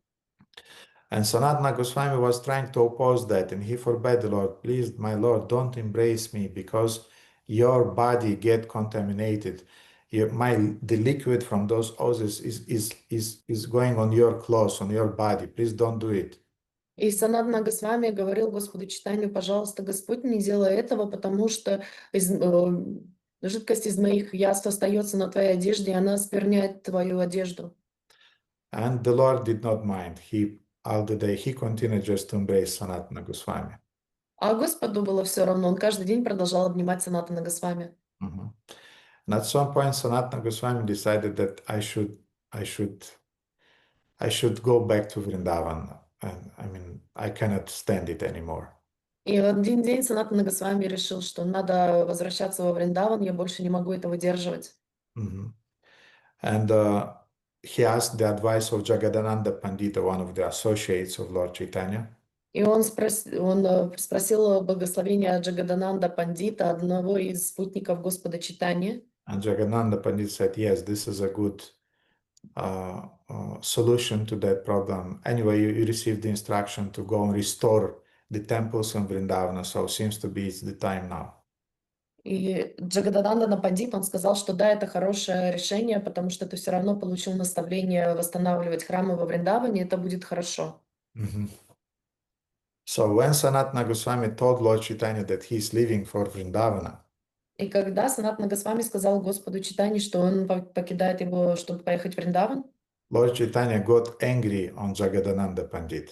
And Sanatana Goswami was trying to oppose that, and he forbade the Lord, please, my Lord, don't embrace me because your body get contaminated. The liquid from those oozes is going on your clothes, on your body. Please don't do it. И Санатана Госвами говорил Господу Чайтанью: пожалуйста, Господь, не делай этого, потому что жидкость из моих язв остается на твоей одежде, и она оскверняет твою одежду. And the Lord did not mind. All the day he continued just to embrace Sanatana Goswami. А Господу было все равно, он каждый день продолжал обнимать Санатана Госвами. Mhm. And at some point, Sanatana Goswami decided that I should go back to Vrindavan. And I mean, I cannot stand it anymore. И в один день Санатана Госвами решил, что надо возвращаться во Вриндаван, я больше не могу это выдерживать. Mhm. And he asked the advice of Jagadananda Pandita, one of the associates of Lord Chaitanya. И он спросил благословения Джагадананда Пандита, одного из спутников Господа Чайтаньи. And Jagadananda Pandit said, yes, this is a good solution to that problem. Anyway, you received the instruction to go and restore the temples in Vrindavana, so seems to be it's the time now. И Джагадананда Пандит, он сказал, что да, это хорошее решение, потому что ты все равно получил наставление восстанавливать храмы во Вриндаване, это будет хорошо. Mhm. So when Sanatana Goswami told Lord Chaitanya that he is leaving for Vrindavana, И когда Санатана Госвами сказал Господу Чайтанье, что он покидает его, чтобы поехать в Вриндаван, Lord Chaitanya got angry on Jagadananda Pandit.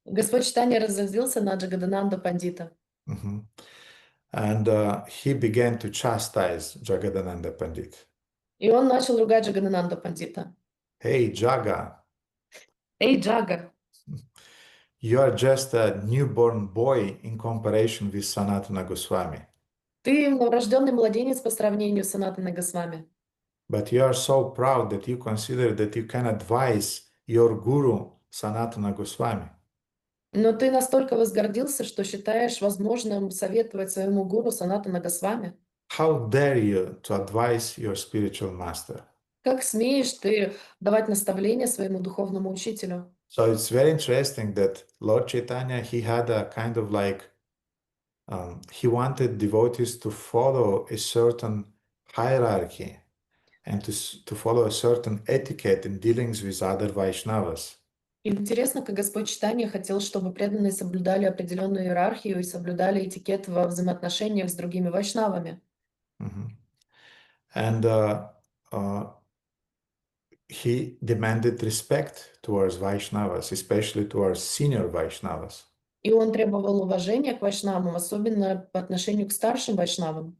Господь Чайтанья разозлился на Джагадананда Пандита. Mhm. And he began to chastise Jagadananda Pandit. И он начал ругать Джагадананда Пандита. Hey, Jaga, Эй, Джага, you are just a newborn boy in comparison with Sanatana Goswami. ты новорожденный младенец по сравнению с Санатаной Госвами. But you are so proud that you consider that you can advise your guru, Sanatana Goswami. Но ты настолько возгордился, что считаешь возможным советовать своему гуру Санатана Госвами. How dare you to advise your spiritual master? Как смеешь ты давать наставления своему духовному учителю? So it's very interesting that Lord Chaitanya, he had a kind of like, he wanted devotees to follow a certain hierarchy and to follow a certain etiquette in dealings with other Vaishnavas. Интересно, как Господь Чайтанья хотел, чтобы преданные соблюдали определенную иерархию и соблюдали этикет во взаимоотношениях с другими вайшнавами. Mhm. And he demanded respect towards Vaishnavas, especially towards senior Vaishnavas. И он требовал уважения к вайшнавам, особенно по отношению к старшим вайшнавам.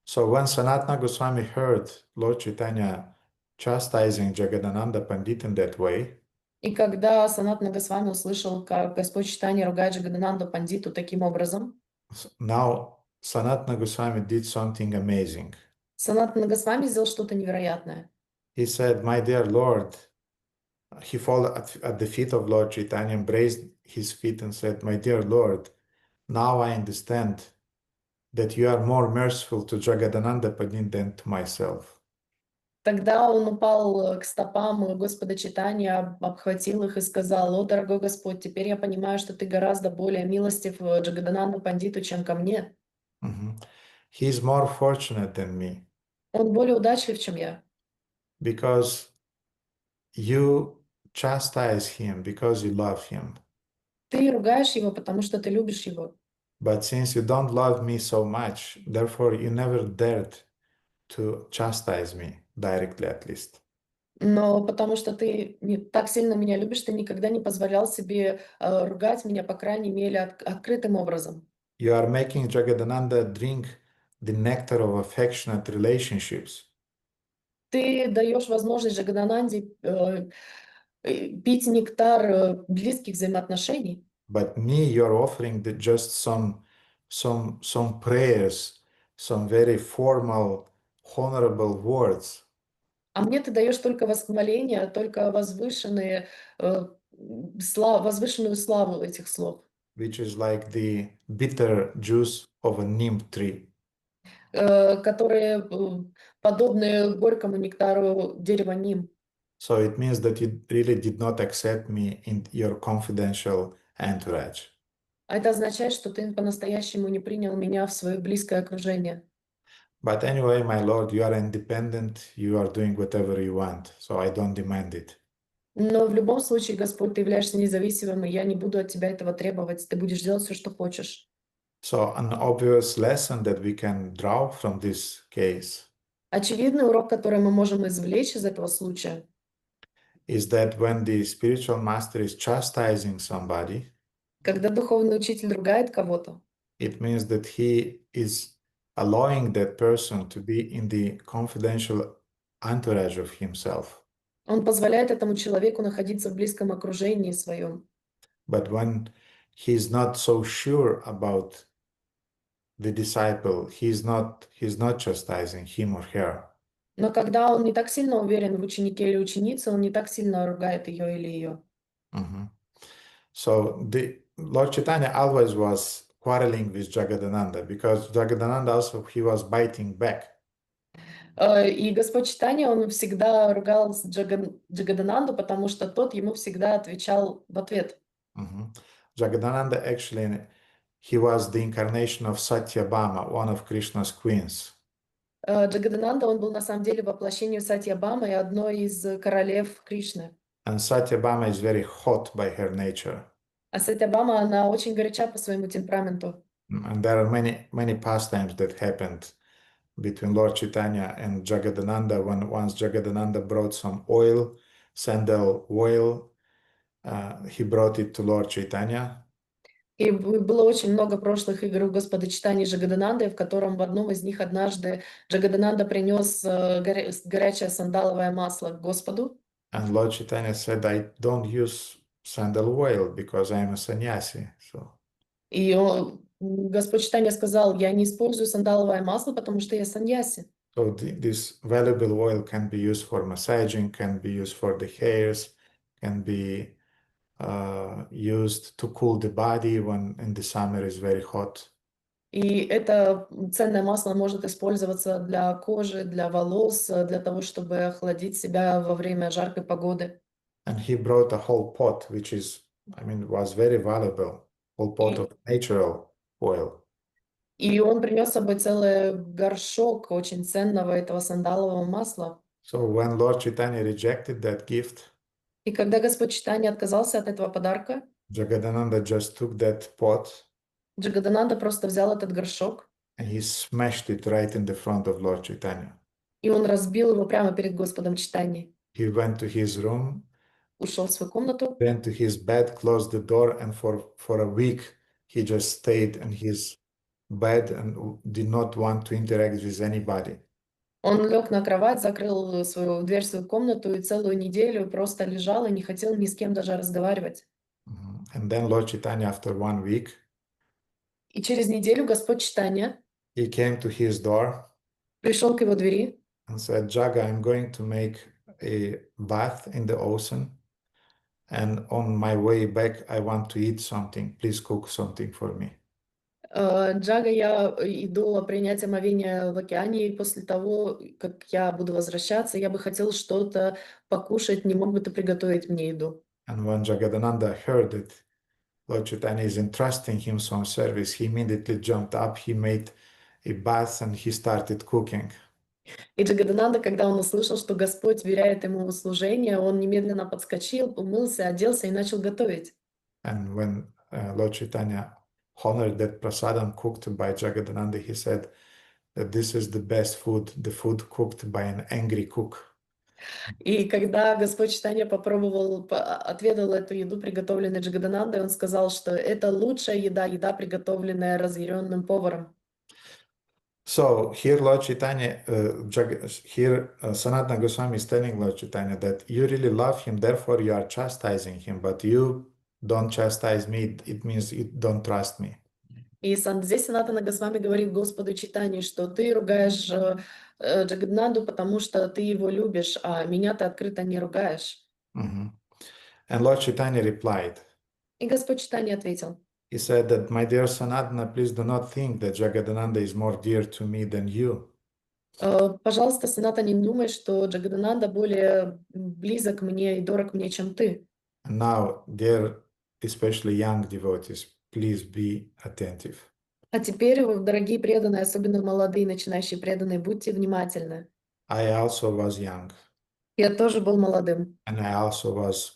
So when Sanatana Goswami heard Lord Chaitanya chastising Jagadananda Pandit in that way, И когда Санатана Госвами услышал, как Господь Чайтанья ругает Джагадананду Пандиту таким образом, now Sanatana Goswami did something amazing. Санатана Госвами сделал что-то невероятное. He said, my dear Lord, he fell at the feet of Lord Chaitanya, embraced his feet and said, my dear Lord, now I understand that you are more merciful to Jagadananda Pandit than to myself. Тогда он упал к стопам Господа Чайтаньи, обхватил их и сказал: «О, дорогой Господь, теперь я понимаю, что ты гораздо более милостив Джагадананда Пандиту, чем ко мне. Mhm. He's more fortunate than me Он более удачлив, чем я, because you chastise him because you love him. ты ругаешь его, потому что ты любишь его. But since you don't love me so much, therefore you never dared to chastise me, directly at least. Но потому что ты не так sильно меня любишь, ты никогда не позволял себе ругать меня, по крайней мере, открытым образом. You are making Jagadananda drink the nectar of affectionate relationships. Ты даешь возможность Джагадананде пить нектар близких взаимоотношений, But me, you're offering just some prayers, some very formal, honorable words, а мне ты даешь только восхваление, только возвышенную славу этих слов, which is like the bitter juice of a neem tree. которые подобны горькому нектару дерева Ним. So it means that you really did not accept me in your confidential entourage. А это означает, что ты по-настоящему не принял меня в свое близкое окружение. But anyway, my lord, you are independent, you are doing whatever you want, so I don't demand it. Но в любом случае, Господь, ты являешься независимым, и я не буду от тебя этого требовать. Ты будешь делать все, что хочешь. So an obvious lesson that we can draw from this case Очевидный урок, который мы можем извлечь из этого случая, is that when the spiritual master is chastising somebody, когда духовный учитель ругает кого-то, it means that he is allowing that person to be in the confidential entourage of himself. он позволяет этому человеку находиться в близком окружении своем. But when he's not so sure about the disciple, he's not chastising him or her. Но когда он не так сильно уверен в ученике или ученице, он не так сильно ругает ее или ее. Mhm. So the Lord Chaitanya always was quarreling with Jagadananda because Jagadananda also he was biting back. И Господь Чайтанья, он всегда ругал Джагадананду, потому что тот ему всегда отвечал в ответ. Mhm. Jagadananda actually he was the incarnation of Satyabhama, one of Krishna's queens. Джагадананда, он был на самом деле воплощением Сатьябамы, одной из королев Кришны. And Satyabhama is very hot by her nature. А Сатьябама, она очень горяча по своему темпераменту. And there are many pastimes that happened between Lord Chaitanya and Jagadananda when once Jagadananda brought some oil, sandal oil, he brought it to Lord Chaitanya. И было очень много прошлых игр у Господа Чайтаньи и Джагадананды, в котором в одном из них однажды Джагадананда принес горячее сандаловое масло к Господу. And Lord Chaitanya said, I don't use sandal oil because I am a sannyasi. So, И Господь Чайтанья сказал: я не использую сандаловое масло, потому что я саньяси. so this valuable oil can be used for massaging, can be used for the hairs, can be used to cool the body when in the summer is very hot. И это ценное масло может использоваться для кожи, для волос, для того, чтобы охладить себя во время жаркой погоды. And he brought a whole pot, which is, I mean, was very valuable, whole pot of natural oil. И он принес с собой целый горшок очень ценного этого сандалового масла. So when Lord Chaitanya rejected that gift, И когда Господь Чайтанья отказался от этого подарка, Jagadananda just took that pot Джагадананда просто взял этот горшок, and he smashed it right in the front of Lord Chaitanya. и он разбил его прямо перед Господом Чайтаньей. He went to his room, Ушел в свою комнату, went to his bed, closed the door, and for a week he just stayed in his bed and did not want to interact with anybody. он лег на кровать, закрыл дверь в свою комнату и целую неделю просто лежал и не хотел ни с кем даже разговаривать. And then Lord Chaitanya, after 1 week, И через неделю Господь Чайтанья he came to his door пришел к его двери and said, Jaga, I'm going to make a bath in the ocean. And on my way back, I want to eat something. Please cook something for me. Джага, я иду принять омовение в океане, и после того, как я буду возвращаться, я бы хотел что-то покушать, не мог бы ты приготовить мне еду? And when Jagadananda heard that Lord Chaitanya is entrusting him some service, he immediately jumped up, he made a bath and he started cooking. И Джагадананда, когда он услышал, что Господь веряет ему служение, он немедленно подскочил, умылся, оделся и начал готовить. And when Lord Chaitanya honored that prasadam cooked by Jagadananda, he said that this is the best food, the food cooked by an angry cook. И когда Господь Чайтанья отведал эту еду, приготовленную Джагаданандой, он сказал, что это лучшая еда, еда, приготовленная разъяренным поваром. So here Lord Chaitanya, Sanatana Goswami is telling Lord Chaitanya that you really love him, therefore you are chastising him, but you don't chastise me, it means you don't trust me. И здесь Санатана Госвами говорит Господу Чайтанье, что ты ругаешь Джагадананду, потому что ты его любишь, а меня ты открыто не ругаешь. Mhm. And Lord Chaitanya replied, И Господь Чайтанья ответил, he said that, my dear Sanatana, please do not think that Jagadananda is more dear to me than you. пожалуйста, Саната, не думай, что Джагадананда более близок мне и дорог мне, чем ты. And now, dear, especially young devotees, please be attentive. А теперь, дорогие преданные, особенно молодые начинающие преданные, будьте внимательны. I also was young, Я тоже был молодым. and I also was,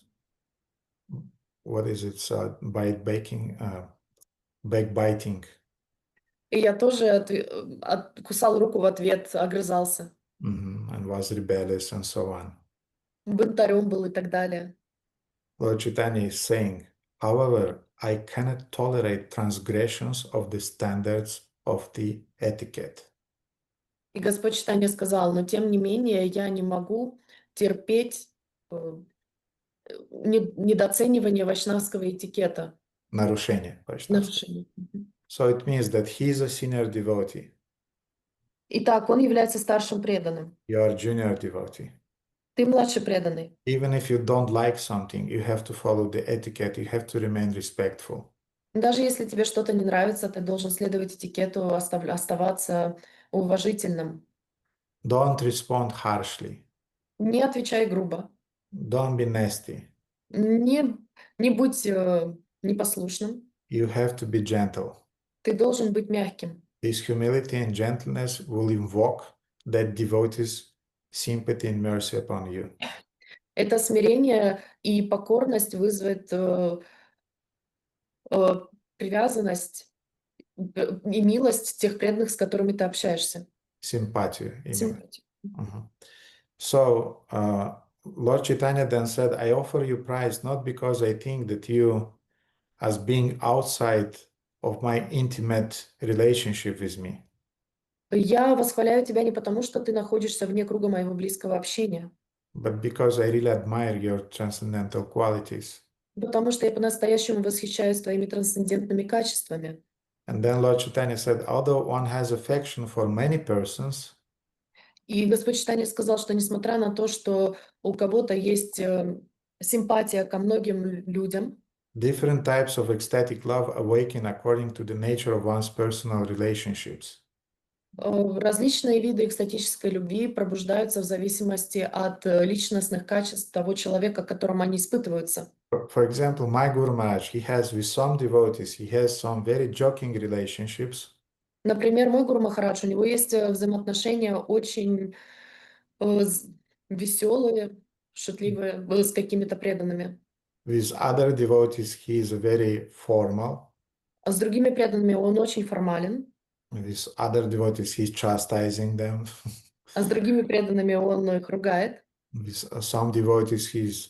what is it, backbiting, И я тоже кусал руку в ответ, огрызался. and was rebellious and so on. Бунтарем был и так далее. Lord Chaitanya is saying, however, I cannot tolerate transgressions of the standards of the etiquette. И Господь Чайтанья сказал, но тем не менее я не могу терпеть недооценивание вайшнавского этикета. Нарушение вайшнавского. Нарушение. So it means that he is a senior devotee, Итак, он является старшим преданным. you are a junior devotee. Ты младший преданный. Even if you don't like something, you have to follow the etiquette, you have to remain respectful. Даже если тебе что-то не нравится, ты должен следовать этикету, оставаться уважительным. Don't respond harshly. Не отвечай грубо. Don't be nasty. Не будь непослушным. You have to be gentle. Ты должен быть мягким. This humility and gentleness will invoke that devotee's sympathy and mercy upon you. Это смирение и покорность вызовет привязанность и милость тех преданных, с которыми ты общаешься. Sympathy. Симпатию. So, Lord Chaitanya then said, I offer you praise not because I think that you, as being outside of my intimate relationship with me, Я восхваляю тебя не потому, что ты находишься вне круга моего близкого общения, but because I really admire your transcendental qualities. потому что я по-настоящему восхищаюсь твоими трансцендентными качествами. And then Lord Chaitanya said, although one has affection for many persons, И Господь Чайтанья сказал, что несмотря на то, что у кого-то есть симпатия ко многим людям, different types of ecstatic love awaken according to the nature of one's personal relationships. различные виды экстатической любви пробуждаются в зависимости от личностных качеств того человека, к которому они испытываются. For example, my Guru Maharaj, he has with some devotees, he has some very joking relationships. Например, мой Гуру Махарадж, у него есть взаимоотношения очень веселые, шутливые с какими-то преданными. With other devotees, he is very formal. А с другими преданными он очень формален, With other devotees, he's chastising them. а с другими преданными он их ругает. With some devotees, he's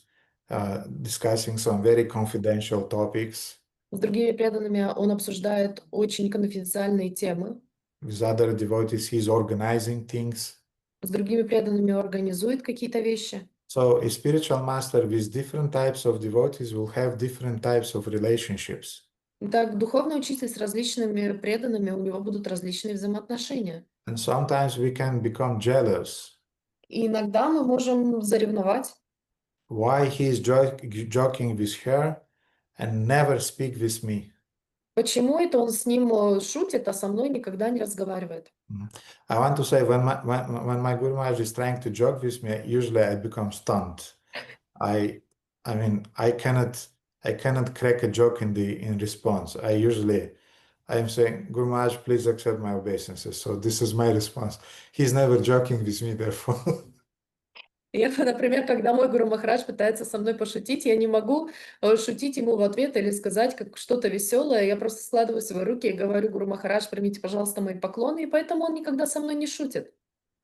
discussing some very confidential topics. С другими преданными он обсуждает очень конфиденциальные темы. With other devotees, he's organizing things. С другими преданными организует какие-то вещи. So a spiritual master with different types of devotees will have different types of relationships. Так, духовный учитель с различными преданными, у него будут различные взаимоотношения. And sometimes we can become jealous. И иногда мы можем заревновать. Why he is joking with her and never speak with me? Почему это он с ним шутит, а со мной никогда не разговаривает? I want to say when my Guru Maharaj is trying to joke with me, usually I become stunned. I I mean I cannot crack a joke in response. I am saying, Guru Maharaj, please accept my obeisances. So this is my response. He's never joking with me, therefore. Я, например, когда мой Гуру Махарадж пытается со мной пошутить, я не могу шутить ему в ответ или сказать как что-то веселое. Я просто складываю свои руки и говорю: Гуру Махарадж, примите, пожалуйста, мои поклоны. И поэтому он никогда со мной не шутит.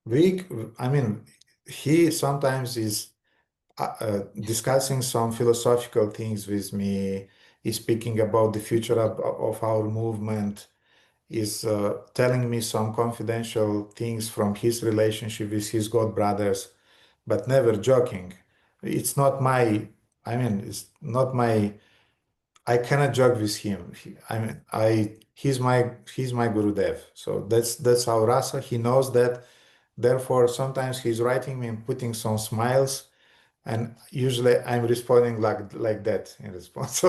I mean, he sometimes is discussing some philosophical things with me. He's speaking about the future of our movement. Is telling me some confidential things from his relationship with his god brothers, but never joking. It's not my, I mean, it's not my, I cannot joke with him. He's my Gurudev. So that's our rasa. He knows that. Therefore, sometimes he's writing me and putting some smiles, and usually I'm responding like that in response.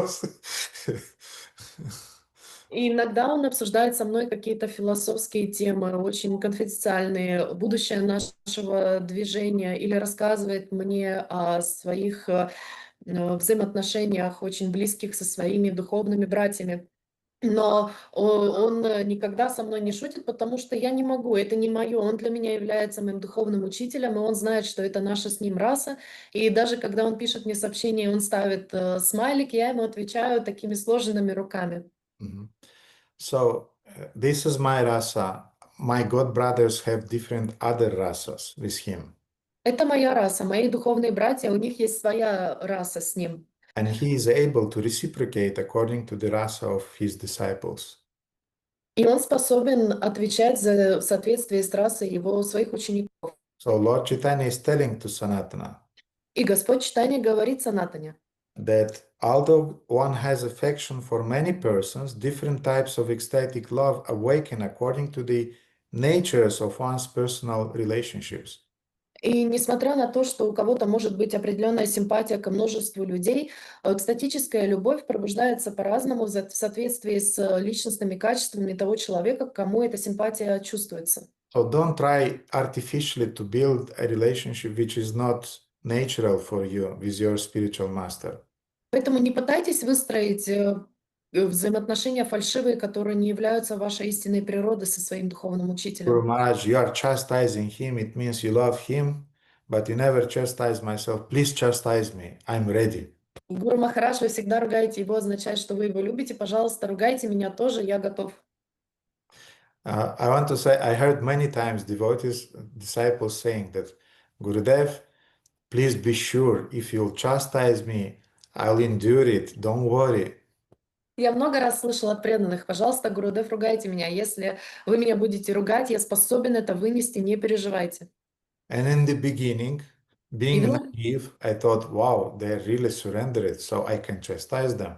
И иногда он обсуждает со мной какие-то философские темы, очень конфиденциальные, будущее нашего движения, или рассказывает мне о своих взаимоотношениях очень близких со своими духовными братьями. Но он никогда со мной не шутит, потому что я не могу, это не мое. Он для меня является моим духовным учителем, и он знает, что это наша с ним раса. И даже когда он пишет мне сообщение, он ставит смайлик, я ему отвечаю такими сложенными руками. So this is my rasa. My god brothers have different other rasas with him. Это моя раса, мои духовные братья, у них есть своя раса с ним. And he is able to reciprocate according to the rasa of his disciples. И он способен отвечать в соответствии с расой его своих учеников. So Lord Chaitanya is telling to Sanatana И Господь Чайтанья говорит Санатане, that although one has affection for many persons, different types of ecstatic love awaken according to the natures of one's personal relationships. и несмотря на то, что у кого-то может быть определенная симпатия ко множеству людей, экстатическая любовь пробуждается по-разному в соответствии с личностными качествами того человека, к кому эта симпатия чувствуется. So don't try artificially to build a relationship which is not natural for you with your spiritual master. Поэтому не пытайтесь выстроить взаимоотношения фальшивые, которые не являются вашей истинной природой со своим духовным Guru учителем. Maharaj, you are chastising him, it means you love him, but you never chastise myself. Please chastise me. I'm ready. Гуру Махарадж, вы всегда ругаете его, означает, что вы его любите. Пожалуйста, ругайте меня тоже, я готов. I want to say, I heard many times devotees, disciples saying that, Gurudev, please be sure, if you'll chastise me, I'll endure it. Don't worry. Я много раз слышала от преданных: пожалуйста, Гурудев, ругайте меня. Если вы меня будете ругать, я способен это вынести, не переживайте. And in the beginning, being И, naive, I thought, wow, they really surrendered, so I can chastise them.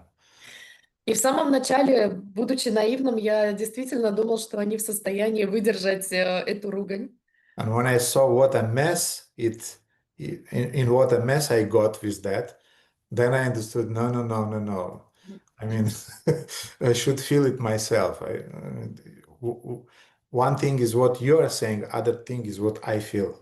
и в самом начале, будучи наивным, я действительно думал, что они в состоянии выдержать эту ругань. And when I saw what a mess in what a mess I got with that, then I understood, no. I mean, I should feel it myself. One thing is what you are saying, other thing is what I feel.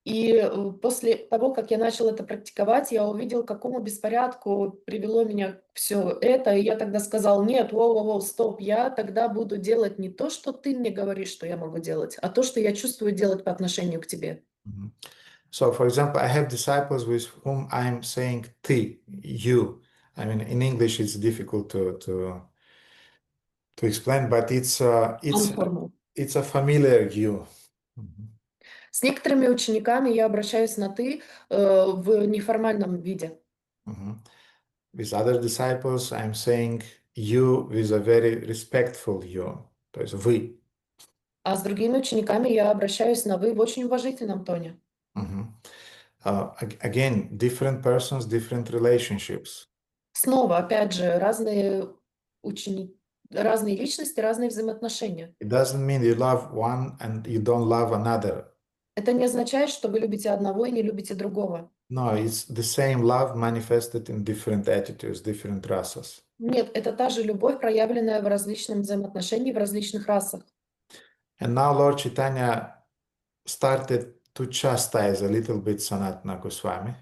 И после того, как я начал это практиковать, я увидел, к какому беспорядку привело меня все это. И я тогда сказал: нет, воу, стоп, я тогда буду делать не то, что ты мне говоришь, что я могу делать, а то, что я чувствую делать по отношению к тебе. So, for example, I have disciples with whom I'm saying "ты", you. I mean, in English, it's difficult to explain, but it's Unformal. a familiar you. С некоторыми учениками я обращаюсь на «ты» в неформальном виде. With other disciples, I'm saying you with a very respectful you. То есть вы. А с другими учениками я обращаюсь на «вы» в очень уважительном тоне. Again, different persons, different relationships. Снова, опять же, разные ученики, разные личности, разные взаимоотношения. It doesn't mean you love one and you don't love another. Это не означает, что вы любите одного и не любите другого. No, it's the same love manifested in different attitudes, different rasas. Нет, это та же любовь, проявленная в различном взаимоотношении, в различных расах. And now Lord Chaitanya started to chastise a little bit Sanatana Goswami.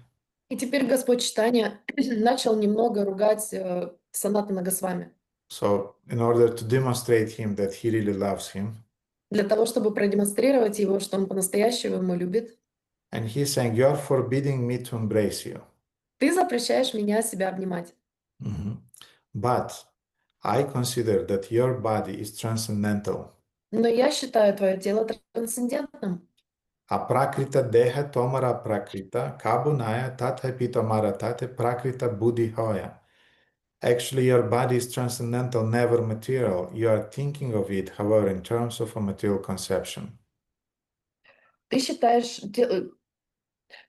И теперь Господь Чайтанья начал немного ругать Санатана Госвами So in order to demonstrate him that he really loves him, для того, чтобы продемонстрировать его, что он по-настоящему ему любит. and he's saying, "You're forbidding me to embrace you." Ты запрещаешь меня себя обнимать. Mhm. But I consider that your body is transcendental. Но я считаю твое тело трансцендентным. Aprakrita deha tomara prakrita, kabunaya tathapi tomara tate prakrita buddhi hoya. Actually, your body is transcendental, never material. You are thinking of it, however, in terms of a material conception. Ты считаешь,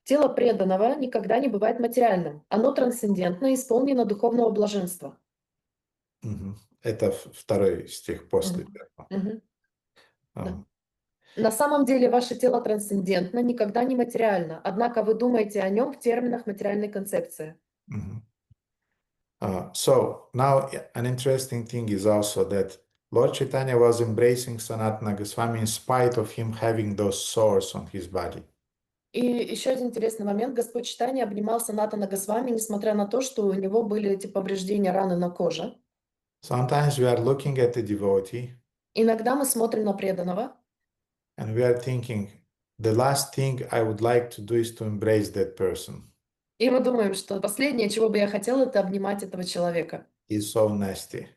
тело преданного никогда не бывает материальным. Оно трансцендентно, исполнено духовного блаженства. Мгм. Это второй стих после первого. Мгм. Да. Ам, На самом деле ваше тело трансцендентно, никогда не материально, однако вы думаете о нем в терминах материальной концепции. mhm. So now an interesting thing is also that Lord Chaitanya was embracing Sanatana Goswami in spite of him having those sores on his body. И еще один интересный момент. Господь Чайтанья обнимал Санатана Госвами, несмотря на то, что у него были эти повреждения, раны на коже. Sometimes we are looking at the devotee Иногда мы смотрим на преданного, and we are thinking, the last thing I would like to do is to embrace that person. и мы думаем, что последнее, чего бы я хотела, это обнимать этого человека. He's so nasty,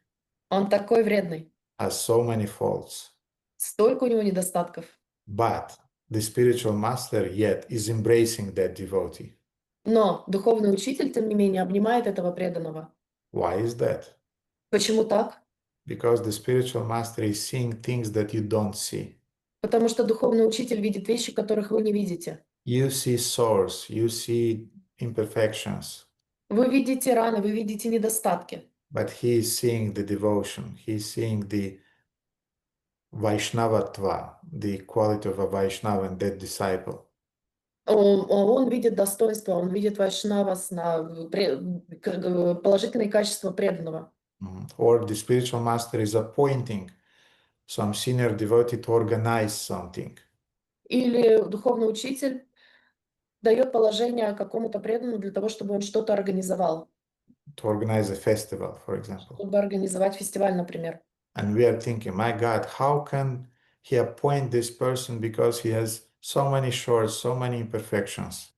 Он такой вредный, has so many faults. столько у него недостатков. But the spiritual master yet is embracing that devotee. Но духовный учитель, тем не менее, обнимает этого преданного. Why is that? Почему так? Because the spiritual master is seeing things that you don't see. Потому что духовный учитель видит вещи, которых вы не видите. You see sores, you see imperfections, Вы видите раны, вы видите недостатки. but he is seeing the devotion, he is seeing the Vaishnavatva, the quality of a Vaishnava and that disciple. Он видит достоинство, он видит положительные качества преданного. Or the spiritual master is appointing some senior devotee to organize something. Или духовный учитель дает положение какому-то преданному для того, чтобы он что-то организовал, To organize a festival, for example. чтобы организовать фестиваль, например. And we are thinking, my God, how can he appoint this person because he has so many shorts, so many imperfections?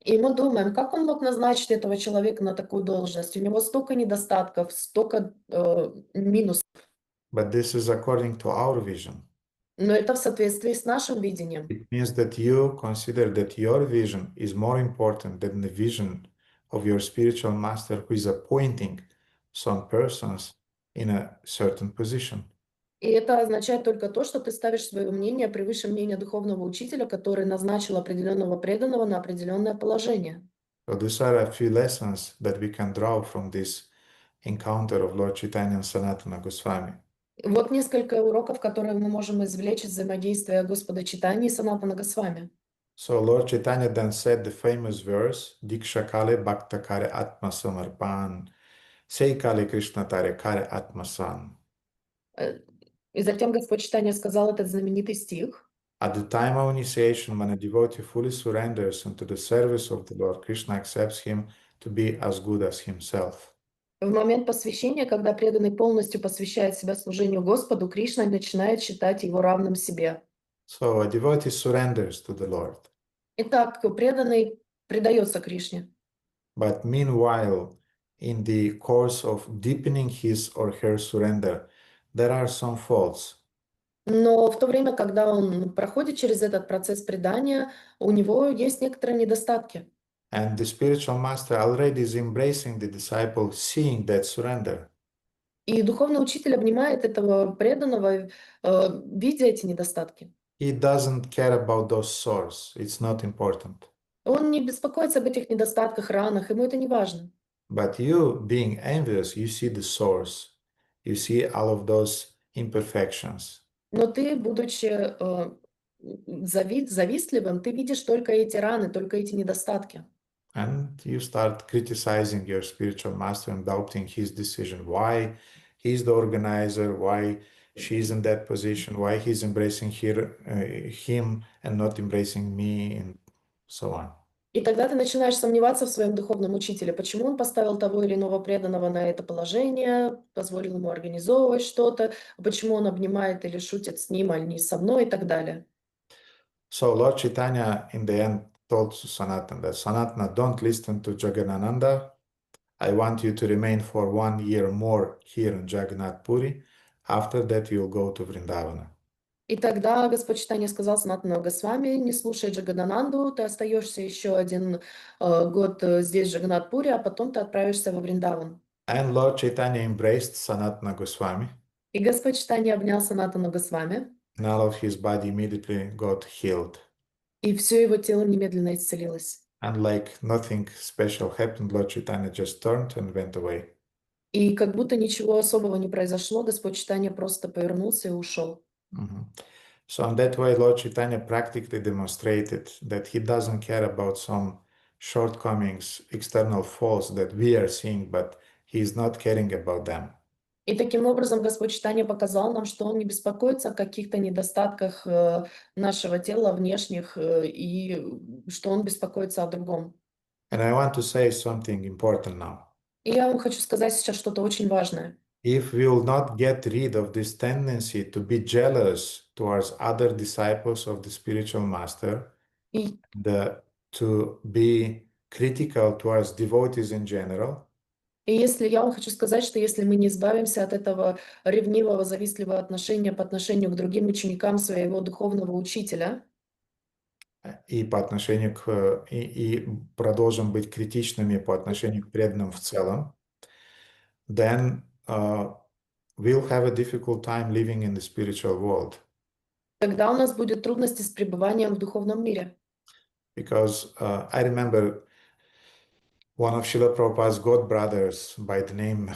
И мы думаем, как он мог назначить этого человека на такую должность? У него столько недостатков, столько минусов. But this is according to our vision. Но это в соответствии с нашим видением. It means that you consider that your vision is more important than the vision of your spiritual master who is appointing some persons in a certain position. И это означает только то, что ты ставишь свое мнение превыше мнения духовного учителя, который назначил определенного преданного на определенное положение. So these are a few lessons that we can draw from this encounter of Lord Chaitanya and Sanatana Goswami. Вот несколько уроков, которые мы можем извлечь из взаимодействия Господа Чайтаньи и Санатана Госвами. So Lord Chaitanya then said the famous verse, Diksha Kale Bhakta Kare Atma Samarpan, Sei Kale Krishna Tare Kare Atmasan. И затем Господь Чайтанья сказал этот знаменитый стих. At the time of initiation, when a devotee fully surrenders into the service of the Lord, Krishna accepts him to be as good as himself. В момент посвящения, когда преданный полностью посвящает себя служению Господу, Кришна начинает считать его равным себе. So a devotee surrenders to the Lord. Итак, преданный предается Кришне. But meanwhile, in the course of deepening his or her surrender, there are some faults. Но в то время, когда он проходит через этот процесс предания, у него есть некоторые недостатки. And the spiritual master already is embracing the disciple, seeing that surrender. И духовный учитель обнимает этого преданного, видя эти недостатки. He doesn't care about those sores. It's not important. Он не беспокоится об этих недостатках, ранах, ему это не важно. But you, being envious, you see the sores. You see all of those imperfections. Но ты, будучи завистливым, ты видишь только эти раны, только эти недостатки. And you start criticizing your spiritual master and doubting his decision. Why he's the organizer, why she's in that position, why he's embracing him and not embracing me, and so on. И тогда ты начинаешь сомневаться в своем духовном учителе, почему он поставил того или иного преданного на это положение, позволил ему организовывать что-то, почему он обнимает или шутит с ним, а не со мной и так далее. So Lord Chaitanya in the end told Sanatana that Sanatana, don't listen to Jagannananda. I want you to remain for 1 year more here in Jagannath Puri. After that, you'll go to Vrindavana. И тогда Господь Чайтанья сказал Санатану Госвами: не слушай Джагадананду, ты остаешься еще 1 год здесь, в Джаганнат-Пури, а потом ты отправишься во Вриндаван. And Lord Chaitanya embraced Sanatana Goswami, И Господь Чайтанья обнял Санатану Госвами, and all of his body immediately got healed. и все его тело немедленно исцелилось. And like nothing special happened, Lord Chaitanya just turned and went away. И как будто ничего особого не произошло, Господь Чайтанья просто повернулся и ушел. Mhm. So in that way, Lord Chaitanya practically demonstrated that he doesn't care about some shortcomings, external faults that we are seeing, but he is not caring about them. И таким образом Господь Чайтанья показал нам, что Он не беспокоится о каких-то недостатках нашего тела, внешних, и что Он беспокоится о другом. And I want to say something important now. И я вам хочу сказать сейчас что-то очень важное. If we will not get rid of this tendency to be jealous towards other disciples of the spiritual master, И to be critical towards devotees in general, если я вам хочу сказать, что если мы не избавимся от этого ревнивого, завистливого отношения по отношению к другим ученикам своего духовного учителя, и по отношению и продолжим быть критичными по отношению к преданным в целом, then we'll have a difficult time living in the spiritual world. тогда у нас будут трудности с пребыванием в духовном мире. Because I remember one of Srila Prabhupada's god brothers by the name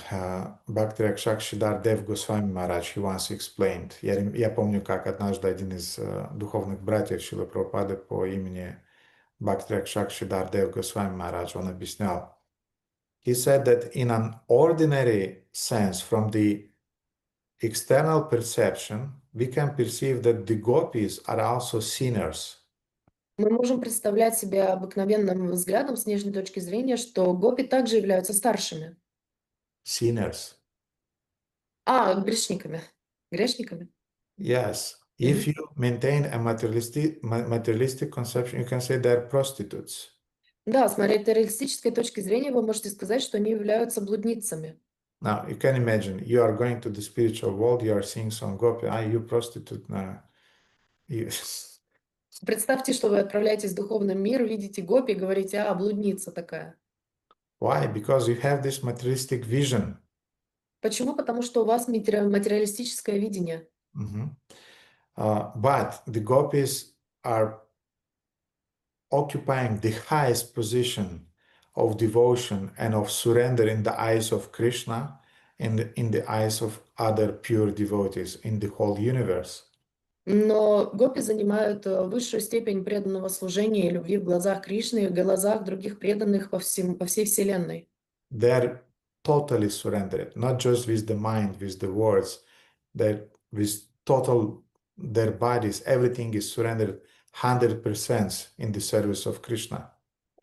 Bhakti Rakshakshidhar Dev Goswami Maharaj, he once explained. Я помню, как однажды один из духовных братьев Шрила Прабхупады по имени Бхакти Rakshakshidhar Dev Goswami Maharaj, он объяснял. He said that in an ordinary sense, from the external perception, we can perceive that the gopis are also sinners. Мы можем представлять себе обыкновенным взглядом с внешней точки зрения, что гопи также являются старшими. Sinners. Грешниками. Грешниками. Yes. If you maintain a materialistic conception, you can say they're prostitutes. Да, с материалистической точки зрения вы можете сказать, что они являются блудницами. Now, you can imagine, you are going to the spiritual world, you are seeing some gopi, you prostitute. Представьте, что вы отправляетесь в духовный мир, видите гопи и говорите: блудница такая. Why? Because you have this materialistic vision. Почему? Потому что у вас материалистическое видение. But the gopis are occupying the highest position of devotion and of surrender in the eyes of Krishna and in the eyes of other pure devotees in the whole universe. Но гопи занимают высшую степень преданного служения и любви в глазах Кришны и в глазах других преданных по всей Вселенной. They're totally surrendered, not just with the mind, with the words, they're with total, their bodies, everything is surrendered 100% in the service of Krishna.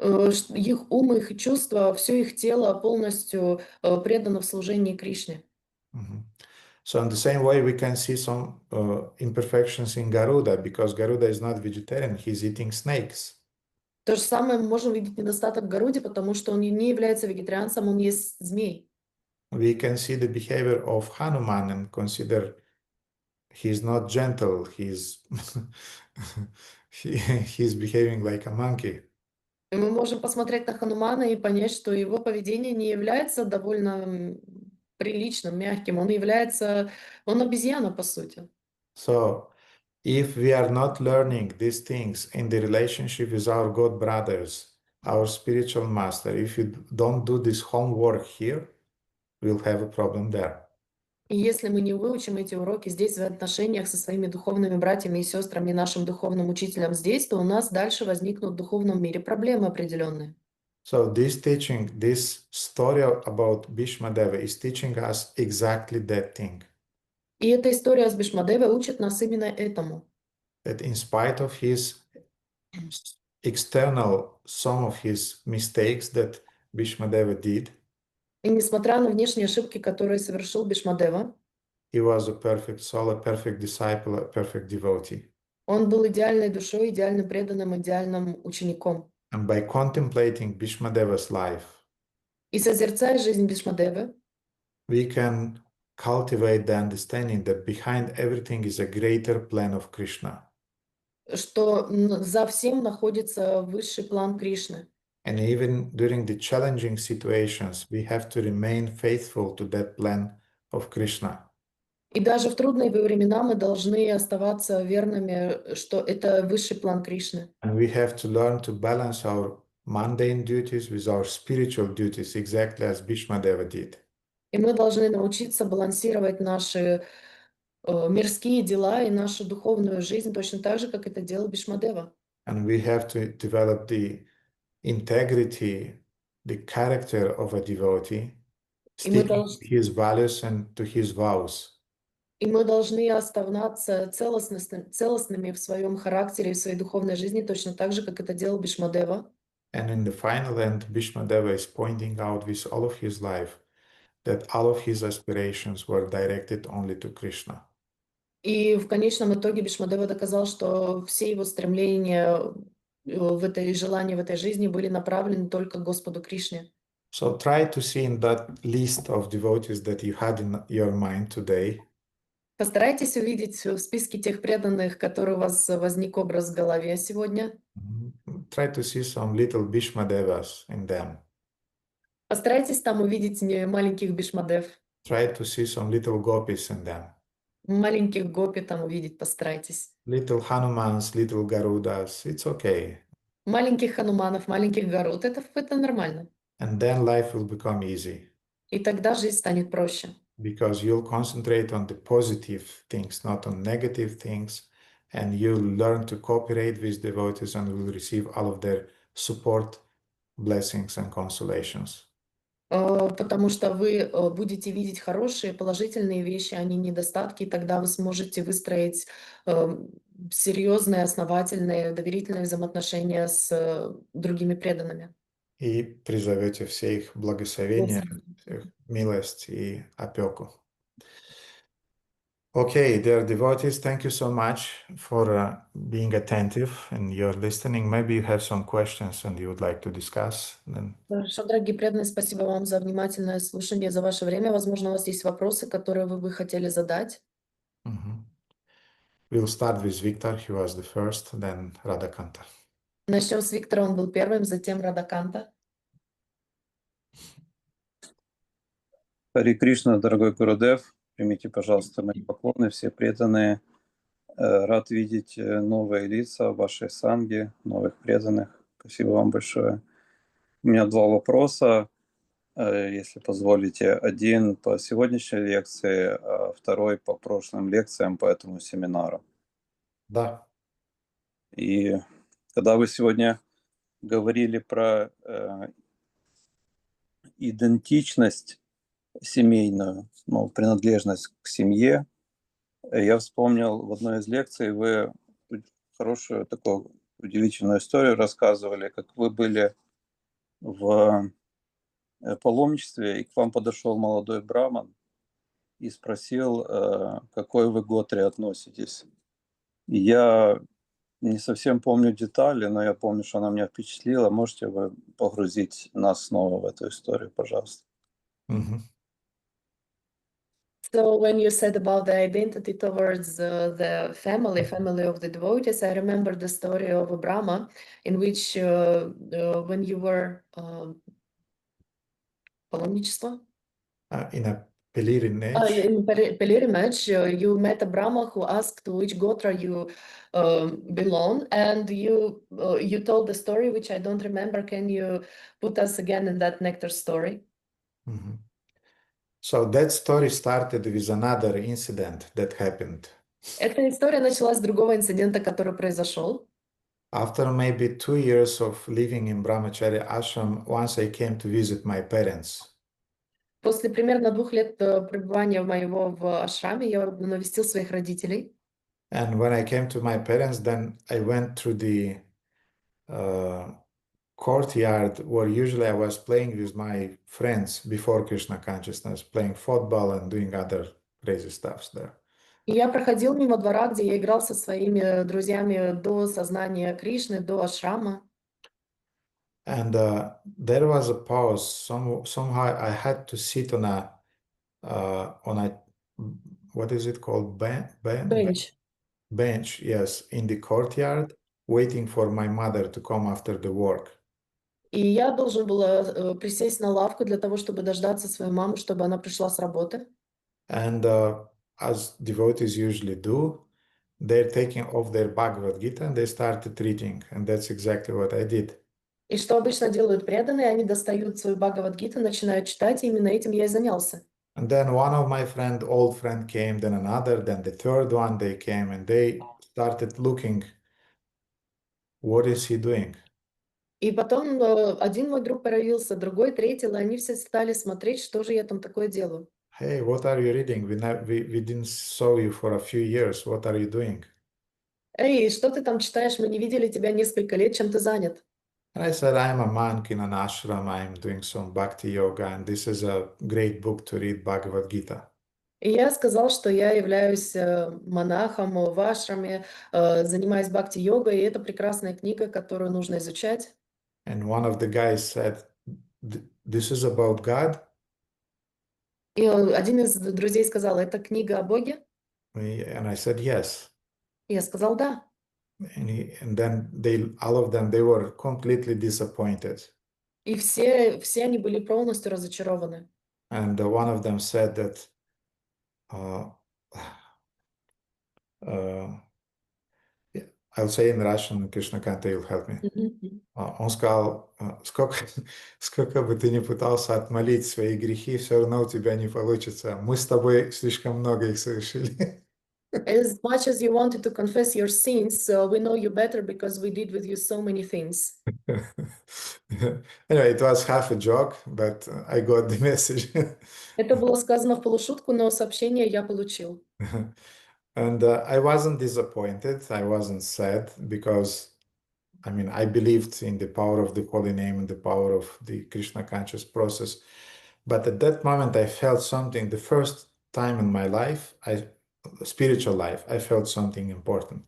Их ум, их чувства, все их тело полностью предано в служении Кришне. So in the same way, we can see some imperfections in Garuda, because Garuda is not vegetarian, he's eating snakes. То же самое мы можем видеть недостаток в Гаруде, потому что он не является вегетарианцем, он ест змей. We can see the behavior of Hanuman and consider he's not gentle, he's he's behaving like a monkey. И мы можем посмотреть на Ханумана и понять, что его поведение не является довольно приличным, мягким. Он обезьяна, по сути. So, if we are not learning these things in the relationship with our God brothers, our spiritual master, if you don't do this homework here, we'll have a problem there. И если мы не выучим эти уроки здесь, в отношениях со своими духовными братьями и сестрами, нашим духовным учителем здесь, то у нас дальше возникнут в духовном мире проблемы определенные. So this teaching, this story about Bhishmadeva is teaching us exactly that thing. И эта история с Бхишмадевой учит нас именно этому. That in spite of his external, some of his mistakes that Bhishmadeva did, И несмотря на внешние ошибки, которые совершил Бхишмадева, he was a perfect soul, a perfect disciple, a perfect devotee. он был идеальной душой, идеально преданным, идеальным учеником. And by contemplating Bhishmadeva's life, И созерцая жизнь Бхишмадевы, we can cultivate the understanding that behind everything is a greater plan of Krishna. что за всем находится высший план Кришны. And even during the challenging situations, we have to remain faithful to that plan of Krishna. И даже в трудные времена мы должны оставаться верными, что это высший план Кришны. And we have to learn to balance our mundane duties with our spiritual duties, exactly as Bhishmadeva did. И мы должны научиться балансировать наши мирские дела и нашу духовную жизнь точно так же, как это делал Бхишмадева. And we have to develop the integrity, the character of a devotee, И мы, sticking to his values and to his vows. и мы должны оставаться целостными в своем характере и в своей духовной жизни точно так же, как это делал Бхишмадева. And in the final end, Bhishmadeva is pointing out with all of his life that all of his aspirations were directed only to Krishna. И в конечном итоге Бхишмадева доказал, что все его стремления желания в этой жизни были направлены только к Господу Кришне. So try to see in that list of devotees that you had in your mind today, Постарайтесь увидеть в списке тех преданных, которые у вас возник образ в голове сегодня. try to see some little Bhishmadevas in them. Постарайтесь там увидеть маленьких Бхишмадев, Try to see some little gopis in them. маленьких гопи там увидеть постарайтесь. Little Hanumans, little Garudas, it's okay. Маленьких хануманов, маленьких город, это нормально. And then life will become easy И тогда жизнь станет проще. because you'll concentrate on the positive things, not on negative things. And you'll learn to cooperate with devotees and will receive all of their support, blessings, and consolations. Потому что вы будете видеть хорошие, положительные вещи, а не недостатки, и тогда вы сможете выстроить серьезные, основательные, доверительные взаимоотношения с другими преданными. И призовете все их благословения, их милость и опеку. Okay, dear devotees, thank you so much for being attentive and you're listening. Maybe you have some questions and you would like to discuss. Then... Хорошо, дорогие преданные, спасибо вам за внимательное слушание, за ваше время. Возможно, у вас есть вопросы, которые вы бы хотели задать. We'll start with Victor. He was the first, then Radhakanta. Начнем с Виктора, он был первым, затем Радаканта. Хари Кришна, дорогой Гурудев, примите, пожалуйста, мои поклоны, все преданные. Рад видеть новые лица в вашей санге, новых преданных. Спасибо вам большое. У меня два вопроса, если позволите. Один по сегодняшней лекции, а второй по прошлым лекциям, по этому семинару. Да. И когда вы сегодня говорили про идентичность семейную, принадлежность к семье, я вспомнил в одной из лекций, вы хорошую такую удивительную историю рассказывали, как вы были в паломничестве, и к вам подошел молодой браман и спросил, к какой вы готре относитесь. И я не совсем помню детали, но я помню, что она меня впечатлила. Можете вы погрузить нас снова в эту историю, пожалуйста? So when you said about the identity towards the family of the devotees, I remember the story of Brahma, in which when you were паломничество? In a pilgrimage. In pilgrimage, you met a Brahma who asked to which gotra you belong, and you told the story, which I don't remember. Can you put us again in that nectar story? So that story started with another incident that happened. Эта история началась с другого инцидента, который произошел. After maybe 2 years of living in Brahmachari ashram, once I came to visit my parents. После примерно 2 лет пребывания моего в ашраме я навестил своих родителей. And when I came to my parents, then I went through the courtyard where usually I was playing with my friends before Krishna consciousness, playing football and doing other crazy stuff there. И я проходил мимо двора, где я играл со своими друзьями до сознания Кришны, до ашрама. And there was a pause. Somehow I had to sit on a what is it called? Бенч. Bench, yes, in the courtyard, waiting for my mother to come after the work. И я должен был присесть на лавку для того, чтобы дождаться свою маму, чтобы она пришла с работы. And as devotees usually do, they're taking off their Bhagavad Gita and they started reading. And that's exactly what I did. И что обычно делают преданные, они достают свою Бхагавад-гиту, начинают читать, и именно этим я и занялся. And then one of my old friend came, then another, then the third one, they came and they started looking, what is he doing? И потом один мой друг появился, другой, третий, и они все стали смотреть, что же я там такое делаю. Hey, what are you reading? We didn't saw you for a few years. What are you doing? Эй, что ты там читаешь? Мы не видели тебя несколько лет, чем ты занят? And I said, I'm a monk in an ashram. I'm doing some bhakti yoga, and this is a great book to read, Bhagavad Gita. И я сказал, что я являюсь монахом в ашраме, занимаюсь бхакти-йогой, и это прекрасная книга, которую нужно изучать. And one of the guys said, this is about God? И один из друзей сказал, это книга о Боге? And I said, yes. И я сказал, да. And then all of them, they were completely disappointed. И все они были полностью разочарованы. And one of them said that I'll say in Russian, Krishna Kanta, you'll help me. Он сказал, сколько бы ты ни пытался отмолить свои грехи, все равно у тебя не получится. Мы с тобой слишком много их совершили. As much as you wanted to confess your sins, we know you better because we did with you so many things. Anyway, it was half a joke, but I got the message. Это было сказано в полушутку, но сообщение я получил. And I wasn't disappointed. I wasn't sad because, I mean, I believed in the power of the holy name and the power of the Krishna conscious process. But at that moment, I felt something. The first time in my life, spiritual life, I felt something important.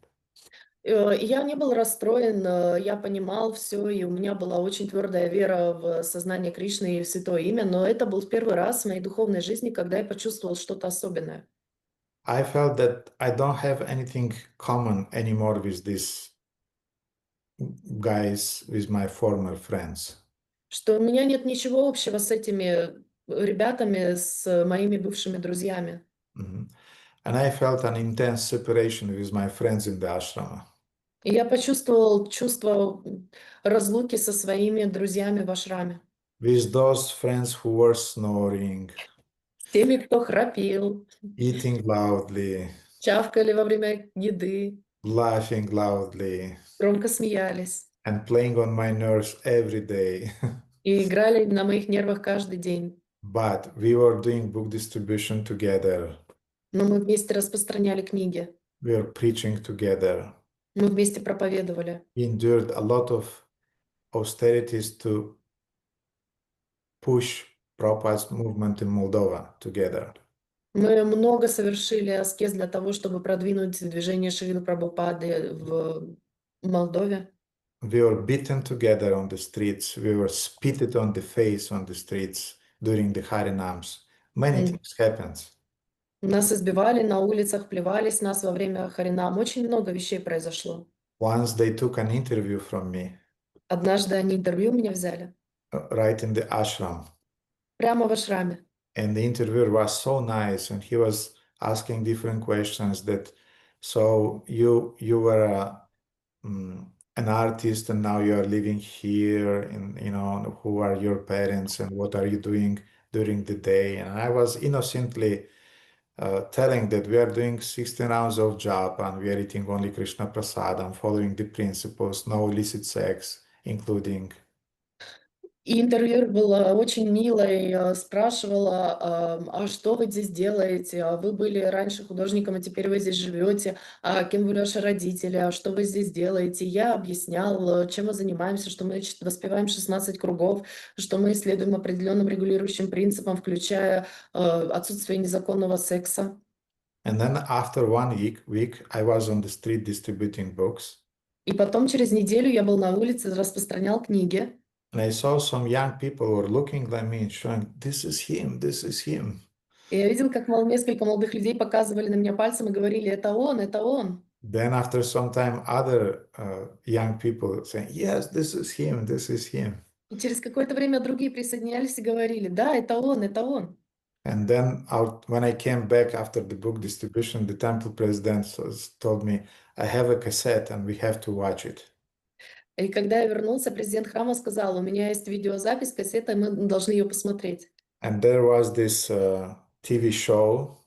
Я не был расстроен, я понимал все, и у меня была очень твердая вера в сознание Кришны и в Святое Имя, но это был первый раз в моей духовной жизни, когда я почувствовал что-то особенное. I felt that I don't have anything common anymore with these guys, with my former friends. Что у меня нет ничего общего с этими ребятами, с моими бывшими друзьями. And I felt an intense separation with my friends in the ashram. И я почувствовал чувство разлуки со своими друзьями в ашраме. With those friends who were snoring, С теми, кто храпел, eating loudly, чавкали во время еды, laughing loudly, громко смеялись and playing on my nerves every day. и играли на моих нервах каждый день. But we were doing book distribution together. Но мы вместе распространяли книги, We were preaching together. мы вместе проповедовали. We endured a lot of austerities to push Prabhupada's movement in Moldova together. Мы много совершили аскез для того, чтобы продвинуть движение Шрилы Прабхупады в Молдове. We were beaten together on the streets. We were spitted on the face on the streets during the Harinams. Many things happened. Нас избивали на улицах, плевались нас во время Харинам. Очень много вещей произошло. Once they took an interview from me Однажды они интервью у меня взяли. right in the ashram. Прямо в ашраме. And the interviewer was so nice, and he was asking different questions that, so you were an artist and now you are living here, and who are your parents and what are you doing during the day? And I was innocently telling that we are doing 16 rounds of japa and we are eating only Krishna prasadam, following the principles, no illicit sex, including. И интервьюер была очень милой, спрашивала, а что вы здесь делаете? А вы были раньше художником, а теперь вы здесь живете. А кем были ваши родители? А что вы здесь делаете? Я объяснял, чем мы занимаемся, что мы воспеваем 16 кругов, что мы исследуем определенным регулирующим принципам, включая отсутствие незаконного секса. And then after 1 week, I was on the street distributing books. И потом через неделю я был на улице, распространял книги. And I saw some young people who were looking like me and showing, this is him, this is him. И я видел, как несколько молодых людей показывали на меня пальцем и говорили, это он, это он. Then after some time, other young people saying, yes, this is him, this is him. И через какое-то время другие присоединялись и говорили, да, это он, это он. And then when I came back after the book distribution, the temple president told me, I have a cassette and we have to watch it. И когда я вернулся, президент храма сказал, у меня есть видеозапись, кассета, мы должны ее посмотреть. And there was this TV show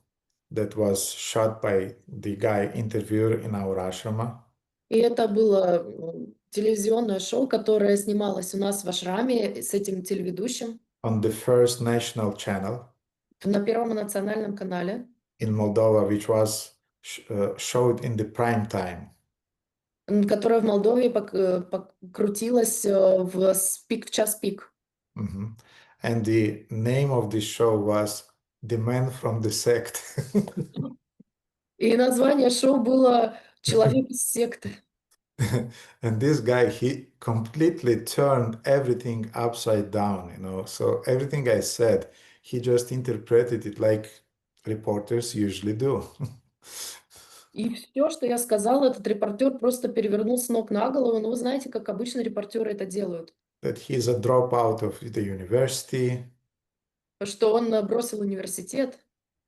that was shot by the guy interviewer in our ashrama. И это было телевизионное шоу, которое снималось у нас в ашраме с этим телеведущим On the first national channel на Первом национальном канале, in Moldova, which was showed in the prime time. которое в Молдове крутилось в час пик. Mhm. And the name of this show was The Man from the Sect. И название шоу было «Человек из секты». And this guy, he completely turned everything upside down, you know. So everything I said, he just interpreted it like reporters usually do. И все, что я сказала, этот репортер просто перевернул с ног на голову. Ну, вы знаете, как обычно репортеры это делают. That he's a dropout of the university, Что он бросил университет,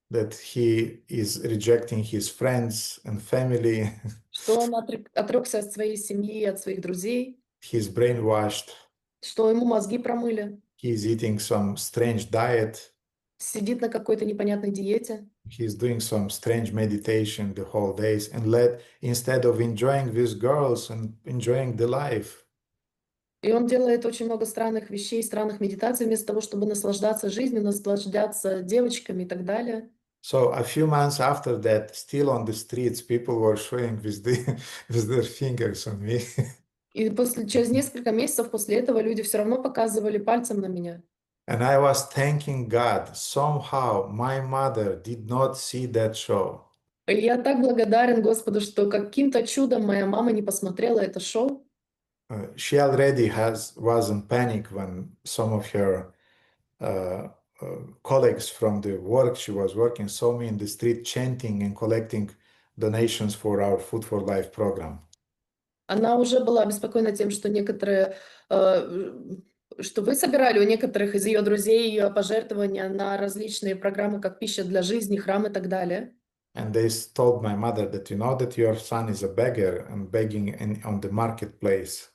that he is rejecting his friends and family, что он отрекся от своей семьи, от своих друзей, he's brainwashed, что ему мозги промыли, he's eating some strange diet, сидит на какой-то непонятной диете. he's doing some strange meditation the whole days, and instead of enjoying these girls and enjoying the life. И он делает очень много странных вещей, странных медитаций, вместо того, чтобы наслаждаться жизнью, наслаждаться девочками и так далее. So a few months after that, still on the streets, people were showing with their fingers on me. И через несколько месяцев после этого люди все равно показывали пальцем на меня. And I was thanking God. Somehow my mother did not see that show. И я так благодарен Господу, что каким-то чудом моя мама не посмотрела это шоу. She already was in panic when some of her colleagues from the work she was working saw me in the street chanting and collecting donations for our Food for Life program. Она уже была обеспокоена тем, что что вы собирали у некоторых из ее друзей пожертвования на различные программы, как «Пища для жизни», храм и так далее. And they told my mother that you know that your son is a beggar and begging on the marketplace.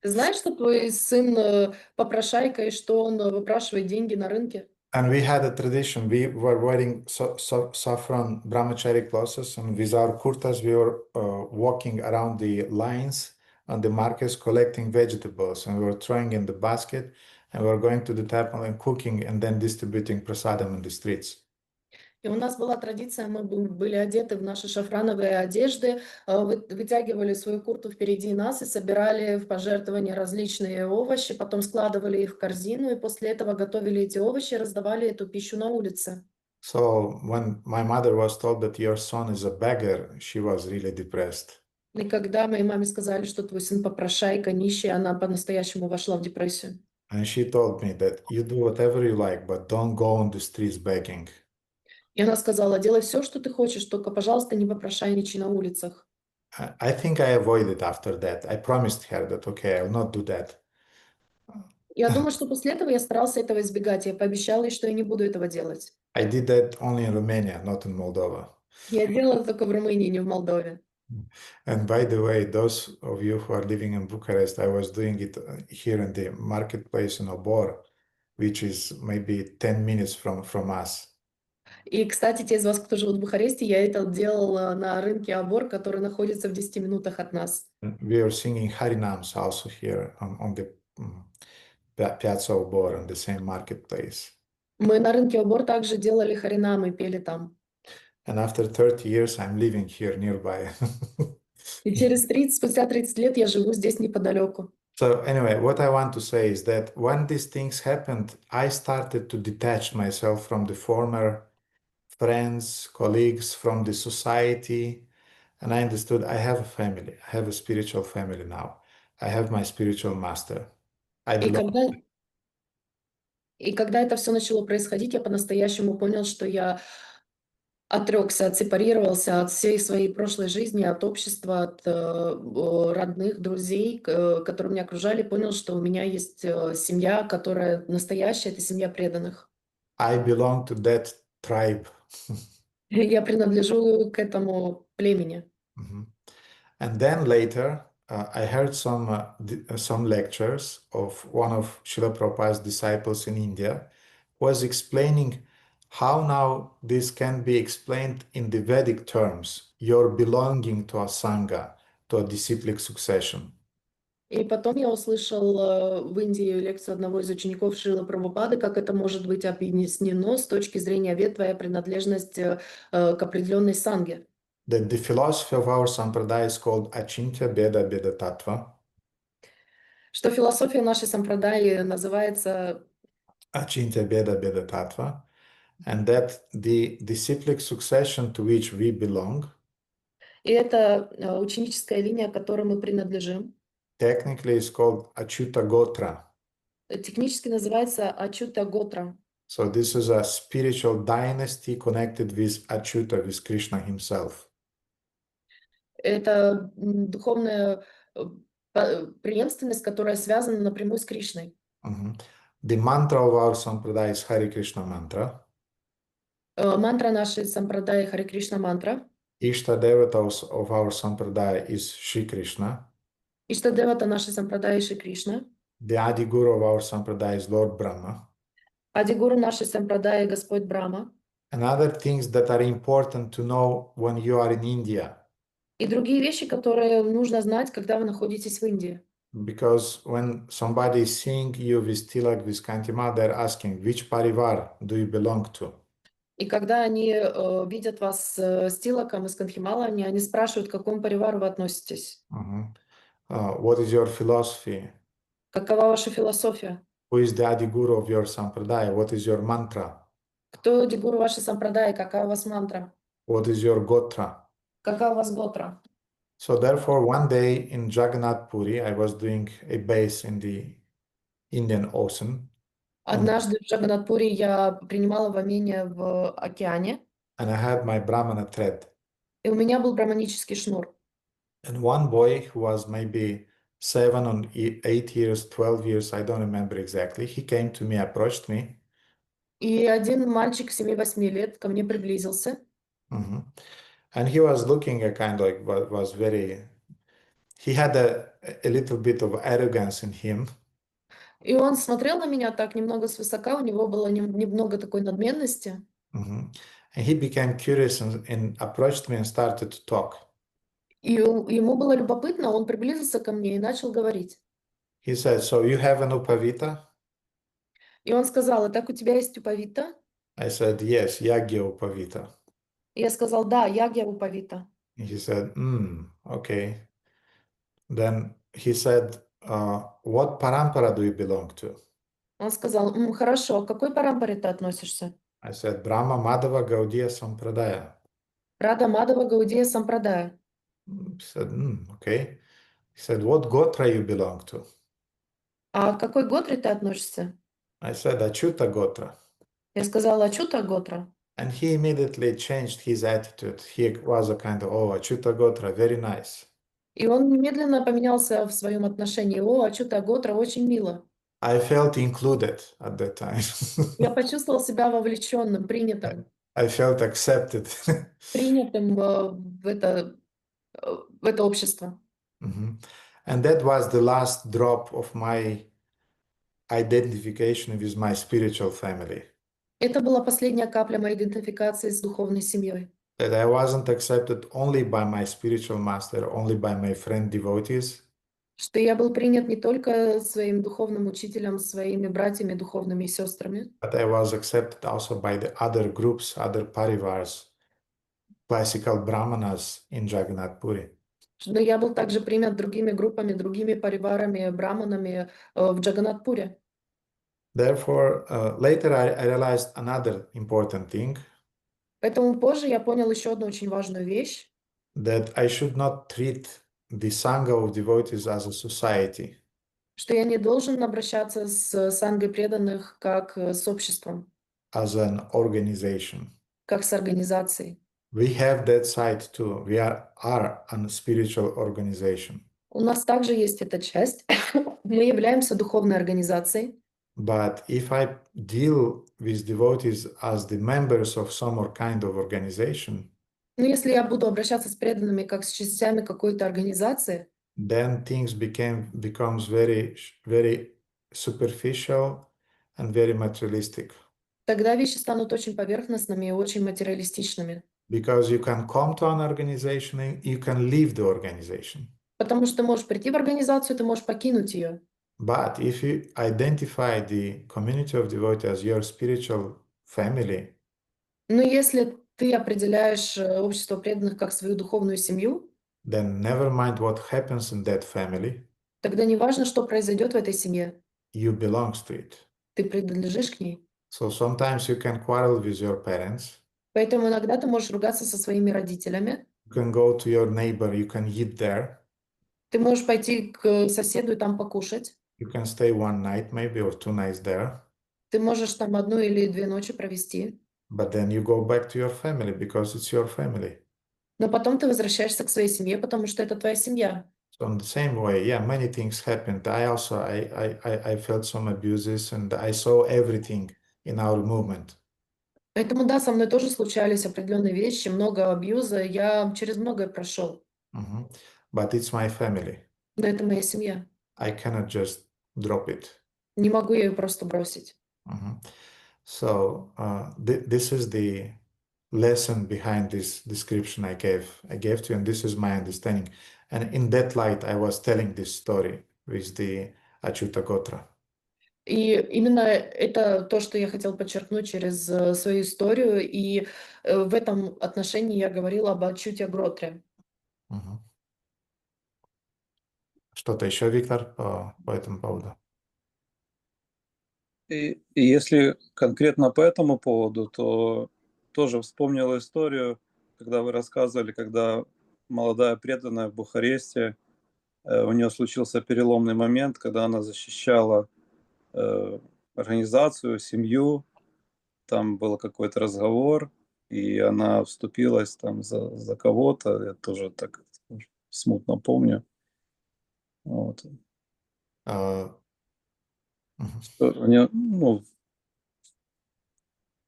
Ты знаешь, что твой сын попрошайка и что он выпрашивает деньги на рынке? And we had a tradition. We were wearing saffron brahmachari clothes, and with our kurtas, we were walking around the lines on the markets, collecting vegetables, and we were throwing in the basket, and we were going to the temple and cooking, and then distributing prasadam in the streets. И у нас была традиция, мы были одеты в наши шафрановые одежды, вытягивали свою курту впереди нас и собирали в пожертвования различные овощи, потом складывали их в корзину, и после этого готовили эти овощи и раздавали эту пищу на улице. So when my mother was told that your son is a beggar, she was really depressed. И когда моей маме сказали, что твой сын попрошайка, нищий, она по-настоящему вошла в депрессию. And she told me that you do whatever you like, but don't go on the streets begging. И она сказала, делай все, что ты хочешь, только, пожалуйста, не попрошайничай на улицах. I think I avoided after that. I promised her that, okay, I will not do that. Я думаю, что после этого я старался этого избегать. Я пообещала ей, что я не буду этого делать. I did that only in Romania, not in Moldova. Я делала это только в Румынии, не в Молдове. And by the way, those of you who are living in Bucharest, I was doing it here in the marketplace in Obor, which is maybe 10 minutes from us. И, кстати, те из вас, кто живут в Бухаресте, я это делала на рынке Абор, который находится в 10 минутах от нас. We are singing Harinams also here on the Piazza Obor, on the same marketplace. Мы на рынке Абор также делали харинамы, пели там. And after 30 years, I'm living here nearby. И спустя 30 лет я живу здесь неподалеку. So anyway, what I want to say is that when these things happened, I started to detach myself from the former friends, colleagues, from the society, and I understood I have a family. I have a spiritual family now. I have my spiritual master. I И belong. когда это все начало происходить, я по-настоящему понял, что я отрекся, отсепарировался от всей своей прошлой жизни, от общества, от родных, друзей, которые меня окружали, понял, что у меня есть семья, которая настоящая, это семья преданных. I belong to that tribe. И я принадлежу к этому племени. Mhm. And then later, I heard some lectures of one of Srila Prabhupada's disciples in India, who was explaining how now this can be explained in the Vedic terms, your belonging to a sangha, to a disciplic succession. И потом я услышал в Индии лекцию одного из учеников Шрилы Прабхупады, как это может быть объяснено с точки зрения вед, твоя принадлежность к определенной санге. That the philosophy of our sampradaya is called Achintya Beda Beda Tattva. Что философия нашей сампрадаи называется Achintya Beda Beda Tattva, and that the disciplic succession to which we belong и это ученическая линия, к которой мы принадлежим. technically is called Achyuta Gotra. Технически называется Ачута Готра. So this is a spiritual dynasty connected with Achyuta, with Krishna himself. Это духовная преемственность, которая связана напрямую с Кришной. Mhm. The mantra of our sampradaya is Hare Krishna mantra. Мантра нашей сампрадаи Харе Кришна мантра. Ishta devatas of our sampradaya is Shri Krishna. Иштадевата нашей сампрадаи Шри Кришна. The Adi Guru of our sampradaya is Lord Brahma. Адигуру нашей сампрадаи Господь Брахма. And other things that are important to know when you are in India. И другие вещи, которые нужно знать, когда вы находитесь в Индии. Because when somebody is seeing you with tilak, with kantima, they're asking, which parivar do you belong to? И когда они видят вас с тилаком и с канхималами, они спрашивают, к какому паривару вы относитесь. What is your philosophy? Какова ваша философия? Who is the Adi Guru of your sampradaya? What is your mantra? Кто дигуру вашей сампрадаи? Какая у вас мантра? What is your gotra? Какая у вас готра? So therefore, one day in Jagannath Puri, I was doing a base in the Indian Ocean, Однажды в Джаганатпуре я принимала вамение в океане, and I had my Brahmana thread. и у меня был браманический шнур. And one boy who was maybe 7 or 8 years, 12 years, I don't remember exactly, he came to me, approached me. И один мальчик 7-8 лет ко мне приблизился, Mhm. And he was looking a kind of like was very, he had a little bit of arrogance in him. и он смотрел на меня так немного свысока, у него было немного такой надменности. Mhm. And he became curious and approached me and started to talk. И ему было любопытно, он приблизился ко мне и начал говорить. He said, so you have an upavita? И он сказал, «А так у тебя есть упавита?» I said, yes, yagya upavita. И я сказал, да, ягья упавита. And he said, okay. Then he said, what parampara do you belong to? Он сказал, хорошо, а к какой парампаре ты относишься? I said, Brahma Madhava Gaudiya Sampradaya. Рада Мадава Гаудия Сампрадая. He said, okay. He said, what gotra you belong to? А к какой готре ты относишься? I said, Achyuta Gotra. Я сказала, Ачута Готра. And he immediately changed his attitude. He was a kind of, oh, Achyuta Gotra, very nice. И он немедленно поменялся в своем отношении. О, Ачута Готра, очень мило. I felt included at that time. Я почувствовал себя вовлеченным, принятым. I felt accepted. Принятым в это общество. And that was the last drop of my identification with my spiritual family. Это была последняя капля моей идентификации с духовной семьей. That I wasn't accepted only by my spiritual master, only by my friend devotees, Что я был принят не только своим духовным учителем, своими братьями, духовными сестрами, but I was accepted also by the other groups, other parivars, classical brahmanas in Jagannath Puri. но я был также принят другими группами, другими париварами, браманами в Джаганатпуре. Therefore, later I realized another important thing, Поэтому позже я понял еще одну очень важную вещь, that I should not treat the Sangha of devotees as a society, что я не должен обращаться с сангой преданных как с обществом, as an organization. как с организацией. We have that side too. We are a spiritual organization. У нас также есть эта часть. Мы являемся духовной организацией. But if I deal with devotees as the members of some or kind of organization, Но если я буду обращаться с преданными как с частями какой-то организации, then things becomes very superficial and very materialistic. тогда вещи станут очень поверхностными и очень материалистичными. Because you can come to an organization and you can leave the organization. Потому что ты можешь прийти в организацию, ты можешь покинуть ее. But if you identify the community of devotees as your spiritual family, Но если ты определяешь общество преданных как свою духовную семью, then never mind what happens in that family, тогда не важно, что произойдет в этой семье, you belong to it. ты принадлежишь к ней. So sometimes you can quarrel with your parents. Поэтому иногда ты можешь ругаться со своими родителями, You can go to your neighbor, you can eat there. ты можешь пойти к соседу и там покушать, You can stay one night maybe or 2 nights there. ты можешь там 1 или 2 ночи провести, But then you go back to your family because it's your family. но потом ты возвращаешься к своей семье, потому что это твоя семья. So in the same way, yeah, many things happened. I felt some abuses and I saw everything in our movement. Поэтому да, со мной тоже случались определенные вещи, много абьюза, я через многое прошел, Mhm. But it's my family. но это моя семья. I cannot just drop it. Не могу я ее просто бросить. Mhm. So this is the lesson behind this description I gave to you, and this is my understanding. And in that light, I was telling this story with the Achyuta Gotra. И именно это то, что я хотела подчеркнуть через свою историю, и в этом отношении я говорила об Ачюте Гротре. Мгм. Что-то еще, Виктор, по этому поводу? И если конкретно по этому поводу, то тоже вспомнил историю, когда вы рассказывали, когда молодая преданная в Бухаресте, у нее случился переломный момент, когда она защищала организацию, семью, там был какой-то разговор, и она вступилась там за кого-то, я тоже так смутно помню. Вот. А, мгм. У неё, ну,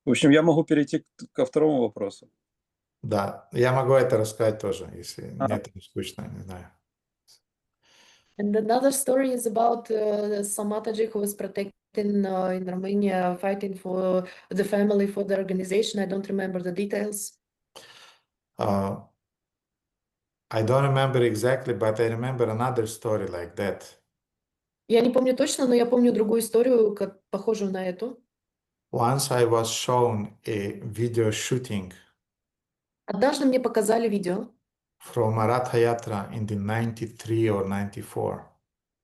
в общем, я могу перейти ко второму вопросу. Да, я могу это рассказать тоже, если нет, не скучно, не знаю. And another story is about Samataji who was protected in Romania, fighting for the family, for the organization. I don't remember the details. I don't remember exactly, but I remember another story like that. Я не помню точно, но я помню другую историю, похожую на эту. Once I was shown a video shooting Однажды мне показали видео from a Ratha Yatra in the 93 or 94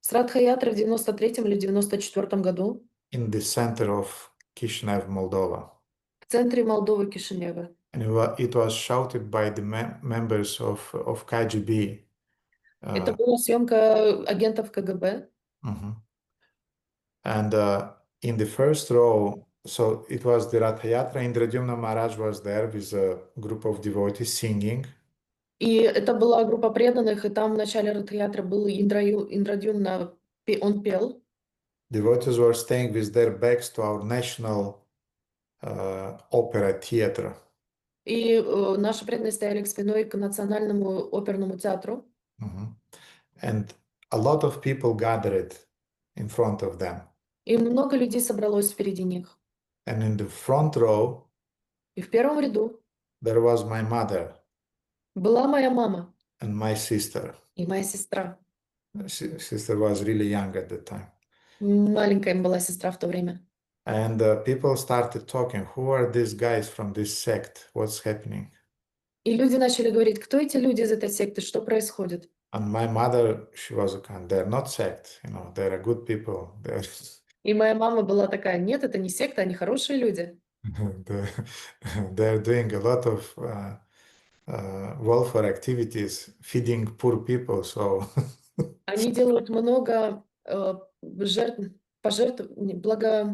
с Радха-ятры в 93-м или 94-м году in the center of Kishinev, Moldova. в центре Молдовы, Кишинева. And it was shouted by the members of KGB. Это была съемка агентов КГБ. Mhm. And in the first row, so it was the Ratha Yatra, Indradyumna Maharaj was there with a group of devotees singing. И это была группа преданных, и там в начале Радха-ятры был Индрадюмна, он пел. Devotees were staying with their backs to our national opera theater. И наши преданные стояли спиной к Национальному оперному театру. Mhm. And a lot of people gathered in front of them. И много людей собралось впереди них. And in the front row, И в первом ряду there was my mother была моя мама and my sister. и моя сестра. Sister was really young at the time. Маленькая им была сестра в то время. And people started talking, who are these guys from this sect? What's happening? И люди начали говорить, кто эти люди из этой секты, что происходит? And my mother, she was a kind, they're not sect, you know, they're good people. И моя мама была такая, нет, это не секта, они хорошие люди. They're doing a lot of welfare activities, feeding poor people. So Они делают много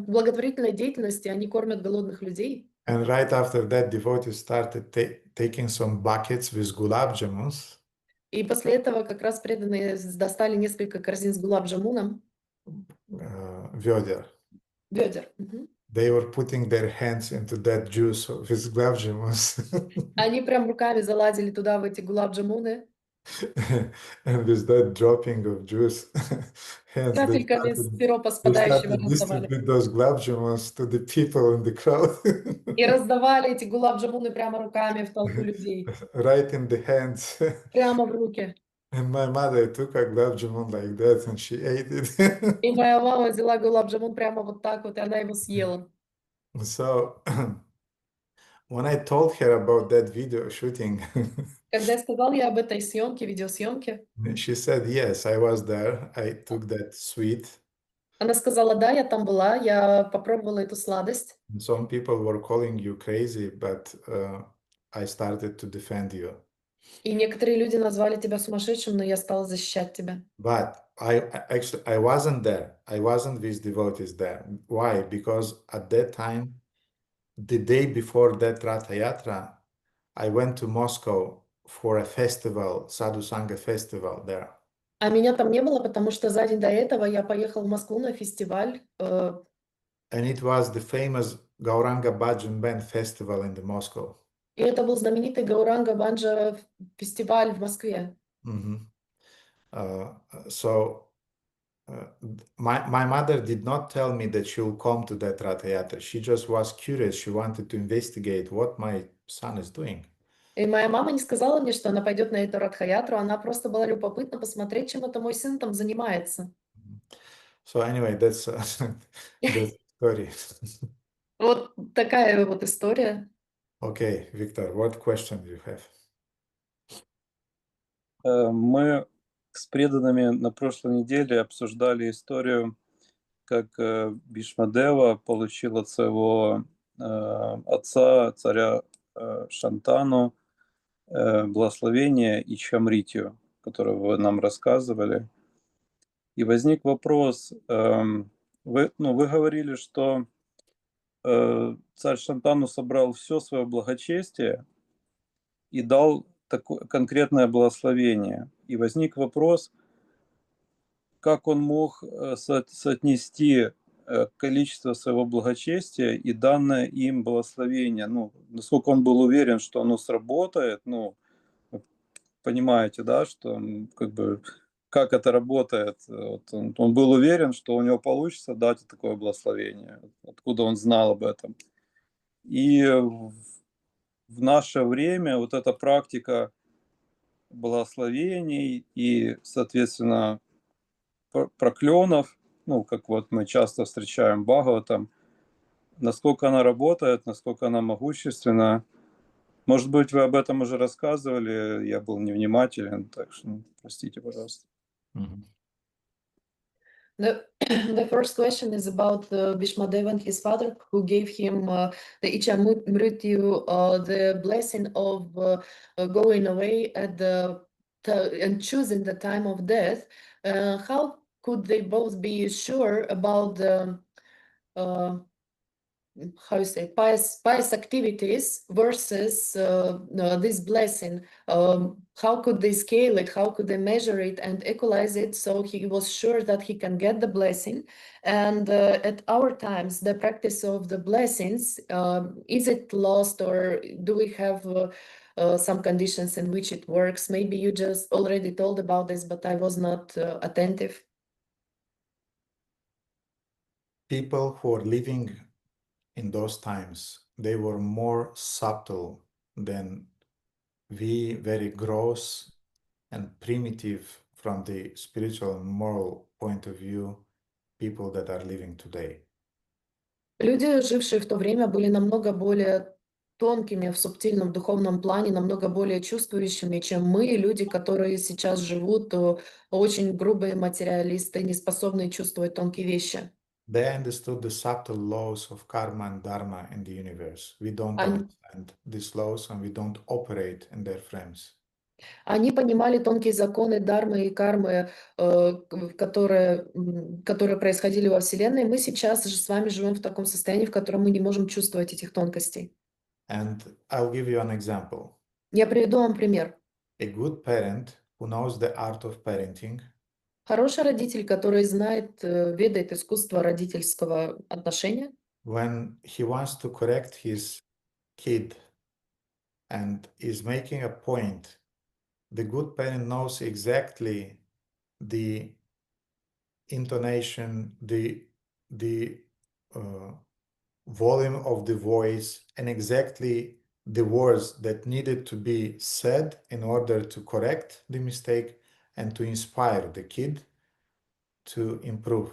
благотворительной деятельности, они кормят голодных людей. and right after that, devotees started taking some buckets with gulab jamuns. И после этого как раз преданные достали несколько корзин с гулаб-джамуном. Ведер. Ведер. Мгм. They were putting their hands into that juice with gulab jamuns. Они прям руками заладили туда, в эти гулаб-джамуны. And with that dropping of juice, hands, Капельками сиропа they спадающего started раздавали. distribute those gulab jamuns to the people in the crowd. И раздавали эти гулаб-джамуны прямо руками в толпу людей. Right in the hands. Прямо в руки. And my mother took a gulab jamun like that and she ate it. И моя мама взяла гулаб-джамун прямо вот так вот, и она его съела. So when I told her about that video shooting, Когда я сказала ей об этой съемке, видеосъемке, she said, yes, I was there. I took that sweet. она сказала, да, я там была, я попробовала эту сладость. And some people were calling you crazy, but I started to defend you. И некоторые люди назвали тебя сумасшедшим, но я стала защищать тебя. But I wasn't there. I wasn't with devotees there. Why? Because at that time, the day before that Ratha Yatra, I went to Moscow for a festival, Sadhu Sangha festival there. А меня там не было, потому что за день до этого я поехал в Москву на фестиваль. And it was the famous Gauranga Bhajan Band festival in the Moscow. И это был знаменитый Гауранга Банджа фестиваль в Москве. So my mother did not tell me that she will come to that Ratha Yatra. She just was curious. She wanted to investigate what my son is doing. И моя мама не сказала мне, что она пойдет на эту Радха-ятру, она просто была любопытна посмотреть, чем это мой сын там занимается. So anyway, that's the story. Вот такая вот история. Okay, Victor, what question do you have? Мы с преданными на прошлой неделе обсуждали историю, как Бхишмадева получил от своего отца, царя Шантану, благословение и чамритью, которое вы нам рассказывали. И возник вопрос, вы говорили, что царь Шантану собрал все свое благочестие и дал такое конкретное благословение. И возник вопрос, как он мог соотнести количество своего благочестия и данное им благословение. Насколько он был уверен, что оно сработает, понимаете, да, что как это работает. Вот он был уверен, что у него получится дать такое благословение. Откуда он знал об этом? И в наше время вот эта практика благословений и, соответственно, проклёнов, как вот мы часто встречаем в Бхагаватам, насколько она работает, насколько она могущественна. Может быть, вы об этом уже рассказывали, я был невнимателен, так что простите, пожалуйста. The first question is about Bhishmadeva and his father, who gave him the Ichamrityu, the blessing of going away and choosing the time of death. How could they both be sure about the pious activities versus this blessing? How could they scale it? How could they measure it and equalize it so he was sure that he can get the blessing? And at our times, the practice of the blessings, is it lost, or do we have some conditions in which it works? Maybe you just already told about this, but I was not attentive. People who are living in those times, they were more subtle than we, very gross and primitive from the spiritual and moral point of view, people that are living today. Люди, жившие в то время, были намного более тонкими в субтильном духовном плане, намного более чувствующими, чем мы, люди, которые сейчас живут, очень грубые материалисты, не способные чувствовать тонкие вещи. They understood the subtle laws of karma and dharma in the universe. We don't Они, understand these laws and we don't operate in their frames. они понимали тонкие законы дharмы и кармы, которые происходили во Вселенной. Мы сейчас же с вами живем в таком состоянии, в котором мы не можем чувствовать этих тонкостей. And I'll give you an example. Я приведу вам пример. A good parent who knows the art of parenting Хороший родитель, который знает, ведает искусство родительского отношения, when he wants to correct his kid and is making a point, the good parent knows exactly the intonation, the volume of the voice, and exactly the words that needed to be said in order to correct the mistake and to inspire the kid to improve.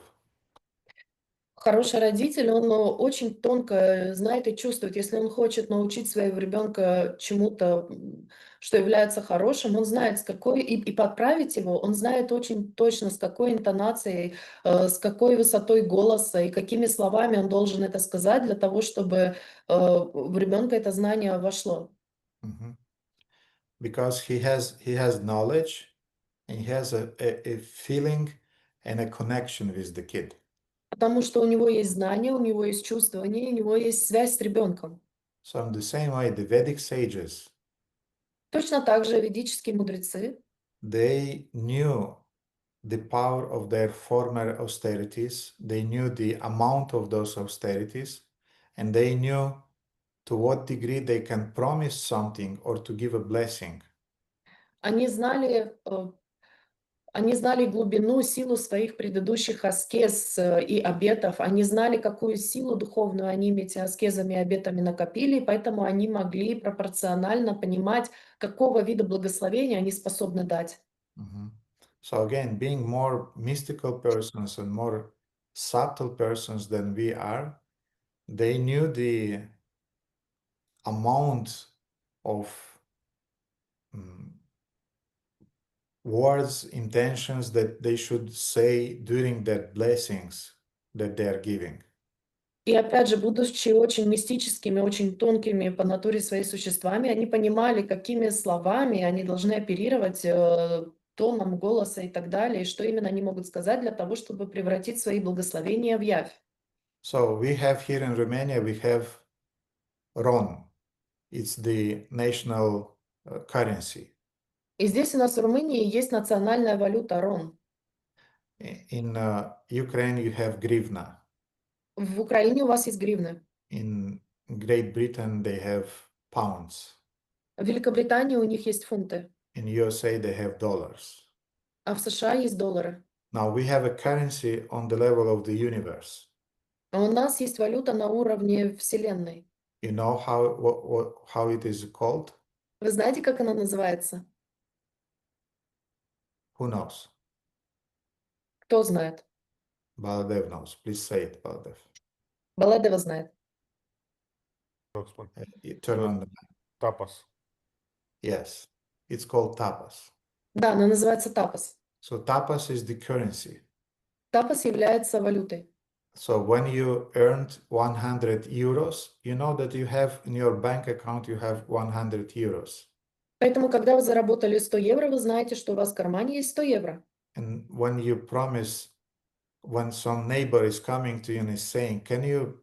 хороший родитель, он очень тонко знает и чувствует, если он хочет научить своего ребенка чему-то, что является хорошим, он знает, с какой, и подправить его, он знает очень точно, с какой интонацией, с какой высотой голоса и какими словами он должен это сказать для того, чтобы в ребенка это знание вошло. Mhm. Because he has knowledge and he has a feeling and a connection with the kid. Потому что у него есть знания, у него есть чувствование, у него есть связь с ребенком. So in the same way, the Vedic sages, Точно так же ведические мудрецы, they knew the power of their former austerities, they knew the amount of those austerities, and they knew to what degree they can promise something or to give a blessing. они знали, они знали глубину, силу своих предыдущих аскез и обетов. Они знали, какую силу духовную они эти аскезами и обетами накопили, и поэтому они могли пропорционально понимать, какого вида благословения они способны дать. Mhm. So again, being more mystical persons and more subtle persons than we are, they knew the amount of words, intentions that they should say during their blessings that they are giving. И опять же, будучи очень мистическими, очень тонкими по натуре своей существами, они понимали, какими словами они должны оперировать, тоном голоса и так далее, и что именно они могут сказать для того, чтобы превратить свои благословения в явь. So we have here in Romania, we have RON. It's the national currency. И здесь у нас в Румынии есть национальная валюта рон. In Ukraine, you have grivna. В Украине у вас есть гривны. In Great Britain, they have pounds. В Великобритании у них есть фунты, In USA, they have dollars. а в США есть доллары. Now we have a currency on the level of the universe. А у нас есть валюта на уровне Вселенной. You know how it is called? Вы знаете, как она называется? Who knows? Кто знает? Baladev knows. Please say it, Baladev. Баладева знает. Turn on the mic. Тапас. Yes, it's called tapas. Да, она называется тапас. So tapas is the currency. Тапас является валютой. So when you earned 100 euros, you know that you have in your bank account, you have 100 euros. Поэтому, когда вы заработали 100 евро, вы знаете, что у вас в кармане есть 100 евро. And when you promise, when some neighbor is coming to you and is saying, can you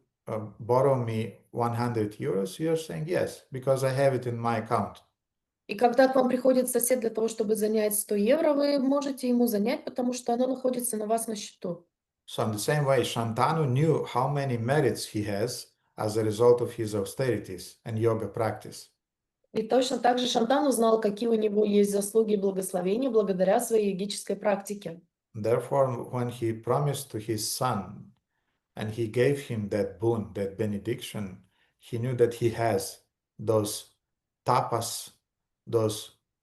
borrow me 100 euros? You're saying yes, because I have it in my account. И когда к вам приходит сосед для того, чтобы занять 100 евро, вы можете ему занять, потому что оно находится на вас на счету. So in the same way, Shantanu knew how many merits he has as a result of his austerities and yoga practice. И точно так же Шантан узнал, какие у него есть заслуги и благословения благодаря своей йогической практике. Therefore, when he promised to his son and he gave him that boon, that benediction, he knew that he has those tapas, those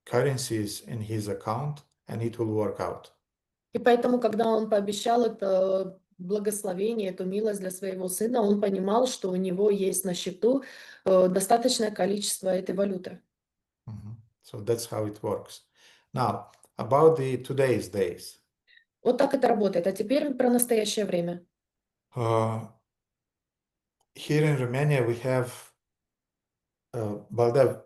currencies in his account, and it will work out. И поэтому, когда он пообещал это благословение, эту милость для своего сына, он понимал, что у него есть на счету достаточное количество этой валюты. So that's how it works. Now, about the today's days. Вот так это работает. А теперь про настоящее время. Here in Romania, we have, Baldev,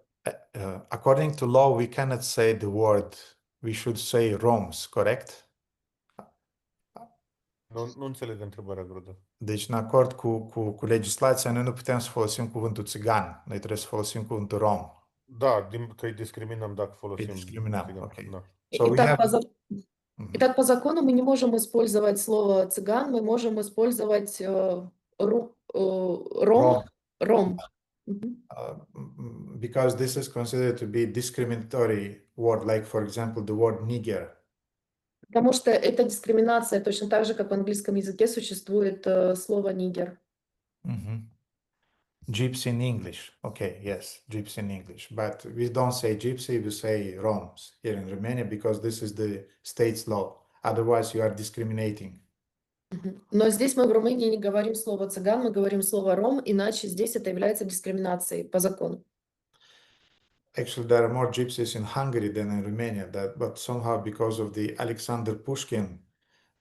according to law, we cannot say the word, we should say Roms, correct? Nu înțeleg întrebarea, Grudă. Deci, în acord cu legislația, noi nu putem să folosim cuvântul țigan, noi trebuie să folosim cuvântul rom. Da, că îi discriminăm dacă folosim. Îi discriminăm, țigan. ok. Da. So we have... Итак, по закону мы не можем использовать слово цыган, мы можем использовать ром. Because this is considered to be discriminatory word, like, for example, the word Niger. Потому что это дискриминация, точно так же, как в английском языке существует слово нигер. Gypsy in English. Okay, yes, gypsy in English. But we don't say gypsy, we say Roms here in Romania because this is the state's law. Otherwise, you are discriminating. Но здесь мы в Румынии не говорим слово цыган, мы говорим слово ром, иначе здесь это является дискриминацией по закону. Actually, there are more gypsies in Hungary than in Romania, but somehow because of the Alexander Pushkin,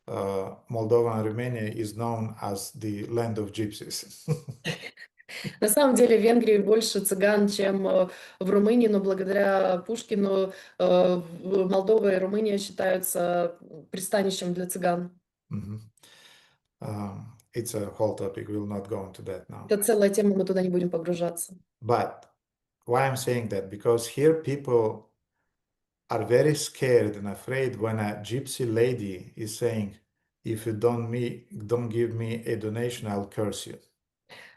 Moldova and Romania is known as the land of gypsies. На самом деле в Венгрии больше цыган, чем в Румынии, но благодаря Пушкину Молдова и Румыния считаются пристанищем для цыган. It's a whole topic. We'll not go into that now. Это целая тема, мы туда не будем погружаться. But why I'm saying that? Because here people are very scared and afraid when a gypsy lady is saying, if you don't give me a donation, I'll curse you.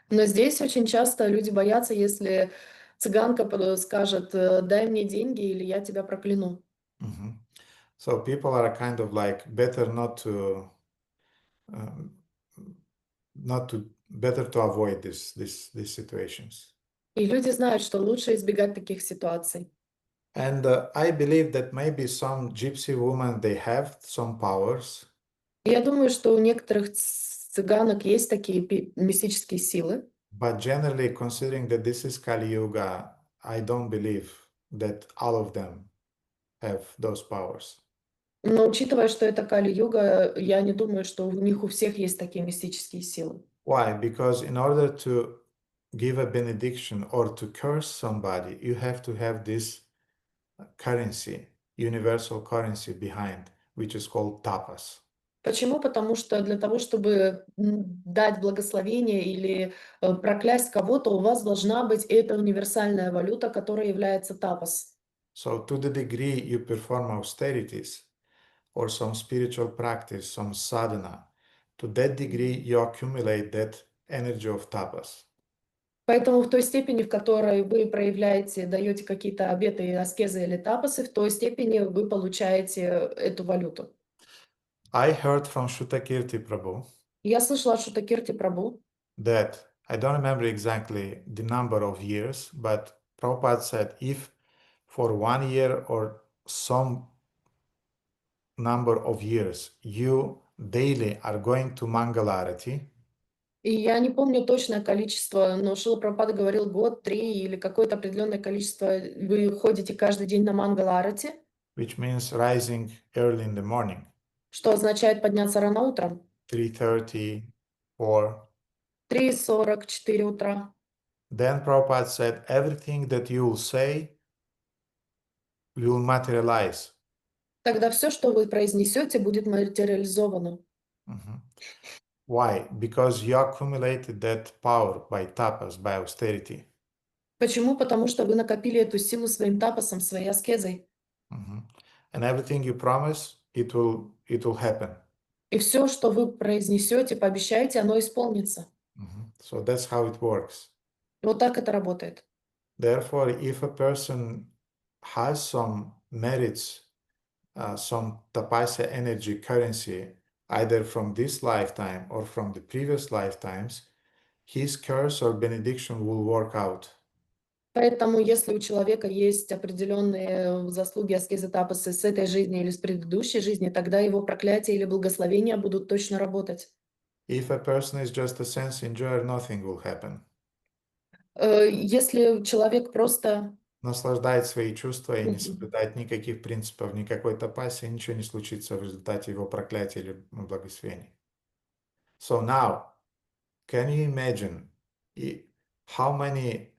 Но здесь очень часто люди боятся, если цыганка скажет, дай мне деньги, или я тебя прокляну. So people are kind of like better better to avoid these situations. И люди знают, что лучше избегать таких ситуаций. And I believe that maybe some gypsy women, they have some powers. И я думаю, что у некоторых цыганок есть такие мистические силы. But generally, considering that this is Kali Yuga, I don't believe that all of them have those powers. Но учитывая, что это Кали-юга, я не думаю, что у них у всех есть такие мистические силы. Why? Because in order to give a benediction or to curse somebody, you have to have this currency, universal currency behind, which is called tapas. Почему? Потому что для того, чтобы дать благословение или проклясть кого-то, у вас должна быть эта универсальная валюта, которая является тапас. So to the degree you perform austerities or some spiritual practice, some sadhana, to that degree you accumulate that energy of tapas. Поэтому в той степени, в которой вы проявляете, даете какие-то обеты, аскезы или тапасы, в той степени вы получаете эту валюту. I heard from Shutakirti Prabhu Я слышала от Шутакирти Прабhu, that, I don't remember exactly the number of years, but Prabhupada said if for 1 year or some number of years you daily are going to Mangalarati, и я не помню точное количество, но Шрила Прабхупада говорил год, 3 или какое-то определенное количество, вы ходите каждый день на Мангала-арати, which means rising early in the morning, что означает подняться рано утром, 3:30, 4. 3:40, 4 утра. Then Prabhupada said, everything that you will say will materialize. Тогда все, что вы произнесете, будет материализовано. Why? Because you accumulated that power by tapas, by austerity. Почему? Потому что вы накопили эту силу своим тапасом, своей аскезой. And everything you promise, it will happen. И все, что вы произнесете, пообещаете, оно исполнится. So that's how it works. И вот так это работает. Therefore, if a person has some merits, some tapasya energy currency either from this lifetime or from the previous lifetimes, his curse or benediction will work out. Поэтому, если у человека есть определенные заслуги аскезы тапасы с этой жизни или с предыдущей жизни, тогда его проклятие или благословения будут точно работать. If a person is just a sense enjoyer, nothing will happen. Если человек просто Наслаждает свои чувства и не соблюдает никаких принципов, никакой тапаси, ничего не случится в результате его проклятия или благословений. So now, can you imagine how many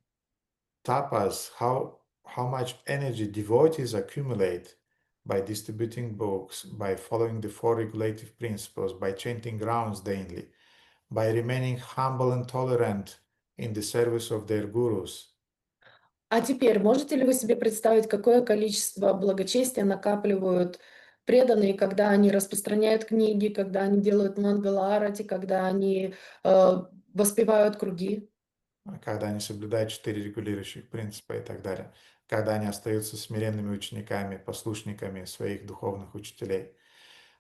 tapas, how much energy devotees accumulate by distributing books, by following the four regulative principles, by chanting rounds daily, by remaining humble and tolerant in the service of their gurus? А теперь, можете ли вы себе представить, какое количество благочестия накапливают преданные, когда они распространяют книги, когда они делают мангала-арати, когда они воспевают круги, Когда они соблюдают 4 регулирующих принципа и так далее, когда они остаются смиренными учениками, послушниками своих духовных учителей.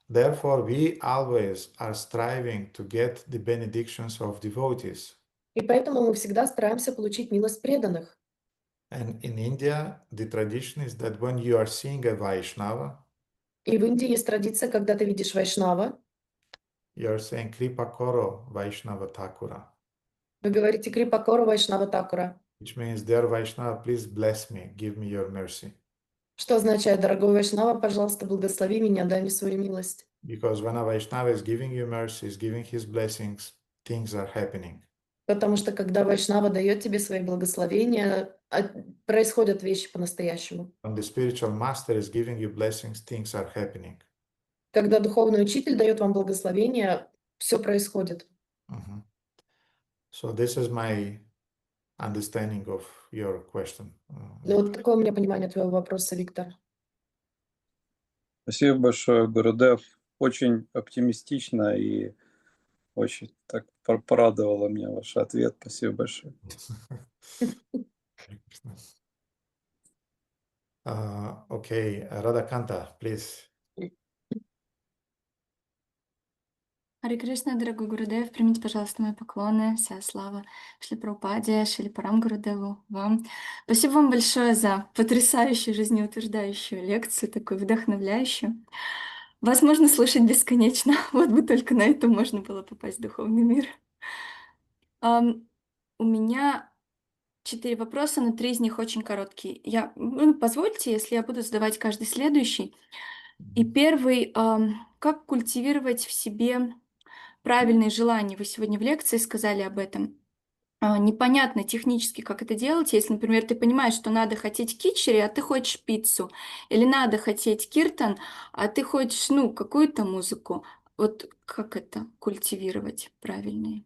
Therefore, we always are striving to get the benedictions of devotees. и поэтому мы всегда стараемся получить милость преданных. And in India, the tradition is that when you are seeing a Vaishnava, И в Индии есть традиция, когда ты видишь вайшнава, you are saying Kripa Koro Vaishnava Thakura, вы говорите Крипакора Вайшнава Такура, which means, dear Vaishnava, please bless me, give me your mercy. что означает: дорогой Вайшнава, пожалуйста, благослови меня, дай мне свою милость. Because when a Vaishnava is giving you mercy, is giving his blessings, things are happening. Потому что когда Вайшнава дает тебе свои благословения, происходят вещи по-настоящему. When the spiritual master is giving you blessings, things are happening. Когда духовный учитель дает вам благословение, все происходит. Mhm. So this is my understanding of your question. Ну, вот такое у меня понимание твоего вопроса, Виктор. Спасибо большое, Гурудев. Очень оптимистично и очень так порадовало меня ваш ответ. Спасибо большое. Okay, Radhakanta, please. Харе Кришна, дорогой Гурудев, примите, пожалуйста, мои поклоны, вся слава Шри Прабхупаде, Шри Парам Гурудеву, вам. Спасибо вам большое за потрясающую, жизнеутверждающую лекцию, такую вдохновляющую. Вас можно слушать бесконечно, вот бы только на это можно было попасть в духовный мир. У меня 4 вопроса, но 3 из них очень короткие. Позвольте, если я буду задавать каждый следующий. И первый, как культивировать в себе правильные желания. Вы сегодня в лекции сказали об этом. Непонятно технически, как это делать. Если, например, ты понимаешь, что надо хотеть кичери, а ты хочешь пиццу. Или надо хотеть киртан, а ты хочешь, какую-то музыку. Вот как это культивировать правильные?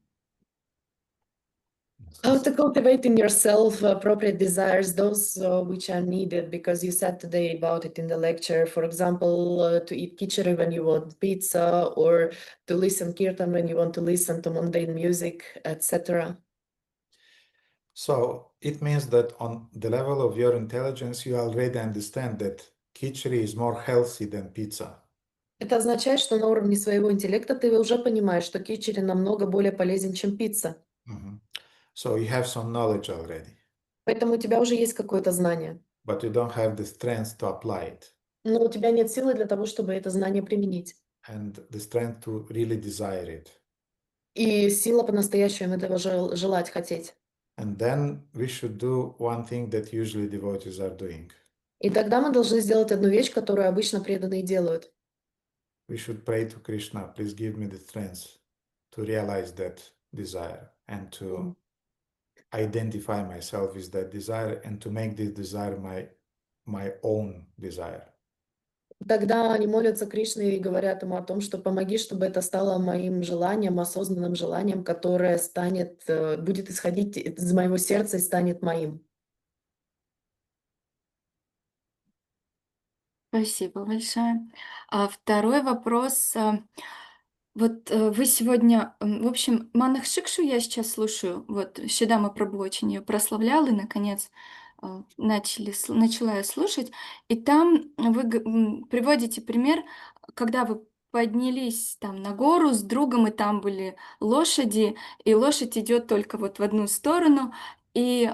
How to cultivate in yourself appropriate desires, those which are needed, because you said today about it in the lecture. For example, to eat khichdi when you want pizza, or to listen kirtan when you want to listen to mundane music, etc. So it means that on the level of your intelligence, you already understand that khichdi is more healthy than pizza. Это означает, что на уровне своего интеллекта ты уже понимаешь, что кичери намного более полезен, чем пицца. Mhm. So you have some knowledge already, Поэтому у тебя уже есть какое-то знание, but you don't have the strength to apply it но у тебя нет силы для того, чтобы это знание применить. and the strength to really desire it. И сила по-настоящему этого желать, хотеть. And then we should do one thing that usually devotees are doing. И тогда мы должны сделать одну вещь, которую обычно преданные делают. We should pray to Krishna, please give me the strength to realize that desire and to identify myself with that desire and to make this desire my own desire. Тогда они молятся Кришне и говорят ему о том, что помоги, чтобы это стало моим желанием, осознанным желанием, которое будет исходить из моего сердца и станет моим. Спасибо большое. Второй вопрос. Вот вы сегодня, в общем, Манах Шикшу я сейчас слушаю, вот Шидама Прабху очень ее прославлял, и, наконец, начала я слушать, и там вы приводите пример, когда вы поднялись там на гору с другом, и там были лошади, и лошадь идет только вот в одну сторону, и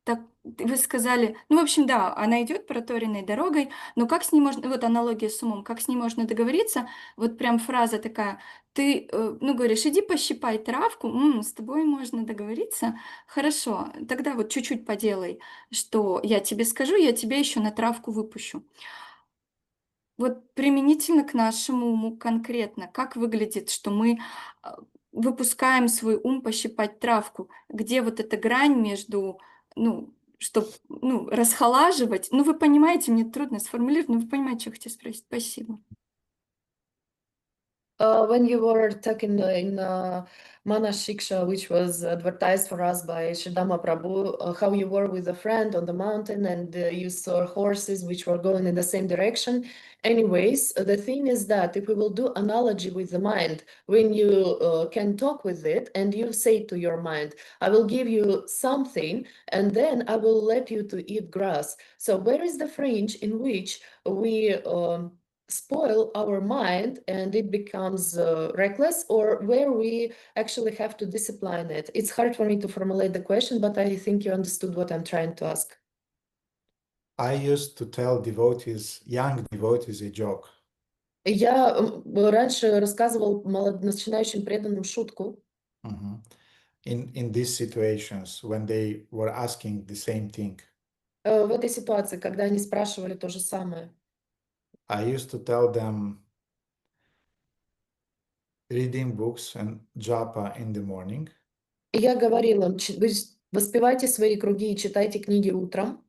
так вы сказали, ну, в общем, да, она идет проторенной дорогой, но как с ней можно, вот аналогия с умом, как с ней можно договориться, вот прям фраза такая, ты, ну, говоришь, иди пощипай травку, с тобой можно договориться, хорошо, тогда вот чуть-чуть поделай, что я тебе скажу, я тебя еще на травку выпущу. Вот применительно к нашему уму конкретно, как выглядит, что мы выпускаем свой ум пощипать травку? Где вот эта грань между, ну, чтоб, ну, расхолаживать? Ну, вы понимаете, мне трудно сформулировать, но вы понимаете, что я хотела спросить. Спасибо. When you were talking in Mana Shiksha, which was advertised for us by Shridama Prabhu, how you were with a friend on the mountain and you saw horses which were going in the same direction. Anyways, the thing is that if we will do analogy with the mind, when you can talk with it and you say to your mind, I will give you something and then I will let you to eat grass. So where is the fringe in which we spoil our mind and it becomes reckless, or where we actually have to discipline it? It's hard for me to formulate the question, but I think you understood what I'm trying to ask. I used to tell devotees, young devotees, a joke. Я раньше рассказывал начинающим преданным шутку. In these situations when they were asking the same thing. В этой ситуации, когда они спрашивали то же самое. I used to tell them reading books and japa in the morning. Я говорила, вы воспевайте свои круги и читайте книги утром.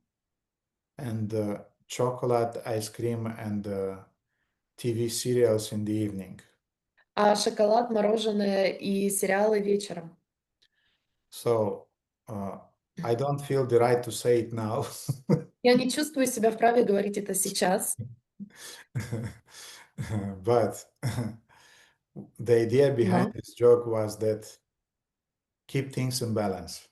And chocolate, ice cream, and TV serials in the evening. А шоколад, мороженое и сериалы вечером. So I don't feel the right to say it now. Я не чувствую себя вправе говорить это сейчас. But the idea behind this joke was that keep things in balance.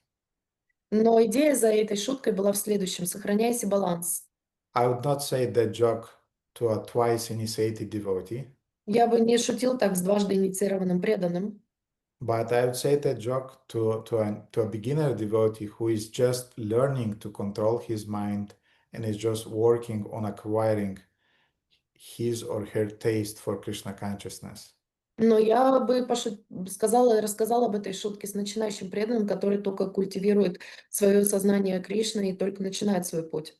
Но идея за этой шуткой была в следующем: сохраняйте баланс. I would not say that joke to a twice initiated devotee. Я бы не шутил так с дважды инициированным преданным. But I would say that joke to a beginner devotee who is just learning to control his mind and is just working on acquiring his or her taste for Krishna consciousness. Но я бы сказала и рассказала об этой шутке с начинающим преданным, который только культивирует свое сознание Кришны и только начинает свой путь.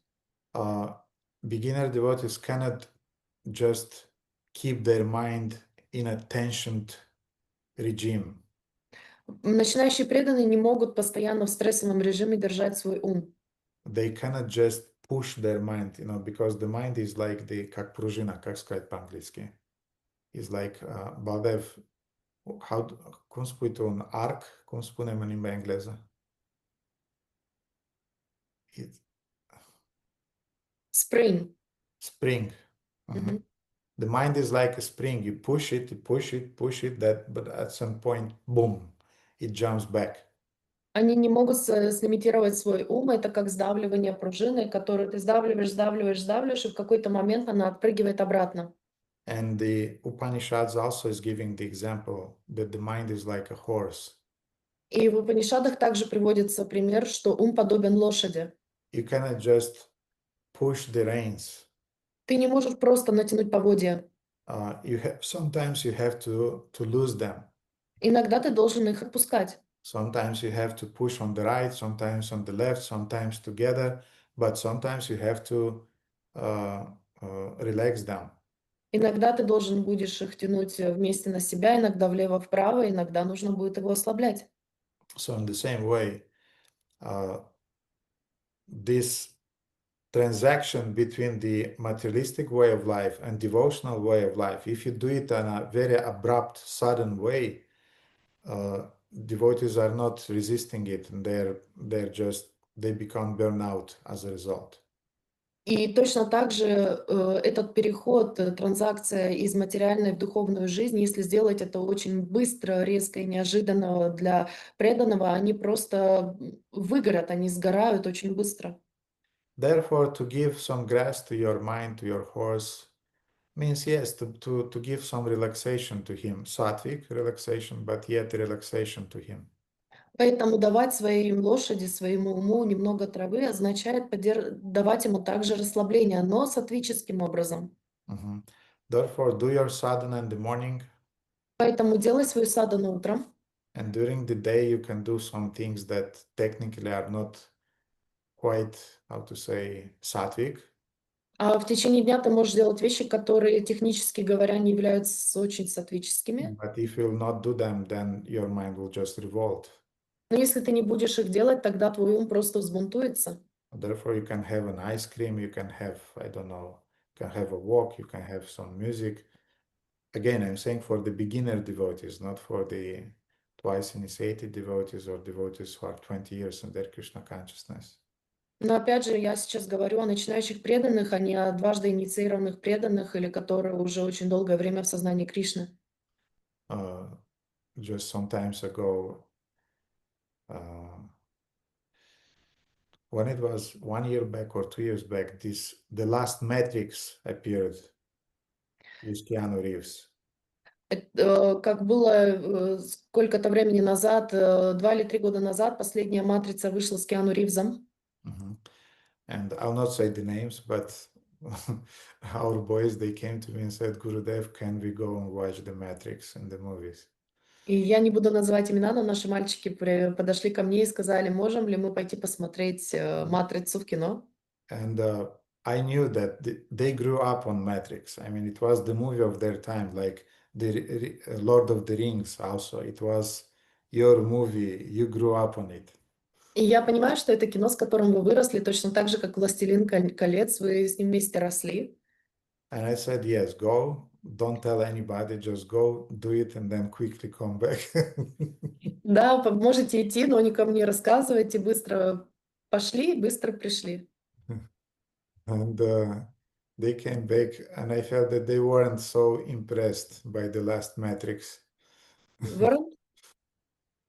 Beginner devotees cannot just keep their mind in a tensioned regime. Начинающие преданные не могут постоянно в стрессовом режиме держать свой ум. They cannot just push their mind, because the mind is like как пружина, как сказать по-английски. Is like Baldev, cum spui tu un arc? Cum spunem în limba engleză? Spring. Spring. The mind is like a spring. You push it, but at some point, boom, it jumps back. Они не могут слимитировать свой ум. Это как сдавливание пружины, которую ты сдавливаешь, и в какой-то момент она отпрыгивает обратно. And the Upanishads also is giving the example that the mind is like a horse. И в Упанишадах также приводится пример, что ум подобен лошади. You cannot just push the reins. Ты не можешь просто натянуть поводья. Sometimes you have to lose them. Иногда ты должен их отпускать. Sometimes you have to push on the right, sometimes on the left, sometimes together, but sometimes you have to relax them. Иногда ты должен будешь их тянуть вместе на себя, иногда влево-вправо, иногда нужно будет его ослаблять. So in the same way, this transaction between the materialistic way of life and devotional way of life, if you do it in a very abrupt, sudden way, devotees are not resisting it, and they become burnout as a result. И точно так же этот переход, транзакция из материальной в духовную жизнь, если сделать это очень быстро, резко и неожиданно для преданного, они просто выгорят, они сгорают очень быстро. Therefore, to give some grass to your mind, to your horse, Means yes, to give some relaxation to him, sattvic relaxation, but yet relaxation to him. Поэтому давать своей лошади, своему уму немного травы означает давать ему также расслабление, но сатвическим образом. Mhm. Therefore, do your sadhana in the morning, Поэтому делай свою садану утром, and during the day you can do some things that technically are not quite, how to say, sattvic. а в течение дня ты можешь делать вещи, которые, технически говоря, не являются очень сатвическими. But if you will not do them, then your mind will just revolt. Но если ты не будешь их делать, тогда твой ум просто взбунтуется. Therefore, you can have an ice cream, you can have, I don't know, you can have a walk, you can have some music. Again, I'm saying for the beginner devotees, not for the twice initiated devotees or devotees who are 20 years in their Krishna consciousness. Но опять же, я сейчас говорю о начинающих преданных, а не о дважды инициированных преданных, или которые уже очень долгое время в сознании Кришны. Just some times ago, when it was 1 year back or 2 years back, the last Matrix appeared with Keanu Reeves. Как было сколько-то времени назад, 2 или 3 года назад, последняя «Матрица» вышла с Киану Ривзом. And I'll not say the names, but our boys, they came to me and said, Gurudev, can we go and watch the Matrix in the movies? И я не буду называть имена, но наши мальчики подошли ко мне и сказали, можем ли мы пойти посмотреть «Матрицу» в кино? And I knew that they grew up on Matrix. I mean, it was the movie of their time, like the Lord of the Rings also. It was your movie, you grew up on it. И я понимаю, что это кино, с которым вы выросли, точно так же, как «Властелин колец», вы с ним вместе росли. And I said, yes, go. Don't tell anybody, just go, do it, and then quickly come back. Да, можете идти, но никому не рассказывайте, быстро пошли, быстро пришли. And they came back, and I felt that they weren't so impressed by the last Matrix.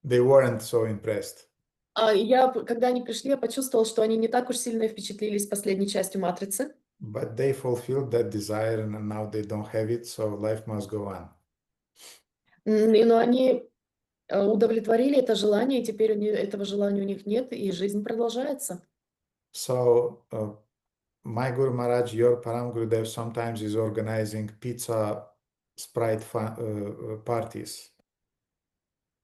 They weren't so impressed. Когда они пришли, я почувствовала, что они не так уж сильно впечатлились последней частью «Матрицы». But they fulfilled that desire, and now they don't have it, so life must go on. Но они удовлетворили это желание, и теперь этого желания у них нет, и жизнь продолжается. So, my Guru Maharaj, your Param Gurudev, sometimes is organizing pizza sprite parties.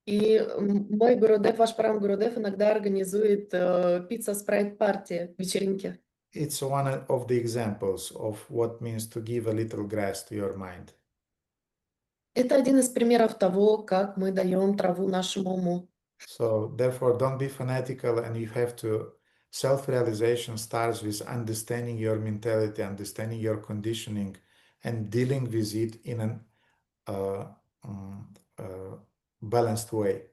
И мой Гурудев, ваш Парам Гурудев, иногда организует пицца-спрайт-парти, вечеринки. It's one of the examples of what means to give a little grass to your mind. Это один из примеров того, как мы даем траву нашему уму. So, therefore, don't be fanatical, and you have to. Self-realization starts with understanding your mentality, understanding your conditioning, and dealing with it in a balanced way.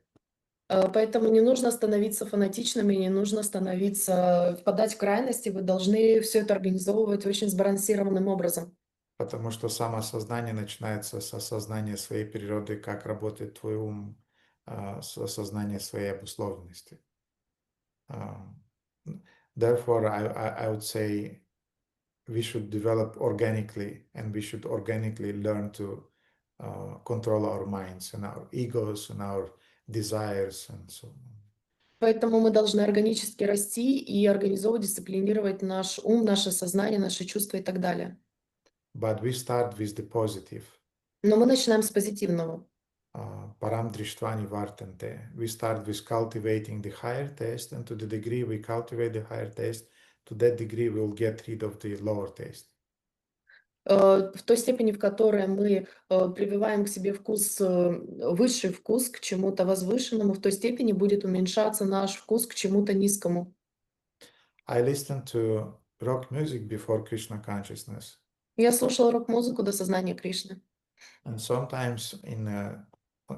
Поэтому не нужно становиться фанатичными, не нужно впадать в крайности. Вы должны все это организовывать очень сбалансированным образом. Потому что самоосознание начинается с осознания своей природы, как работает твой ум, с осознания своей обусловленности. Therefore, I would say we should develop organically, and we should organically learn to control our minds and our egos and our desires and so on. Поэтому мы должны органически расти и организовывать, дисциплинировать наш ум, наше сознание, наши чувства и так далее. But we start with the positive. Но мы начинаем с позитивного. Param drishtva nivartante. We start with cultivating the higher taste, and to the degree we cultivate the higher taste, to that degree we will get rid of the lower taste. В той степени, в которой мы прививаем к себе высший вкус к чему-то возвышенному, в той степени будет уменьшаться наш вкус к чему-то низкому. I listened to rock music before Krishna consciousness. Я слушала рок-музыку до сознания Кришны. And sometimes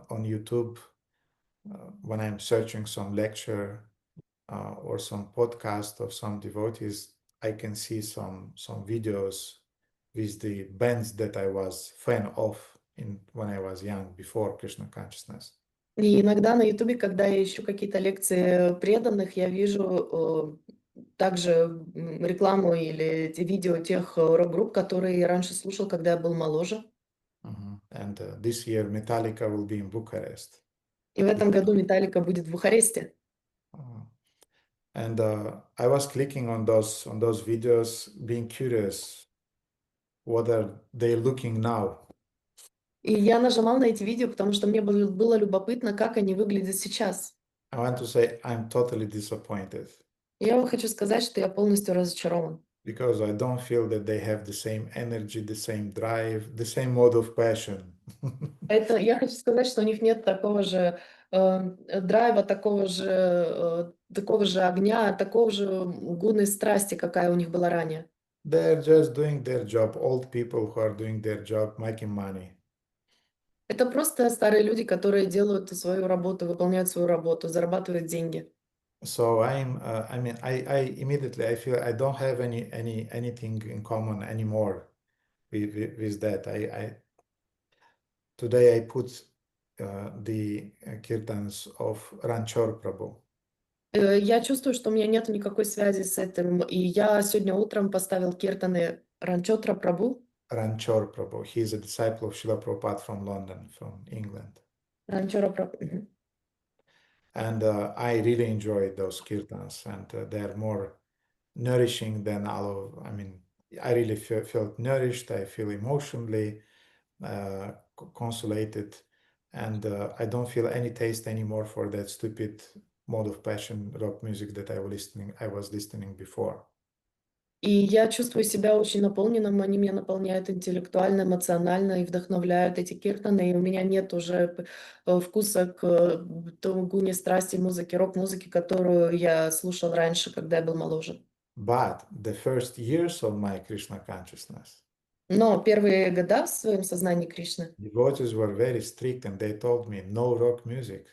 on YouTube, when I'm searching some lecture or some podcast of some devotees, I can see some videos with the bands that I was fan of when I was young, before Krishna consciousness. И иногда на Ютубе, когда я ищу какие-то лекции преданных, я вижу также рекламу или видео тех рок-групп, которые я раньше слушал, когда я был моложе. And this year Metallica will be in Bucharest. И в этом году Металлика будет в Бухаресте. And I was clicking on those videos, being curious, what are they looking now? И я нажимал на эти видео, потому что мне было любопытно, как они выглядят сейчас. I want to say I'm totally disappointed Я вам хочу сказать, что я полностью разочарован. because I don't feel that they have the same energy, the same drive, the same mode of passion. Я хочу сказать, что у них нет такого же драйва, такого же огня, такого же гунной страсти, какая у них была ранее. They're just doing their job, old people who are doing their job, making money. Это просто старые люди, которые делают свою работу, выполняют свою работу, зарабатывают деньги. So I immediately I feel I don't have anything in common anymore with that. Today I put the kirtans of Ranchor Prabhu. Я чувствую, что у меня нет никакой связи с этим. И я сегодня утром поставил киртаны Ранчотра Прабhu. Ranchor Prabhu. He is a disciple of Srila Prabhupada from London, from England. Ранчора Прабhu. And I really enjoyed those kirtans, and they're more nourishing than I really felt nourished. I feel emotionally consolated, and I don't feel any taste anymore for that stupid mode of passion rock music that I was listening before. И я чувствую себя очень наполненным, они меня наполняют интеллектуально, эмоционально и вдохновляют эти киртаны, и у меня нет уже вкуса к гуне страсти музыки, рок-музыки, которую я слушал раньше, когда я был моложе. But the first years of my Krishna consciousness, Но первые года в своем сознании Кришны devotees were very strict, and they told me no rock music,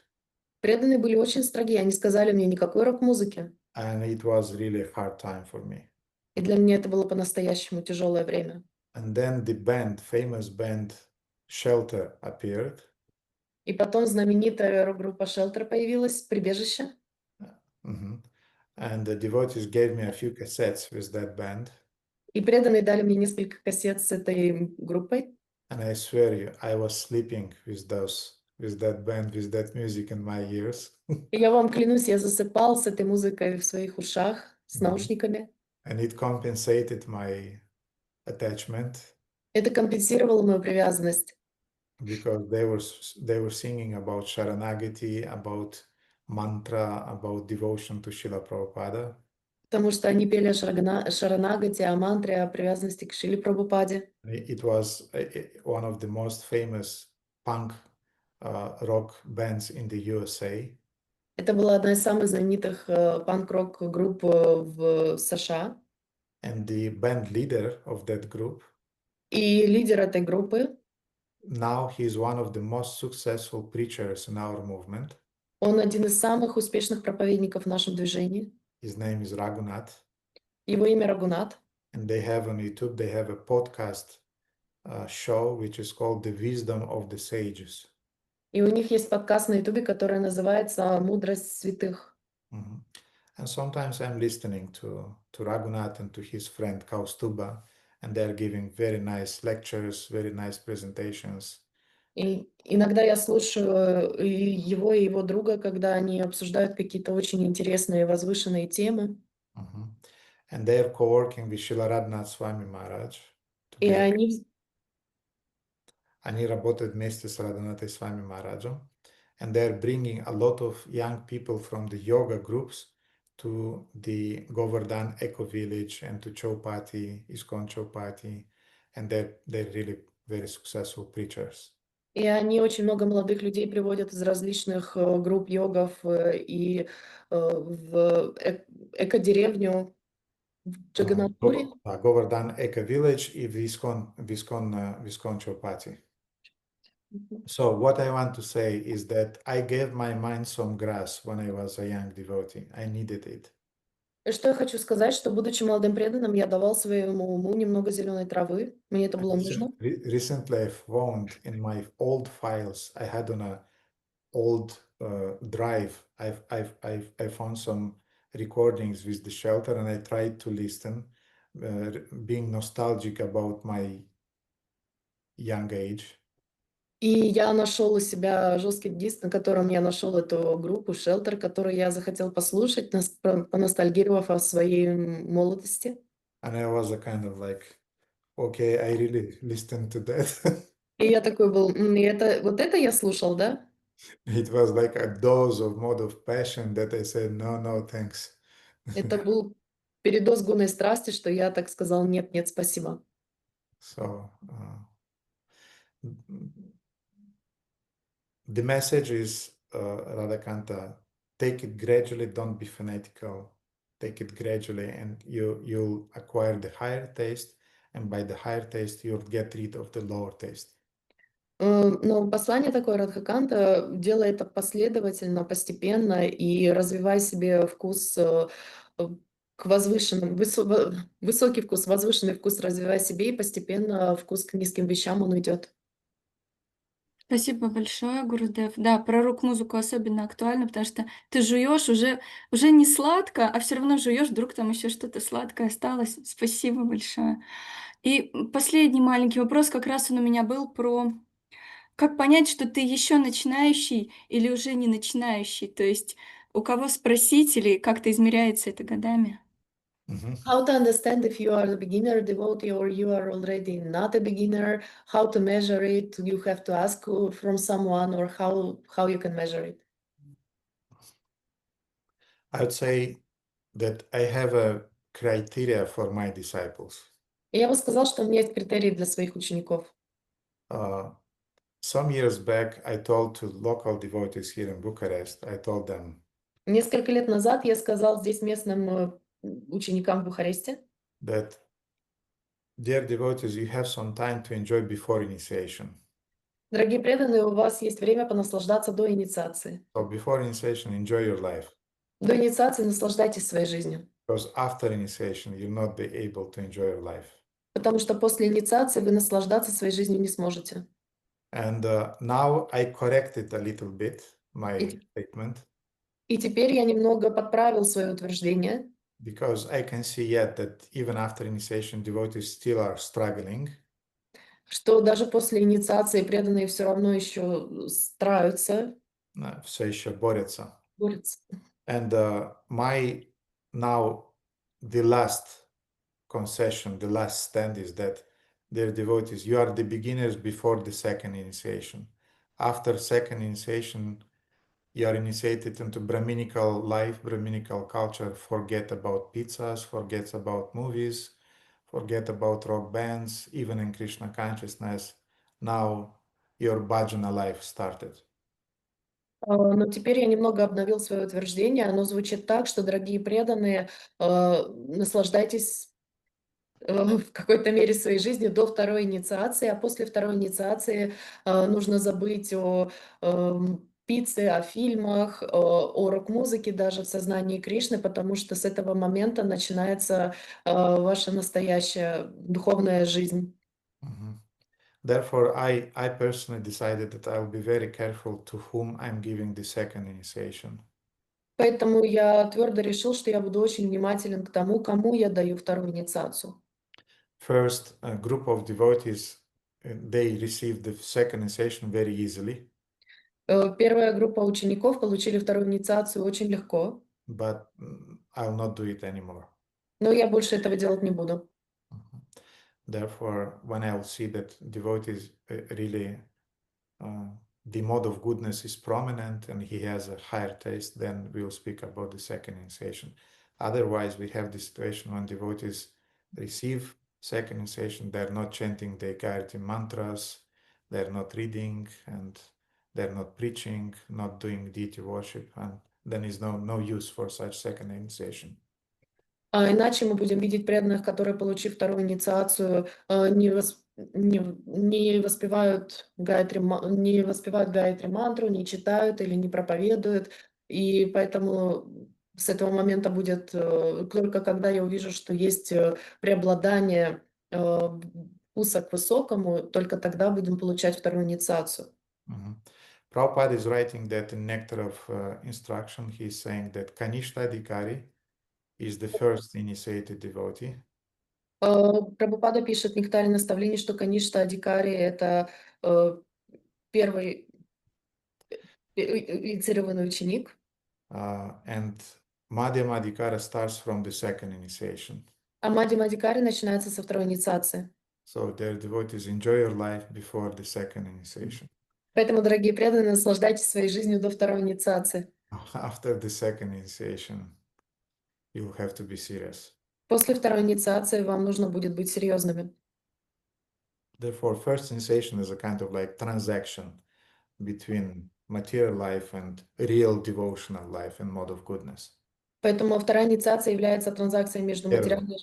преданные были очень строги, они сказали мне никакой рок-музыки. and it was really a hard time for me. И для меня это было по-настоящему тяжелое время. And then the famous band Shelter appeared. И потом знаменитая рок-группа Shelter появилась, «Прибежище». And the devotees gave me a few cassettes with that band. И преданные дали мне несколько кассет с этой группой. And I swear you, I was sleeping with that band, with that music in my ears. И я вам клянусь, я засыпал с этой музыкой в своих ушах, с наушниками. And it compensated my attachment. Это компенсировало мою привязанность. Because they were singing about Sharanagati, about mantra, about devotion to Srila Prabhupada. Потому что они пели о Шаранагати, о мантре, о привязанности к Шриле Прабхупаде. It was one of the most famous punk rock bands in the USA. Это была одна из самых знаменитых панк-рок групп в США. And the band leader of that group, И лидер этой группы, now he is one of the most successful preachers in our movement. он один из самых успешных проповедников в нашем движении. His name is Raghunath. Его имя Рагунат. And they have on YouTube, they have a podcast show which is called The Wisdom of the Sages. И у них есть подкаст на Ютубе, который называется «Мудрость святых». And sometimes I'm listening to Raghunath and to his friend Kaustuba, and they're giving very nice lectures, very nice presentations. И иногда я слушаю и его друга, когда они обсуждают какие-то очень интересные, возвышенные темы. And they're co-working with Srila Radhanath Swami Maharaj. И Они работают вместе с Радханатой Свами Махараджем. And they're bringing a lot of young people from the yoga groups to the Govardhan Eco Village and to Chowpatty, ISKCON Chowpatty. And they're really very successful preachers. И они очень много молодых людей приводят из различных групп йогов и в эко-деревню в Джаганатпуре. Govardhan Eco Village и в ISKCON Chowpatty. So what I want to say is that I gave my mind some grass when I was a young devotee. I needed it. И что я хочу сказать, что, будучи молодым преданным, я давал своему уму немного зеленой травы. Мне это было нужно. Recently, I found in my old files, I had on a old drive, I found some recordings with the shelter, and I tried to listen, being nostalgic about my young age. И я нашел у себя жесткий диск, на котором я нашел эту группу Shelter, которую я захотел послушать, поностальгировав о своей молодости. And I was a kind of like, okay, I really listened to that. И я такой был, и вот это я слушал, да? It was like a dose of mode of passion that I said, no, no, thanks. Это был передоз гунной страсти, что я так сказал, нет, нет, спасибо. So the message is, Radhakanta, take it gradually, don't be fanatical. Take it gradually, and you'll acquire the higher taste, and by the higher taste, you'll get rid of the lower taste. Но послание такое Радхаканта: делай это последовательно, постепенно и развивай себе вкус к возвышенным, высокий вкус, возвышенный вкус развивай себе, и постепенно вкус к низким вещам он уйдет. Спасибо большое, Гурудев. Да, про рок-музыку особенно актуально, потому что ты жуешь уже не сладко, а все равно жуешь, вдруг там еще что-то сладкое осталось. Спасибо большое. И последний маленький вопрос, как раз он у меня был про как понять, что ты еще начинающий или уже не начинающий? То есть у кого спросить или как-то измеряется это годами? How to understand if you are a beginner devotee or you are already not a beginner? How to measure it? You have to ask from someone, or how you can measure it? I would say that I have a criteria for my disciples. Я бы сказал, что у меня есть критерии для своих учеников. Some years back, I told to local devotees here in Bucharest, I told them Несколько лет назад я сказал здесь местным ученикам в Бухаресте, that, dear devotees, you have some time to enjoy before initiation. дорогие преданные, у вас есть время понаслаждаться до инициации. So before initiation, enjoy your life. До инициации наслаждайтесь своей жизнью. Because after initiation, you'll not be able to enjoy your life. Потому что после инициации вы наслаждаться своей жизнью не сможете. And now I corrected a little bit my statement. И теперь я немного подправил свое утверждение. Because I can see yet that even after initiation, devotees still are struggling. Что даже после инициации преданные все равно еще стараются. Все еще борются. Борются. And my now the last concession, the last stand is that, dear devotees, you are the beginners before the second initiation. After second initiation, you are initiated into Brahminical life, Brahminical culture. Forget about pizzas, forget about movies, forget about rock bands, even in Krishna consciousness. Now your bhajana life started. Но теперь я немного обновил свое утверждение. Оно звучит так, что, дорогие преданные, наслаждайтесь в какой-то мере своей жизнью до второй инициации, а после второй инициации нужно забыть о пицце, о фильмах, о рок-музыке даже в сознании Кришны, потому что с этого момента начинается ваша настоящая духовная жизнь. Therefore, I personally decided that I will be very careful to whom I'm giving the second initiation. Поэтому я твердо решил, что я буду очень внимателен к тому, кому я даю вторую инициацию. First, a group of devotees, they received the second initiation very easily. Первая группа учеников получили вторую инициацию очень легко, But I'll not do it anymore. но я больше этого делать не буду. Therefore, when I'll see that devotees really, the mode of goodness is prominent and he has a higher taste, then we'll speak about the second initiation. Otherwise, we have the situation when devotees receive second initiation, they're not chanting the Gayatri mantras, they're not reading, and they're not preaching, not doing deity worship, and then is no use for such second initiation. А иначе мы будем видеть преданных, которые, получив вторую инициацию, не воспевают Гайатри мантру, не читают или не проповедуют. И поэтому с этого момента будет, только когда я увижу, что есть преобладание вкуса к высокому, только тогда будем получать вторую инициацию. Prabhupada is writing that in Nectar of Instruction, he is saying that Kanishta Adhikari is the first initiated devotee. Прабхупада пишет в «Нектаре наставлений», что Каништа Адикари — это первый инициированный ученик. And Madhyama Adhikara starts from the second initiation. А Мадхьяма Адикари начинается со второй инициации. So dear devotees, enjoy your life before the second initiation. Поэтому, дорогие преданные, наслаждайтесь своей жизнью до второй инициации. After the second initiation, you'll have to be serious. После второй инициации вам нужно будет быть серьезными. Therefore, first initiation is a kind of like transaction between material life and real devotional life and mode of goodness. Поэтому вторая инициация является транзакцией между Первая. материальной...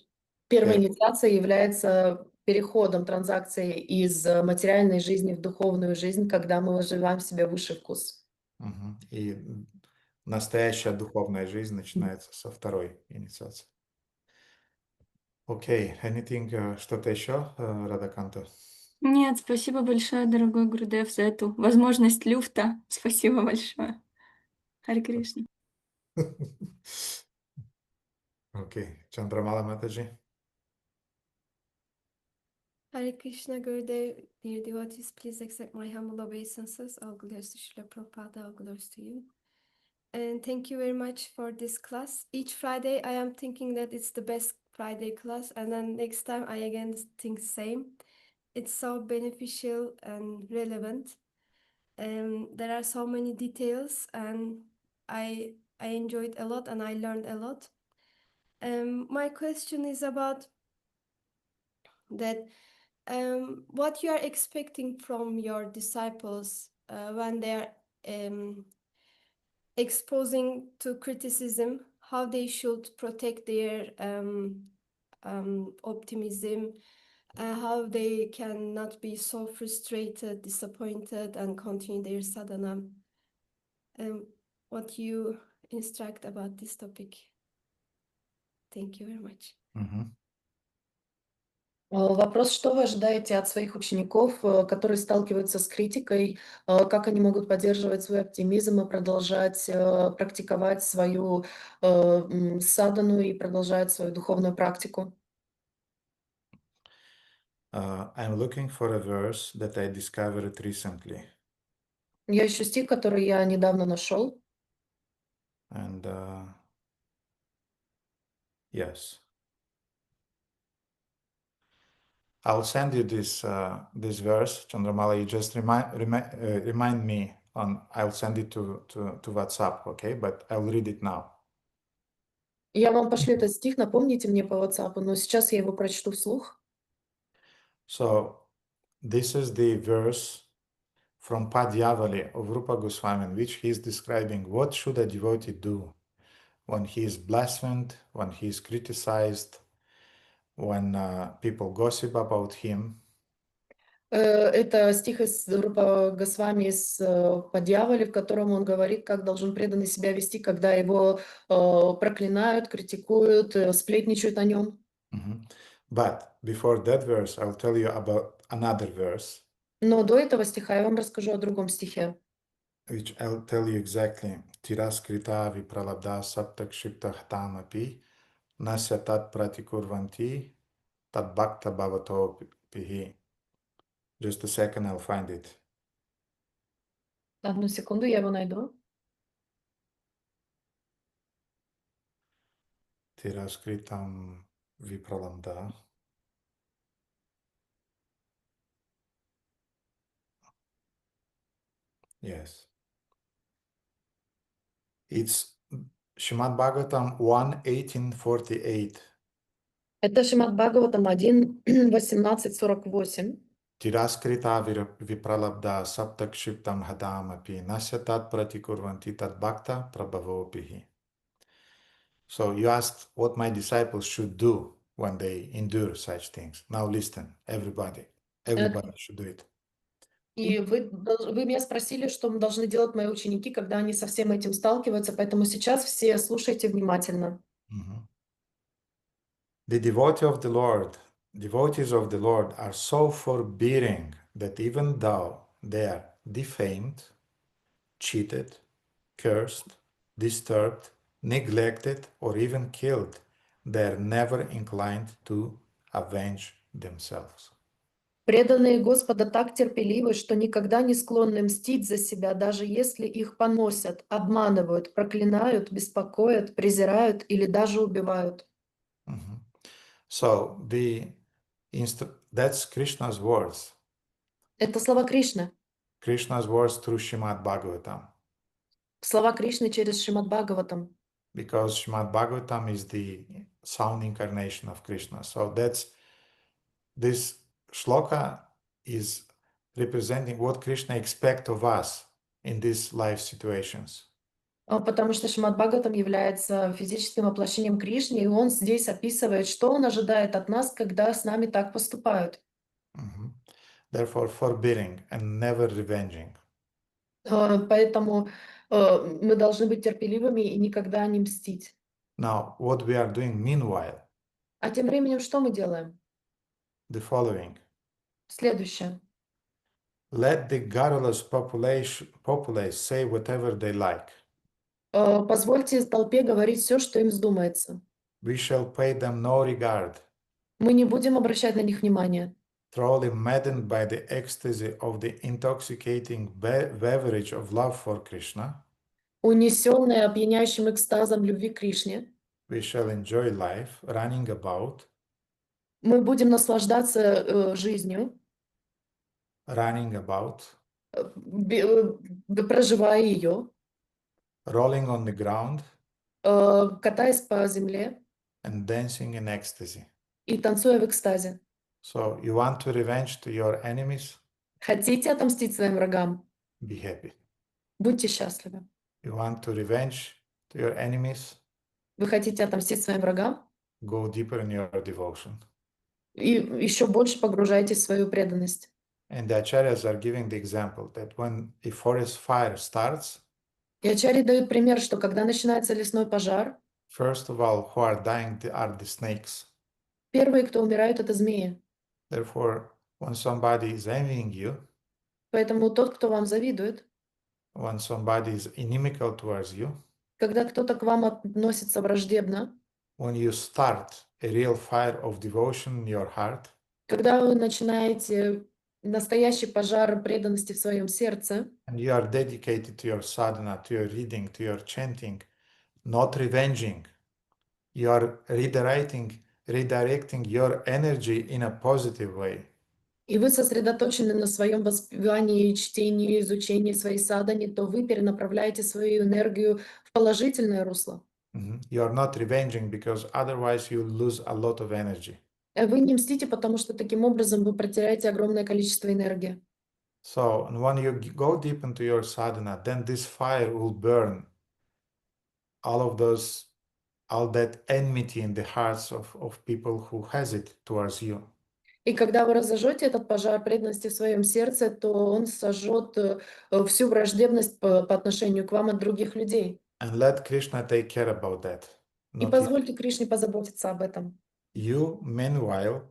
Первая Первая. инициация является переходом транзакции из материальной жизни в духовную жизнь, когда мы развиваем в себе высший вкус. И настоящая духовная жизнь начинается со второй инициации. Окей, anything, что-то еще, Радаканта? Нет, спасибо большое, дорогой Гурудев, за эту возможность люфта. Спасибо большое. Харе Кришна. Окей, Чандрамала Матаджи. Hare Krishna Gurudev, dear devotees, please accept my humble obeisances. All glories to Srila Prabhupada, all glories to you. And thank you very much for this class. Each Friday I am thinking that it's the best Friday class, and then next time I again think same. It's so beneficial and relevant. There are so many details, and I enjoyed a lot and I learned a lot. My question is about that. What you are expecting from your disciples when they are exposing to criticism, how they should protect their optimism, how they cannot be so frustrated, disappointed, and continue their sadhana. What you instruct about this topic? Thank you very much. Вопрос, что вы ожидаете от своих учеников, которые сталкиваются с критикой, как они могут поддерживать свой оптимизм и продолжать практиковать свою садану и продолжать свою духовную практику? I'm looking for a verse that I discovered recently. Я ищу стих, который я недавно нашел. And yes. I'll send you this verse, Chandramala. You just remind me I'll send it to WhatsApp, okay? But I'll read it now. Я вам пошлю этот стих, напомните мне по WhatsApp, но сейчас я его прочту вслух. So this is the verse from Padyavali of Rupa Goswami, in which he is describing what should a devotee do when he is blasphemed, when he is criticized, when people gossip about him. Это стих из Рупа Госвами из Падьявали, в котором он говорит, как должен преданный себя вести, когда его проклинают, критикуют, сплетничают о нем. But before that verse, I'll tell you about another verse. Но до этого стиха я вам расскажу о другом стихе. Which I'll tell you exactly. Tiraskrita vipralabdha saptakshipta hatamapi nasya tat pratikurvanti tad bhakta bhavato pihi. Just a second, I'll find it. Одну секунду, я его найду. Tiraskritam vipralabdha. Yes. It's Shrimad Bhagavatam 1:1848. Это Шримад Бхагаватам 1:1848. Tiraskrita vipralabdha saptakshiptam hadamapi nasya tat pratikurvanti tad bhakta prabhavopihi. So you asked what my disciples should do when they endure such things. Now listen, everybody should do it. И вы меня спросили, что должны делать мои ученики, когда они со всем этим сталкиваются, поэтому сейчас все слушайте внимательно. The devotees of the Lord are so forbearing that even though they are defamed, cheated, cursed, disturbed, neglected, or even killed, they're never inclined to avenge themselves. Преданные Господа так терпеливы, что никогда не склонны мстить за себя, даже если их поносят, обманывают, проклинают, беспокоят, презирают или даже убивают. Mhm. So that's Krishna's words. Это слова Кришны. Krishna's words through Srimad Bhagavatam. Слова Кришны через Шримад Бхагаватам. Because Srimad Bhagavatam is the sound incarnation of Krishna. So this shloka is representing what Krishna expects of us in these life situations. Потому что Шримад Бхагаватам является физическим воплощением Кришны, и он здесь описывает, что он ожидает от нас, когда с нами так поступают. Mhm. Therefore, forbearing and never revenging. Поэтому мы должны быть терпеливыми и никогда не мстить. Now, what we are doing meanwhile, А тем временем что мы делаем? the following. Следующее. Let the garrulous populace say whatever they like. Позвольте толпе говорить все, что им вздумается. We shall pay them no regard, Мы не будем обращать на них внимания. thoroughly maddened by the ecstasy of the intoxicating beverage of love for Krishna. Унесенные опьяняющим экстазом любви к Кришне, We shall enjoy life, running about, мы будем наслаждаться жизнью, проживая ее, rolling on the ground, катаясь по земле and dancing in ecstasy. и танцуя в экстазе. So you want to revenge to your enemies? Хотите отомстить своим врагам? Be happy. Будьте счастливы. You want to revenge to your enemies? Вы хотите отомстить своим врагам? Go deeper in your devotion. И еще больше погружайтесь в свою преданность. And the acharyas are giving the example that when a forest fire starts, И ачарьи дают пример, что когда начинается лесной пожар, first of all, who are dying are the snakes. первые, кто умирают, это змеи. Therefore, when somebody is envying you, Поэтому тот, кто вам завидует, when somebody is inimical towards you, когда кто-то к вам относится враждебно, when you start a real fire of devotion in your heart, когда вы начинаете настоящий пожар преданности в своем сердце, and you are dedicated to your sadhana, to your reading, to your chanting, not revenging, you are redirecting your energy in a positive way. и вы сосредоточены на своем воспевании, чтении, изучении своей садханы, то вы перенаправляете свою энергию в положительное русло. You are not revenging because otherwise you lose a lot of energy. Вы не мстите, потому что таким образом вы потеряете огромное количество энергии. So when you go deep into your sadhana, then this fire will burn all that enmity in the hearts of people who has it towards you. И когда вы разожжете этот пожар преданности в своем сердце, то он сожжет всю враждебность по отношению к вам от других людей. And let Krishna take care about that. И позвольте Кришне позаботиться об этом. You, meanwhile,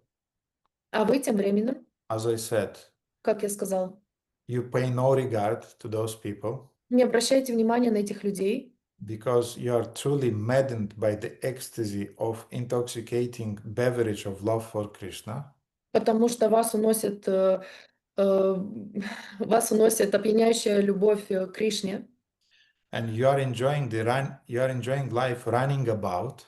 А вы тем временем, as I said, как я сказал, you pay no regard to those people не обращайте внимания на этих людей, because you are truly maddened by the ecstasy of intoxicating beverage of love for Krishna. потому что вас уносит опьяняющая любовь к Кришне. And you are enjoying life running about.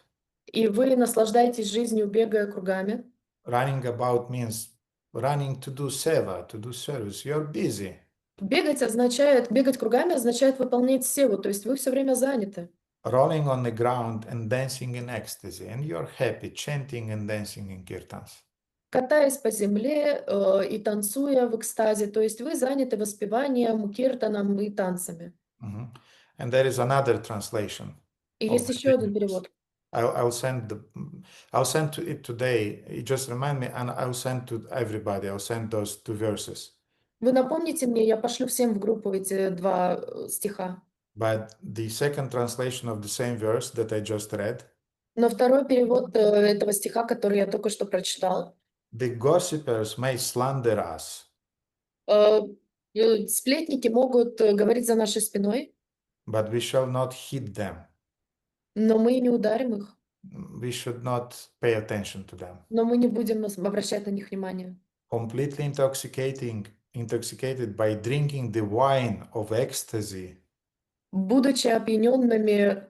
И вы наслаждаетесь жизнью, бегая кругами. Running about means running to do seva, to do service. You're busy. Бегать кругами означает выполнять севу, то есть вы все время заняты. Rolling on the ground and dancing in ecstasy, and you're happy, chanting and dancing in kirtans. Катаясь по земле и танцуя в экстазе, то есть вы заняты воспеванием, киртаном и танцами. And there is another translation. И есть еще один перевод. I'll send it today. You just remind me, and I'll send to everybody. I'll send those two verses. Вы напомните мне, я пошлю всем в группу эти два стиха. But the second translation of the same verse that I just read. Но второй перевод этого стиха, который я только что прочитал. The gossipers may slander us. Сплетники могут говорить за нашей спиной. But we shall not heed them. Но мы не ударим их, we should not pay attention to them. но мы не будем обращать на них внимание. Completely intoxicated by drinking the wine of ecstasy, Будучи опьяненными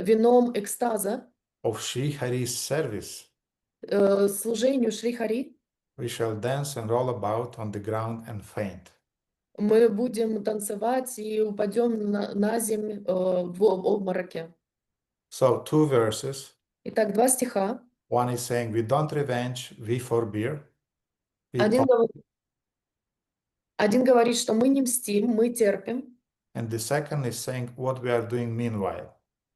вином экстаза, of Sri Hari's service, служению Шри Хари, we shall dance and roll about on the ground and faint. мы будем танцевать и упадем на землю в обмороке. So, two verses. Итак, 2 стиха. One is saying, we don't revenge, we forbear. Один говорит, что мы не мстим, мы терпим. And the second is saying, what we are doing meanwhile.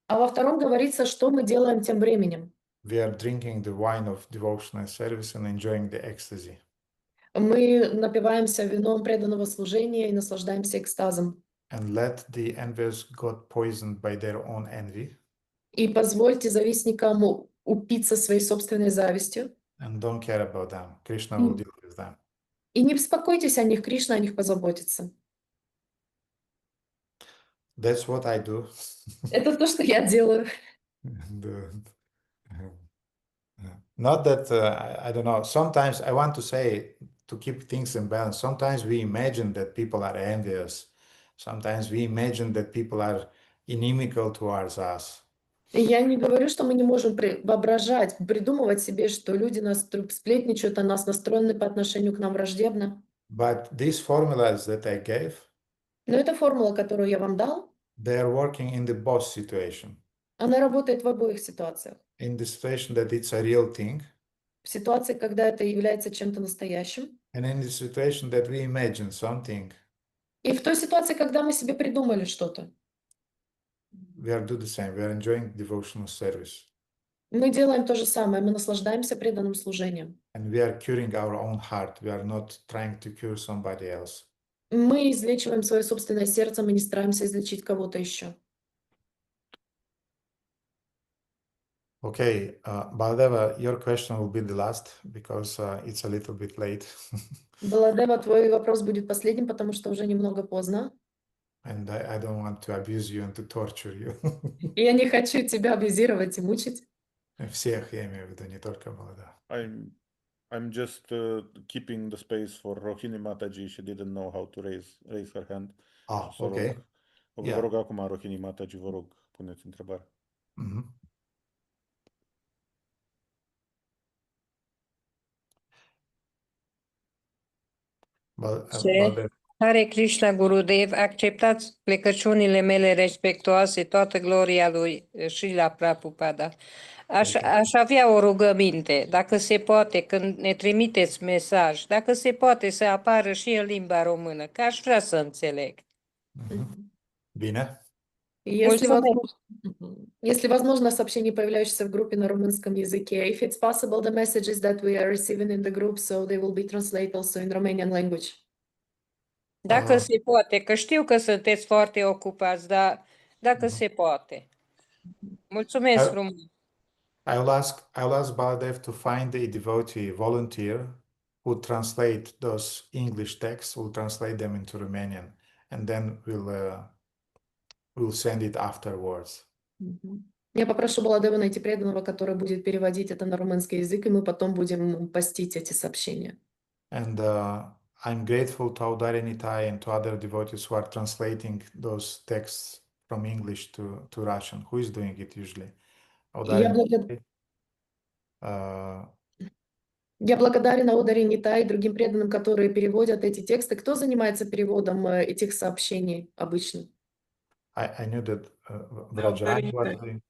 А во втором говорится, что мы делаем тем временем. We are drinking the wine of devotional service and enjoying the ecstasy. Мы напиваемся вином преданного служения и наслаждаемся экстазом. And let the envious got poisoned by their own envy. И позвольте завистникам упиться своей собственной завистью. And don't care about them. Krishna will deal with them. И не беспокойтесь о них, Кришна о них позаботится. That's what I do. Это то, что я делаю. Not that, I don't know, sometimes I want to say, to keep things in balance, sometimes we imagine that people are envious. Sometimes we imagine that people are inimical towards us. Я не говорю, что мы не можем воображать, придумывать себе, что люди нас сплетничают о нас, настроены по отношению к нам враждебно. But these formulas that I gave, Но эта формула, которую я вам дал, they are working in the both situation. она работает в обоих ситуациях. In the situation that it's a real thing, В ситуации, когда это является чем-то настоящим, and in the situation that we imagine something, и в той ситуации, когда мы себе придумали что-то. we are do the same. We are enjoying devotional service. Мы делаем то же самое, мы наслаждаемся преданным служением. And we are curing our own heart. We are not trying to cure somebody else. Мы излечиваем свое собственное сердце, мы не стараемся излечить кого-то еще. Okay, Baladeva, your question will be the last because it's a little bit late. Баладева, твой вопрос будет последним, потому что уже немного поздно. And I don't want to abuse you and to torture you. И я не хочу тебя абьюзировать и мучить. Всех, я имею в виду, не только Баладева. I'm just keeping the space for Rohini Mataji. She didn't know how to raise her hand. Ah, So okay. Vă rog acum, Rohini Mataji, vă rog, puneți întrebare. Hare Krishna Gurudev, acceptați plecăciunile mele respectuoase, toată gloria lui Srila Prabhupada. Aș avea o rugăminte, dacă se poate, când ne trimiteți mesaj, dacă se poate să apară și în limba română, că aș vrea să înțeleg. Bine. Если возможно, сообщение, появляющееся в группе на румынском языке. If it's possible, the messages that we are receiving in the group, so they will be translated also in Romanian language. Dacă se poate, că știu că sunteți foarte ocupați, dar dacă se poate. Mulțumesc frumos. I'll ask Baladev to find a devotee volunteer who translate those English texts, will translate them into Romanian, and then we'll send it afterwards. Я попрошу Баладева найти преданного, который будет переводить это на румынский язык, и мы потом будем постить эти сообщения. And I'm grateful to Audari and to other devotees who are translating those texts from English to Russian. Who is doing it usually? Я благодарен Аудари Нитай и другим преданным, которые переводят эти тексты. Кто занимается переводом этих сообщений обычно? I knew that Vrajarani was doing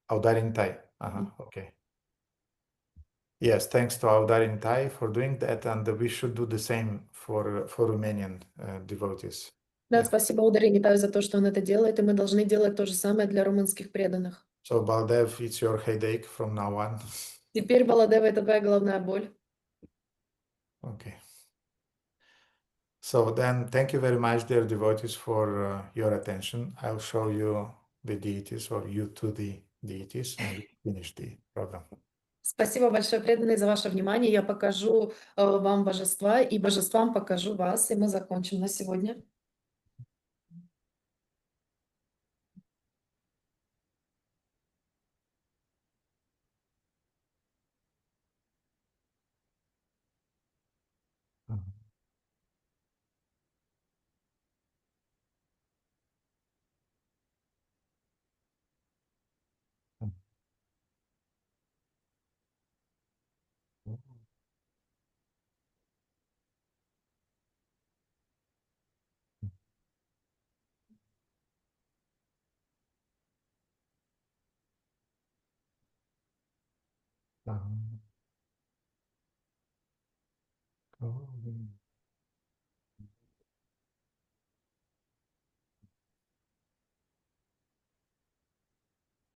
Audari Nitai. Okay. Yes, thanks to Audari Nitai for doing that, and we should do the same for Romanian devotees. Да, спасибо Аудари Нитаю за то, что он это делает, и мы должны делать то же самое для румынских преданных. So, Baldev, it's your headache from now on. Теперь, Баладева, это твоя головная боль. Okay. So then, thank you very much, dear devotees, for your attention. I'll show you the deities, or you to the deities, and we finish the program. Спасибо большое, преданные, за ваше внимание. Я покажу вам божества, и божествам покажу вас, и мы закончим на сегодня. Oh.